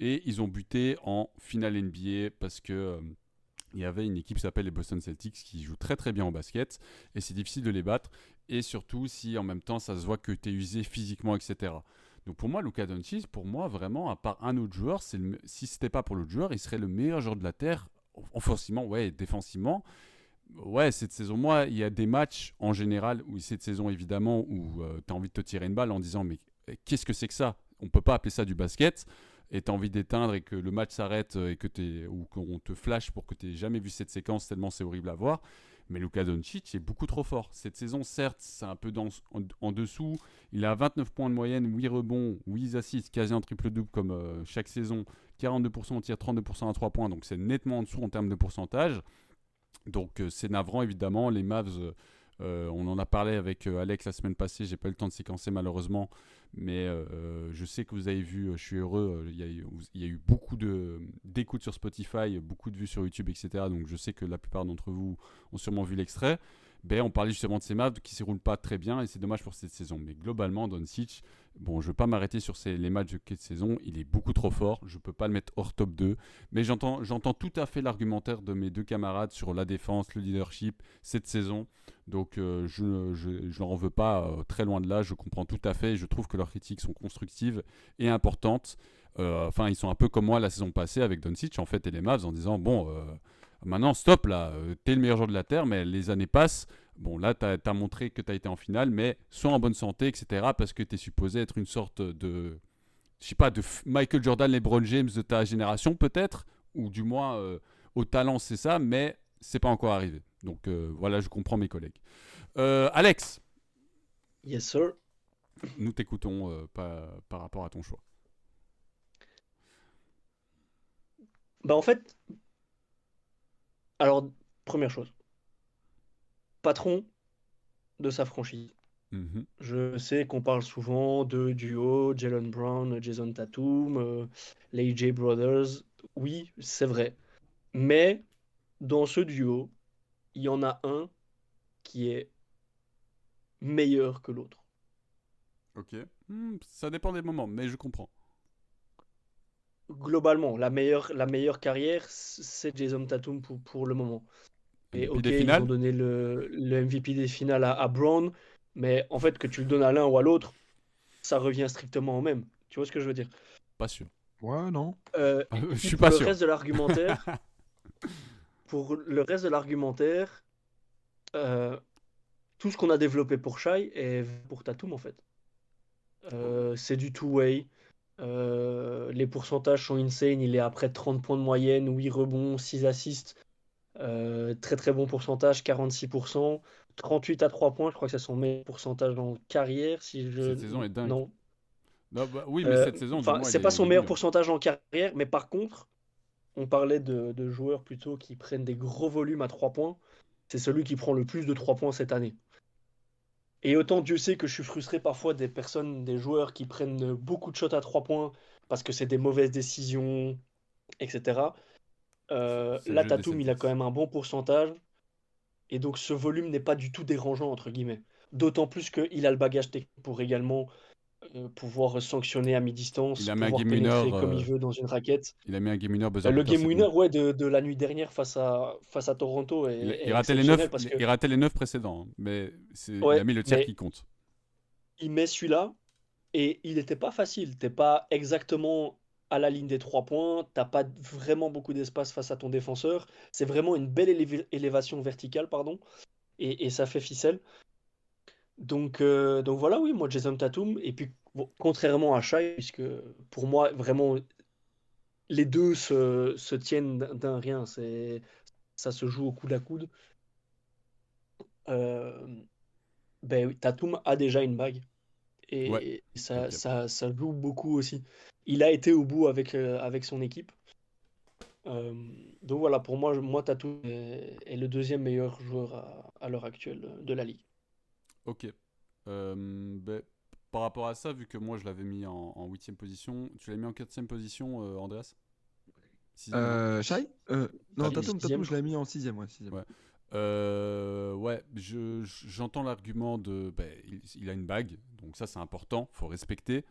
Et ils ont buté en finale NBA parce que il y avait une équipe qui s'appelle les Boston Celtics qui joue très très bien au basket et c'est difficile de les battre. Et surtout si en même temps ça se voit que tu es usé physiquement, etc. Donc pour moi, Luka Doncic, pour moi vraiment, à part un autre joueur, si c'était pas pour l'autre joueur, il serait le meilleur joueur de la Terre, offensivement, ouais, défensivement. Ouais, cette saison, moi, il y a des matchs en général, où cette saison évidemment, où tu as envie de te tirer une balle en disant, mais qu'est-ce que c'est que ça? On peut pas appeler ça du basket. Et tu as envie d'éteindre et que le match s'arrête ou qu'on te flash pour que tu n'aies jamais vu cette séquence tellement c'est horrible à voir. Mais Luka Doncic est beaucoup trop fort. Cette saison, certes, c'est un peu en dessous. Il a 29 points de moyenne, 8 rebonds, 8 assists, quasi en triple-double comme chaque saison. 42% au tir, 32% à 3 points. Donc c'est nettement en dessous en termes de pourcentage. Donc c'est navrant évidemment. Les Mavs, on en a parlé avec Alex la semaine passée. J'ai pas eu le temps de séquencer malheureusement. Mais je sais que vous avez vu, je suis heureux. Il y a eu beaucoup d'écoutes sur Spotify, beaucoup de vues sur YouTube, etc. Donc je sais que la plupart d'entre vous ont sûrement vu l'extrait. Ben, on parlait justement de ces Mavs qui ne se roulent pas très bien et c'est dommage pour cette saison. Mais globalement, Doncic, bon, je ne vais pas m'arrêter sur les matchs de cette saison. Il est beaucoup trop fort. Je ne peux pas le mettre hors top 2. Mais j'entends tout à fait l'argumentaire de mes deux camarades sur la défense, le leadership cette saison. Donc je n'en veux pas très loin de là. Je comprends tout à fait et je trouve que leurs critiques sont constructives et importantes. Enfin, ils sont un peu comme moi la saison passée avec Doncic en fait et les Mavs en disant bon. Maintenant, stop là, t'es le meilleur joueur de la Terre, mais les années passent. Bon, là, t'as montré que t'as été en finale, mais sois en bonne santé, etc. Parce que t'es supposé être une sorte de, je sais pas, de Michael Jordan, LeBron James de ta génération, peut-être, ou du moins au talent, c'est ça, mais c'est pas encore arrivé. Donc voilà, je comprends mes collègues. Alex, Yes, sir. nous t'écoutons par rapport à ton choix. Bah en fait, Alors, première chose, patron de sa franchise. Mhm. Je sais qu'on parle souvent de duo Jalen Brown, Jason Tatum, les AJ Brothers. Oui, c'est vrai. Mais dans ce duo, il y en a un qui est meilleur que l'autre. Ok. Ça dépend des moments, mais je comprends. Globalement, la meilleure carrière, c'est Jason Tatum pour le moment. Et MVP ok, des ils ont finales? donné le MVP des finales à Brown, mais en fait, que tu le donnes à l'un ou à l'autre, ça revient strictement au même. Tu vois ce que je veux dire? Pas sûr. Ouais, non. Et Je puis suis pour pas le sûr. reste de l'argumentaire, euh, tout ce qu'on a développé pour Shai est pour Tatum en fait. C'est du two-way. Les pourcentages sont insane. Il est à près de 30 points de moyenne, 8 rebonds, 6 assists. Très très bon pourcentage, 46%. 38 à 3 points, je crois que c'est son meilleur pourcentage en carrière. Si je... Cette saison est dingue. Non. Non, bah, oui, mais cette saison, du Enfin, moins, c'est pas il son est meilleur good. pourcentage en carrière, mais par contre, on parlait de joueurs plutôt qui prennent des gros volumes à 3 points. C'est celui qui prend le plus de 3 points cette année. Et autant Dieu sait que je suis frustré parfois des personnes, des joueurs qui prennent beaucoup de shots à 3 points parce que c'est des mauvaises décisions, etc. C'est le Là, jeu des Tatum, il a Celtics. quand même un bon pourcentage. Et donc, ce volume n'est pas du tout dérangeant, entre guillemets. D'autant plus qu'il a le bagage technique pour également pouvoir sanctionner à Il mi-distance, a mis un pouvoir game winner. pénétrer comme il veut dans une raquette. Il a mis un game winner buzzer Le beater game cette winner nuit. ouais, de la nuit dernière face à Toronto est, Il est ratait les 9, exceptionnel parce que, il ratait les 9 précédents, hein, mais il a ouais, mis le tir mais qui compte. il met celui-là et il n'était pas facile. T'es pas exactement à la ligne des 3 points, t'as pas vraiment beaucoup d'espace face à ton défenseur. C'est vraiment une belle élévation verticale, pardon, et ça fait ficelle. Donc voilà, oui, moi Jason Tatum, et puis bon, contrairement à Shai, puisque pour moi, vraiment, les deux se tiennent d'un rien, ça se joue au coude à coude. Euh, ben, oui, Tatum a déjà une bague, Ouais. et ça, Ok. ça, ça joue beaucoup aussi. Il a été au bout avec son équipe. Euh, donc voilà, pour moi Tatum est le deuxième meilleur joueur à l'heure actuelle de la ligue. Ok. Ben, par rapport à ça, vu que moi je l'avais mis en 8ème position, tu l'as mis en 4ème position, Andreas? 6ème, non? Shai? Non, Il est Tatum, sixième, je je l'avais crois. mis en sixième, ouais, sixième. Ouais. Ouais, j'entends l'argument de. Ben, il a une bague, donc ça c'est important, faut respecter.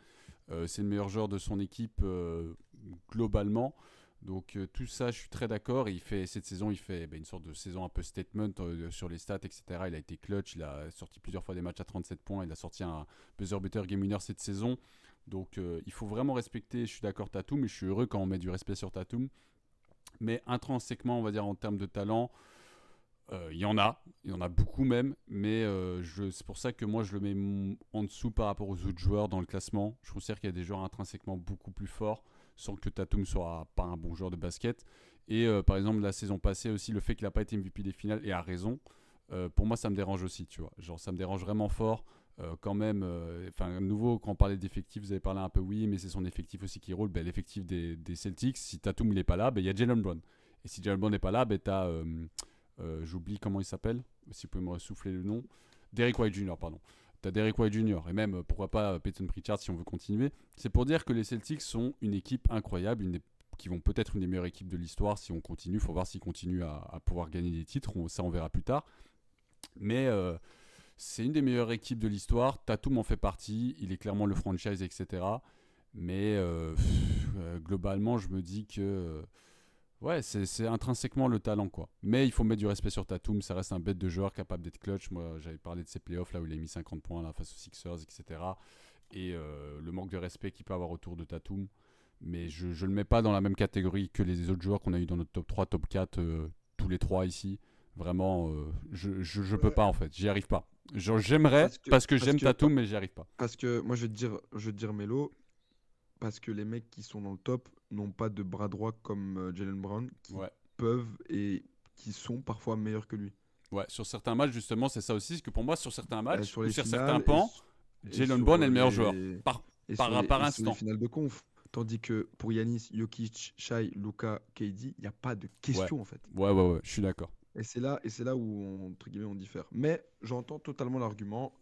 C'est le meilleur joueur de son équipe globalement. Donc tout ça, je suis très d'accord. Et cette saison, il fait une sorte de saison un peu statement sur les stats, etc. Il a été clutch, il a sorti plusieurs fois des matchs à 37 points, il a sorti un buzzer beater game winner cette saison. Donc il faut vraiment respecter, je suis d'accord Tatum, mais je suis heureux quand on met du respect sur Tatum. Mais intrinsèquement, on va dire en termes de talent, il y en a beaucoup même, mais c'est pour ça que moi je le mets en dessous par rapport aux autres joueurs dans le classement. Je considère qu'il y a des joueurs intrinsèquement beaucoup plus forts, sans que Tatum soit pas un bon joueur de basket. Et par exemple la saison passée aussi, le fait qu'il n'a pas été MVP des finales, et a raison, pour moi ça me dérange aussi, tu vois. Genre ça me dérange vraiment fort. Quand même, enfin, nouveau, quand on parlait d'effectifs, vous avez parlé un peu, oui, mais c'est son effectif aussi qui roule. Ben, l'effectif des Celtics, si Tatum il n'est pas là, ben, il y a Jalen Brown. Et si Jalen Brown n'est pas là, ben, tu as j'oublie comment il s'appelle, si vous pouvez me souffler le nom. Derek White Jr., pardon. T'as Derek White Jr. et même, pourquoi pas, Peyton Pritchard si on veut continuer. C'est pour dire que les Celtics sont une équipe incroyable, qui vont peut-être une des meilleures équipes de l'histoire si on continue. Il faut voir s'ils continuent à pouvoir gagner des titres. Ça, on verra plus tard. Mais c'est une des meilleures équipes de l'histoire. Tatum en fait partie. Il est clairement le franchise, etc. Mais globalement, je me dis que ouais, c'est intrinsèquement le talent, quoi. Mais il faut mettre du respect sur Tatum. Ça reste un bête de joueur capable d'être clutch. Moi, j'avais parlé de ses playoffs là où il a mis 50 points là, face aux Sixers, etc. Et le manque de respect qu'il peut avoir autour de Tatum. Mais je ne le mets pas dans la même catégorie que les autres joueurs qu'on a eu dans notre top 3, top 4, tous les trois ici. Vraiment, je peux Ouais. pas en fait. J'y arrive pas. Genre, j'aimerais Parce que, parce que parce j'aime que, Tatum, mais j'y arrive pas. parce que moi, je vais te dire Melo, parce que les mecs qui sont dans le top n'ont pas de bras droit comme Jalen Brown, qui Ouais. peuvent et qui sont parfois meilleurs que lui. Ouais, sur certains matchs, justement, c'est ça aussi. C'est que pour moi, sur certains matchs Sur ou les sur certains finales pans, et Jalen sur Brown est le meilleur joueur. les Par, et sur par, les par et sur les instant. finales de conf. Tandis que pour Yanis, Jokic, Shai, Luka, KD, il n'y a pas de Ouais, question en fait. ouais, je suis d'accord. Et c'est là où, entre guillemets, on diffère. Mais j'entends totalement l'argument.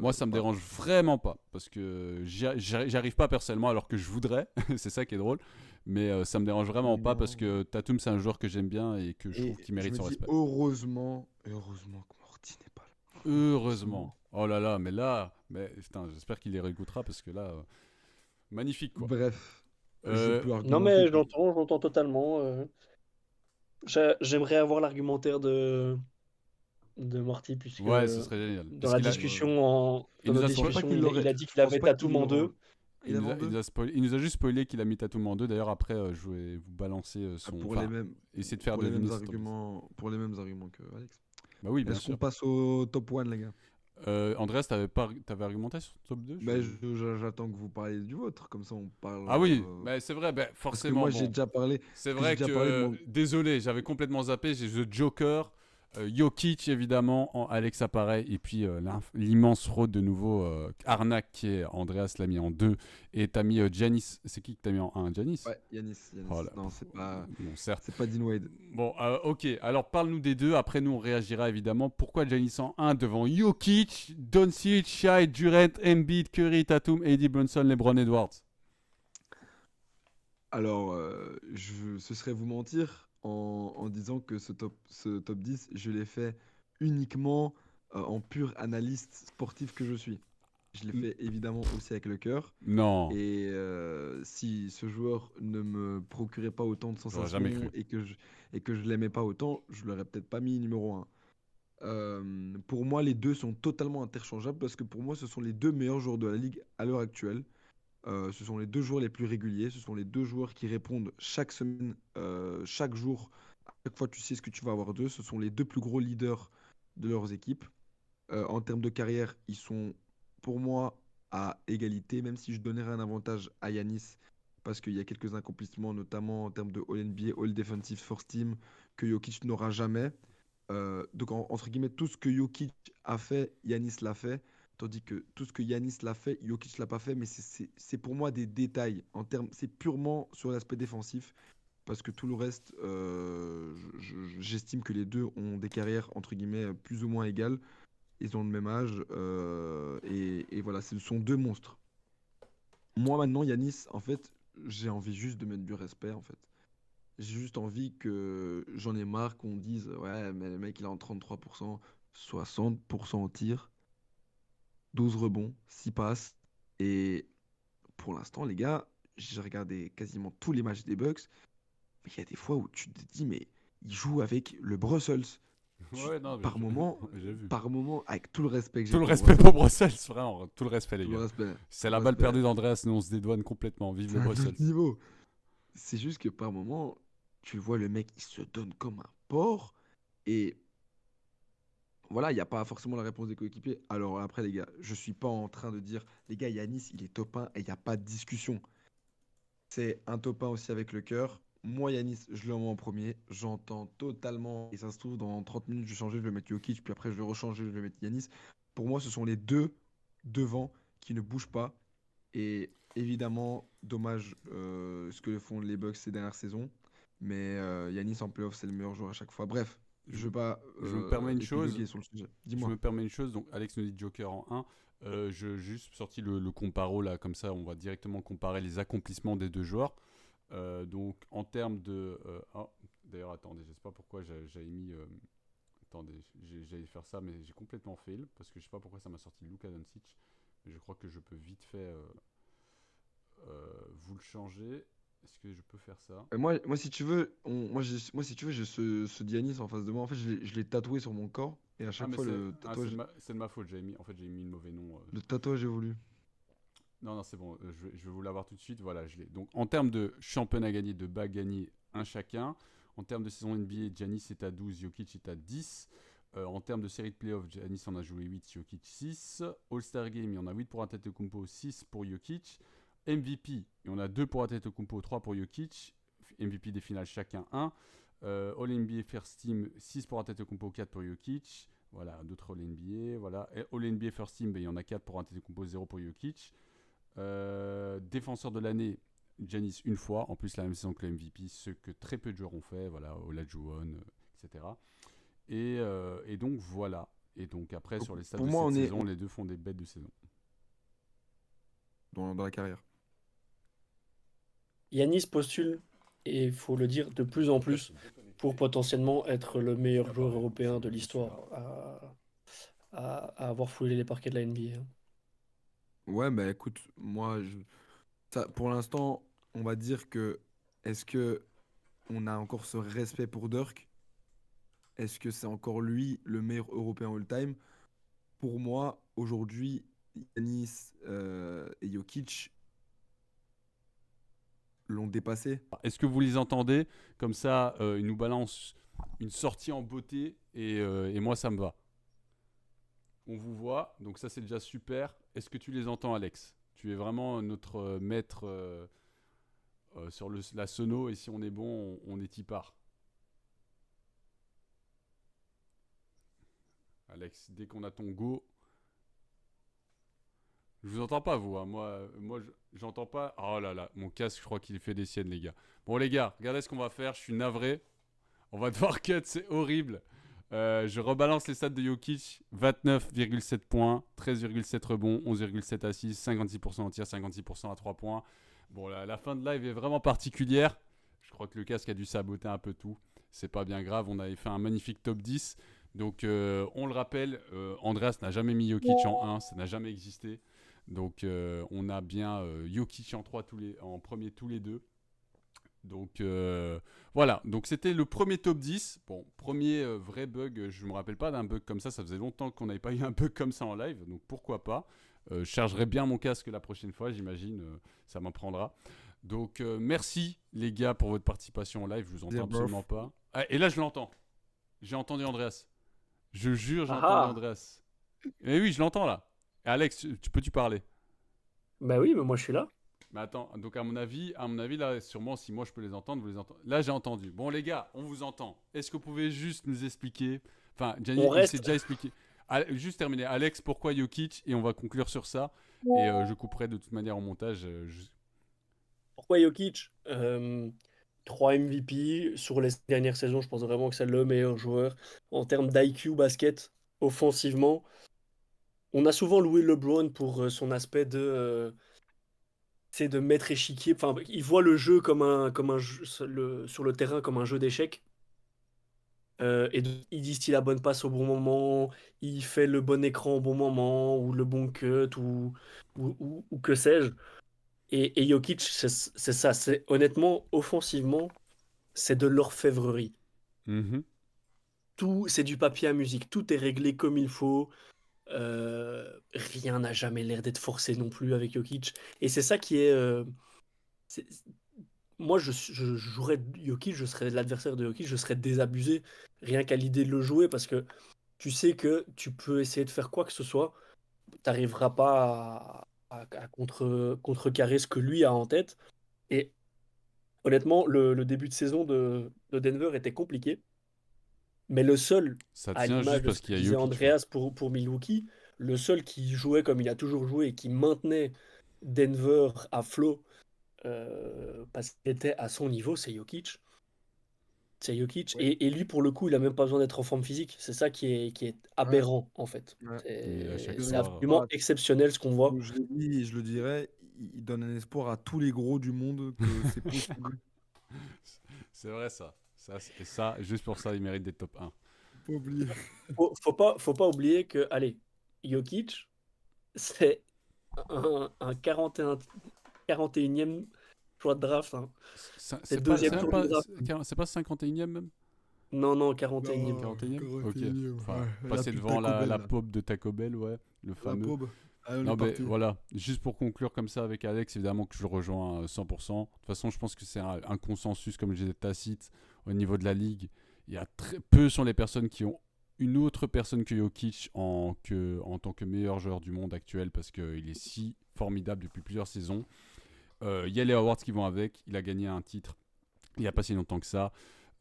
Moi, ça me Voilà. dérange vraiment pas parce que j'arrive pas personnellement alors que je voudrais. C'est ça qui est drôle. Mais ça me dérange vraiment pas parce Non. que Tatum, c'est un joueur que j'aime bien et que je trouve Et qu'il je mérite me son dis respect. heureusement que Morty n'est pas là. Heureusement. Heureusement. Oh là là, mais là, mais, putain, j'espère qu'il les réécoutera parce que là, magnifique quoi. Bref, je Euh, peux Non, argumenter mais que j'entends totalement. J'aimerais avoir l'argumentaire de Morty, puisque ouais, ce serait génial. dans Parce la qu'il a, discussion, il dans nous notre a je pense pas spoilé. discussion, qu'il l'aurait. il a dit Je qu'il pense avait pas qu'il Tatum en l'aurait. deux. Il avait en Il deux nous a il nous a juste spoilé qu'il a mis Tatum en 2. D'ailleurs, après, je vais vous balancer son. pour les Enfin, mêmes essayer de faire pour les mêmes deviner son top 10. arguments pour les mêmes arguments que Alex. Bah oui, bien Est-ce qu'on sûr. passe au top 1 les gars? Andreas, t'avais argumenté sur le top 2? Ben, j'attends que vous parliez du vôtre, comme ça on parle. Ah oui, bah, c'est vrai, bah, Parce que forcément, moi bon. C'est j'ai vrai déjà parlé de que, mon. désolé, j'avais complètement zappé, j'ai The Joker, Jokic évidemment, Alex apparaît, et puis l'immense fraude de nouveau, arnaque qui est, Andreas l'a mis en 2, et t'as mis Giannis, c'est qui que t'as mis en 1? Giannis? Ouais, Yanis. Oh là, Non, c'est pas, bon, certes. c'est pas Dean Wade. Bon, ok, alors parle-nous des deux, après nous on réagira évidemment. Pourquoi Giannis en 1 devant Jokic, Doncic, Shai, Durant, Embiid, Curry, Tatum, AD Brunson, LeBron Edwards? Alors, ce serait vous mentir en disant que ce top 10, je l'ai fait uniquement en pur analyste sportif que je suis. Je l'ai N- fait évidemment aussi avec le cœur. Non, Et si ce joueur ne me procurait pas autant de j'aurais jamais sensations cru. et que je l'aimais pas autant, je l'aurais peut-être pas mis numéro un. Pour moi, les deux sont totalement interchangeables parce que pour moi, ce sont les deux meilleurs joueurs de la ligue à l'heure actuelle. Ce sont les deux joueurs les plus réguliers. Ce sont les deux joueurs qui répondent chaque semaine, chaque jour. À chaque fois, tu sais ce que tu vas avoir d'eux. Ce sont les deux plus gros leaders de leurs équipes. En termes de carrière, ils sont pour moi à égalité, même si je donnerais un avantage à Yanis parce qu'il y a quelques accomplissements, notamment en termes de All-NBA, All-Defensive First Team, que Jokic n'aura jamais. Donc, entre guillemets, tout ce que Jokic a fait, Yanis l'a fait. Tandis que tout ce que Yanis l'a fait, Jokic l'a pas fait. Mais c'est pour moi des détails. C'est purement sur l'aspect défensif. Parce que tout le reste, j'estime que les deux ont des carrières, entre guillemets, plus ou moins égales. Ils ont le même âge. Et voilà, ce sont deux monstres. Moi, maintenant, Yanis, en fait, j'ai envie juste de mettre du respect, en fait. J'ai juste envie que j'en ai marre qu'on dise ouais, mais le mec il est en 33%, 60% au tir, 12 rebonds, 6 passes. Et pour l'instant, les gars, j'ai regardé quasiment tous les matchs des Bucks, mais il y a des fois où tu te dis, mais il joue avec le Brussels. Tu- Ouais, non, mais par moment, j'ai vu. par moment, avec tout le respect que Tout j'ai le pour respect Brussels, pour Bruxelles, vraiment, tout le respect, les tout le gars. respect, C'est tout la le balle respect, perdue d'Andreas, nous on se dédouane complètement. Vive c'est le un Bruxelles. autre niveau. C'est juste que par moment, tu vois le mec, il se donne comme un porc. Et voilà, il n'y a pas forcément la réponse des coéquipiers. Alors après, les gars, je suis pas en train de dire, les gars, Yanis, il est top 1 et il n'y a pas de discussion. C'est un top 1 aussi avec le cœur. Moi, Yanis, je le mets en premier. J'entends totalement. Et ça se trouve, dans 30 minutes, je vais changer, je vais mettre Jokic. Puis après, je vais rechanger, je vais mettre Yanis. Pour moi, ce sont les deux devant qui ne bougent pas. Et évidemment, dommage ce que font les Bucks ces dernières saisons. Mais Yanis en playoff, c'est le meilleur joueur à chaque fois. Bref, je Je, ne veux pas je me permets une chose. épiloguer sur le sujet. Je Dis-moi. me permets une chose. Donc, Alex nous dit Joker en 1. J'ai juste sorti le comparo là, comme ça, on va directement comparer les accomplissements des deux joueurs. Donc, en termes de. D'ailleurs, attendez, je sais pas pourquoi j'avais mis. Attendez, j'allais faire ça, mais j'ai complètement fail parce que je sais pas pourquoi ça m'a sorti Luka Doncic. Mais je crois que je peux vite fait vous le changer. Est-ce que je peux faire ça? Moi, si tu veux, moi, si tu veux, j'ai ce Giannis en face de moi. En fait, je l'ai tatoué sur mon corps. Et à Ah, chaque mais fois, le tatouage, c'est de ma faute. En fait, j'ai mis le mauvais nom. le tatouage évolue. Non, non, c'est bon. Je vais vous l'avoir tout de suite. Voilà, je l'ai. Donc, en termes de championnat gagné, de bagues gagnées, un chacun. En termes de saison NBA, Giannis est à 12, Jokic est à 10. En termes de série de playoffs, Giannis en a joué 8, Jokic 6. All-Star Game, il y en a 8 pour Antetokounmpo, 6 pour Jokic. MVP, il y en a 2 pour Antetokounmpo, 3 pour Jokic. MVP des finales, chacun 1. All-NBA First Team, 6 pour Antetokounmpo, 4 pour Jokic. Voilà, d'autres All-NBA. Voilà. All-NBA First Team, il y en a 4 pour Antetokounmpo, 0 pour Jokic. Défenseur de l'année, Giannis une fois, en plus la même saison que le MVP, ce que très peu de joueurs ont fait, voilà, Olajuwon, etc. Et donc voilà. Et donc après, sur les stats Pour de moi, cette on est saison, les deux font des bêtes de saison. dans la carrière. Yanis postule, et il faut le dire de plus en plus, pour potentiellement être le meilleur joueur européen de l'histoire à avoir foulé les parquets de la NBA. Hein. Ouais, bah écoute, pour l'instant, on va dire que est-ce que on a encore ce respect pour Dirk? Est-ce que c'est encore lui le meilleur Européen all-time? Pour moi, aujourd'hui, Yanis et Jokic l'ont dépassé. Est-ce que vous les entendez? Comme ça, ils nous balancent une sortie en beauté et moi, ça me va. On vous voit, donc ça, c'est déjà super. Est-ce que tu les entends, Alex? Tu es vraiment notre maître sur la sono et si on est bon, on est y part. Alex, dès qu'on a ton go, je vous entends pas, vous. Hein. Moi, j'entends pas. Oh là là, mon casque, je crois qu'il fait des siennes, les gars. Bon, les gars, regardez ce qu'on va faire. Je suis navré. On va devoir cut, c'est horrible. Je rebalance les stats de Jokic. 29,7 points, 13,7 rebonds, 11,7 assists, 56% en tir, 56% à 3 points. Bon, la fin de live est vraiment particulière. Je crois que le casque a dû saboter un peu tout. C'est pas bien grave. On avait fait un magnifique top 10. Donc, on le rappelle, Andreas n'a jamais mis Jokic en 1. Ça n'a jamais existé. Donc, on a bien Jokic en premier tous les deux. Donc voilà, donc c'était le premier top 10. Bon, premier vrai bug, je me rappelle pas d'un bug comme ça faisait longtemps qu'on n'avait pas eu un bug comme ça en live, donc pourquoi pas. Je chargerai bien mon casque la prochaine fois, j'imagine, ça m'en prendra. Donc merci les gars pour votre participation en live, je vous entends absolument pas. Ah, et là je l'entends, j'ai entendu Andreas. Je jure, j'ai entendu Andreas. Et oui, je l'entends là. Et Alex, peux-tu parler? Bah oui, mais moi je suis là. Mais attends, donc à mon avis, là, sûrement, si moi je peux les entendre, vous les entendez. Là, j'ai entendu. Bon, les gars, on vous entend. Est-ce que vous pouvez juste nous expliquer? Enfin, Gianni, il s'est déjà expliqué. Juste terminer. Alex, pourquoi Jokic? Et on va conclure sur ça. Et je couperai de toute manière en montage. Pourquoi Jokic 3 MVP sur les dernières saisons, je pense vraiment que c'est le meilleur joueur en termes d'IQ basket offensivement. On a souvent loué LeBron pour son aspect c'est de maître échiquier. Enfin, il voit le jeu comme un jeu, sur le terrain comme un jeu d'échecs. Il distille la bonne passe au bon moment, il fait le bon écran au bon moment, ou le bon cut, ou que sais-je. Et Jokic, c'est ça. C'est honnêtement, offensivement, c'est de l'orfèvrerie. Mhm. Tout, c'est du papier à musique. Tout est réglé comme il faut. Rien n'a jamais l'air d'être forcé non plus avec Jokic. Et c'est ça qui est. C'est- Moi, je jouerais Jokic, je serais l'adversaire de Jokic, je serais désabusé rien qu'à l'idée de le jouer parce que tu sais que tu peux essayer de faire quoi que ce soit. Tu n'arriveras pas à contrecarrer ce que lui a en tête. Et honnêtement, le début de saison de Denver était compliqué. Mais le seul, Ça à tient juste l'image de parce ce que qu'il y a disait Jokic, quoi. Andreas pour Milwaukee, le seul qui jouait comme il a toujours joué et qui maintenait Denver à flot parce qu'il était à son niveau, c'est Jokic. C'est Jokic. Ouais. Et lui, pour le coup, il a même pas besoin d'être en forme physique. C'est ça qui est aberrant, en fait. Ouais. Et à chaque C'est fois. absolument exceptionnel ce qu'on voit. Comme je l'ai dit et je le dirais, il donne un espoir à tous les gros du monde que c'est possible. C'est vrai, ça. Et ça, juste pour ça, il mérite des top 1. Faut oublier. Faut pas oublier que, allez, Jokic, c'est un 41e choix de draft. Hein. C'est deuxième tour de draft. C'est pas 51e même? Non, non, 41e. 41e? Ok. 41e, Enfin, ouais. passer La pub devant Taco Bell, la là. pop de Taco Bell, ouais. Le La fameux. pub. Allez, on Non, est mais parti. voilà, juste pour conclure comme ça avec Alex, évidemment que je le rejoins à 100%. De toute façon, je pense que c'est un consensus, comme je disais, tacite au niveau de la ligue. Il y a très peu sont les personnes qui ont une autre personne que Jokic en tant que meilleur joueur du monde actuel parce qu'il est si formidable depuis plusieurs saisons. Il y a les awards qui vont avec. Il a gagné un titre il n'y a pas si longtemps que ça.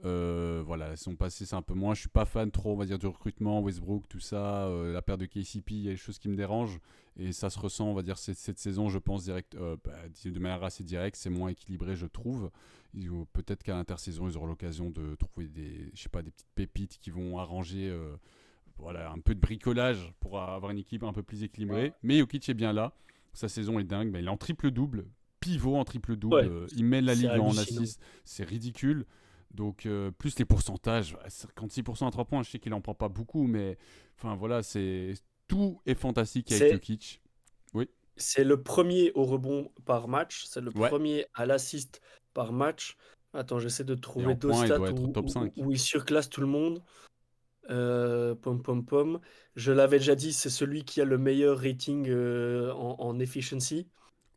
Voilà, la saison passée, c'est un peu moins. Je suis pas fan trop, on va dire, du recrutement, Westbrook, tout ça, la perte de KCP, il y a des choses qui me dérangent. Et ça se ressent, on va dire, cette saison, je pense, de manière assez directe. C'est moins équilibré, je trouve. Peut-être qu'à l'intersaison, ils auront l'occasion de trouver je sais pas, des petites pépites qui vont arranger voilà, un peu de bricolage pour avoir une équipe un peu plus équilibrée. Mais Jokic est bien là. Sa saison est dingue. Mais il est en triple-double. Pivot en triple-double. Ouais, Il mène la c'est ligue en hallucinant. assist. C'est ridicule. Donc, plus les pourcentages, 56% à 3 points, je sais qu'il en prend pas beaucoup, mais enfin voilà, tout est fantastique avec C'est Jokic. Oui, c'est le premier au rebond par match, c'est le ouais. premier à l'assist par match. Attends, j'essaie de Et trouver en d'autres points, il stats doit être au top 5. où il surclasse tout le monde. Pom pom pom. Je l'avais déjà dit, c'est celui qui a le meilleur rating en efficiency.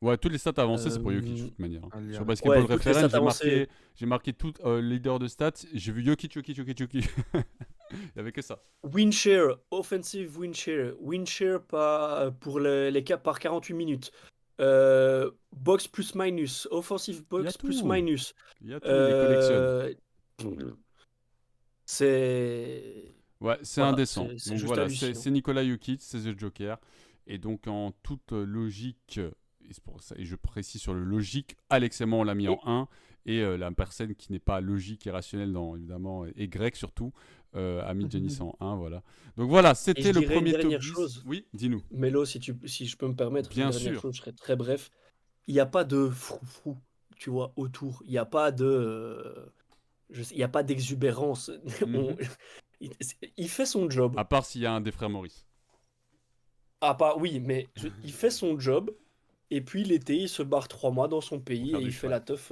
Ouais, toutes les stats avancées, c'est pour Jokic de Euh, toute manière. Allez, Sur allez. Basketball ouais, toutes les Reference, stats avancées. j'ai marqué tout leader de stats. J'ai vu Jokic. Il n'y avait que ça. Win share, offensive win share pour les cas par 48 minutes. Box plus minus, offensive Il y a box plus tout. minus. Il y a tout, il les collectionne. Euh, c'est Ouais, c'est voilà, indécent. c'est Donc juste voilà, hallucinant. c'est Nikola Jokic, c'est The Joker. Et donc en toute logique, et, c'est pour ça, et je précise sur le logique, Alex et moi on l'a mis en Et, 1. Et la personne qui n'est pas logique et rationnelle, évidemment, et grec surtout, a mis Giannis en 1. Voilà. Donc voilà, et c'était je le dirais une premier top dernière 10. chose, Oui, dis-nous. Mélo, si je peux me permettre, une Bien dernière sûr. chose, je serai très bref. Il n'y a pas de frou-frou, tu vois, autour. Il n'y a pas de, il y a pas d'exubérance. On- Mhm. il, il fait son job. À part s'il y a un des frères Maurice. Ah pas oui, mais il fait son job. Et puis l'été, il se barre 3 mois dans son Pour pays faire et du il fait cheval. la teuf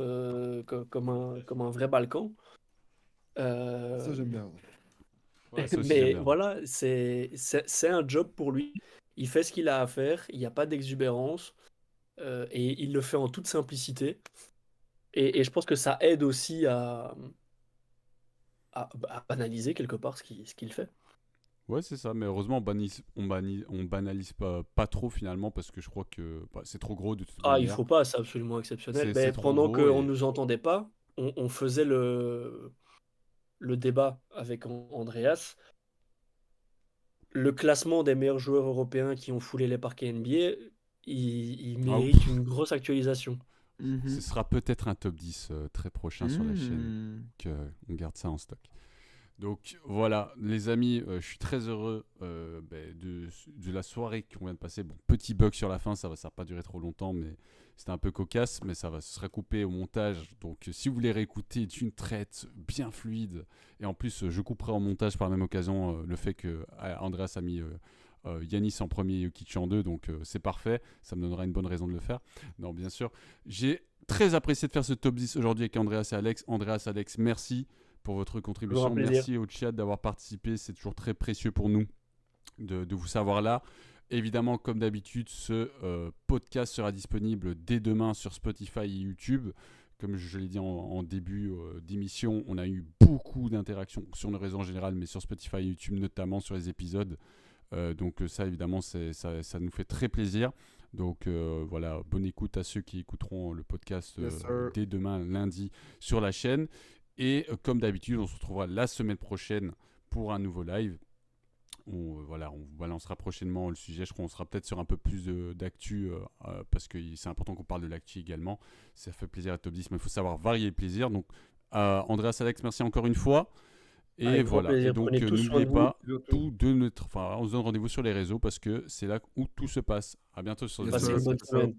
comme un vrai Balkan. Ça, Euh, j'aime bien. Ouais, ça aussi j'aime mais bien. voilà, c'est un job pour lui. Il fait ce qu'il a à faire. Il n'y a pas d'exubérance et il le fait en toute simplicité. Et je pense que ça aide aussi à banaliser quelque part ce qu'il fait. Ouais, c'est ça. Mais heureusement, on banalise pas trop finalement parce que je crois que c'est trop gros de toute Ah, il manière. faut pas, c'est absolument exceptionnel. C'est Mais trop pendant gros qu'on ne et nous entendait pas, on faisait le débat avec Andreas. Le classement des meilleurs joueurs européens qui ont foulé les parquets NBA, il ah, mérite une grosse actualisation. ce Mhm. sera peut-être un top 10 très prochain sur la chaîne. Mhm. On garde ça en stock. Donc voilà, les amis, je suis très heureux de la soirée qu'on vient de passer. Bon, petit bug sur la fin, ça va pas durer trop longtemps, mais c'était un peu cocasse, mais ce sera coupé au montage. Donc si vous voulez réécouter d'une traite bien fluide, et en plus je couperai en montage par la même occasion le fait que Andreas a mis Yanis en premier et Jokic en deux, donc c'est parfait, ça me donnera une bonne raison de le faire. Non, bien sûr, j'ai très apprécié de faire ce top 10 aujourd'hui avec Andreas et Alex. Andreas, Alex, merci pour votre Toujours un contribution. plaisir. Merci au chat d'avoir participé. C'est toujours très précieux pour nous de vous savoir là. Évidemment, comme d'habitude, ce podcast sera disponible dès demain sur Spotify et YouTube. Comme je l'ai dit en début d'émission, on a eu beaucoup d'interactions sur nos réseaux en général, mais sur Spotify et YouTube, notamment sur les épisodes. Donc ça, évidemment, ça nous fait très plaisir. Donc voilà, bonne écoute à ceux qui écouteront le podcast Yes, sir. dès demain, lundi, sur la chaîne. Et comme d'habitude, on se retrouvera la semaine prochaine pour un nouveau live. On vous balancera prochainement le sujet. Je crois qu'on sera peut-être sur un peu plus d'actu parce que c'est important qu'on parle de l'actu également. Ça fait plaisir à Top 10, mais il faut savoir varier le plaisir. Donc, Andreas, Alex, merci encore une fois. Et Avec grand voilà. Et plaisir. donc, Prenez tous soin n'oubliez de vous. pas, on se donne rendez-vous sur les réseaux parce que c'est là où tout se passe. À bientôt sur Yes, Passez sir. une bonne Ciao. semaine.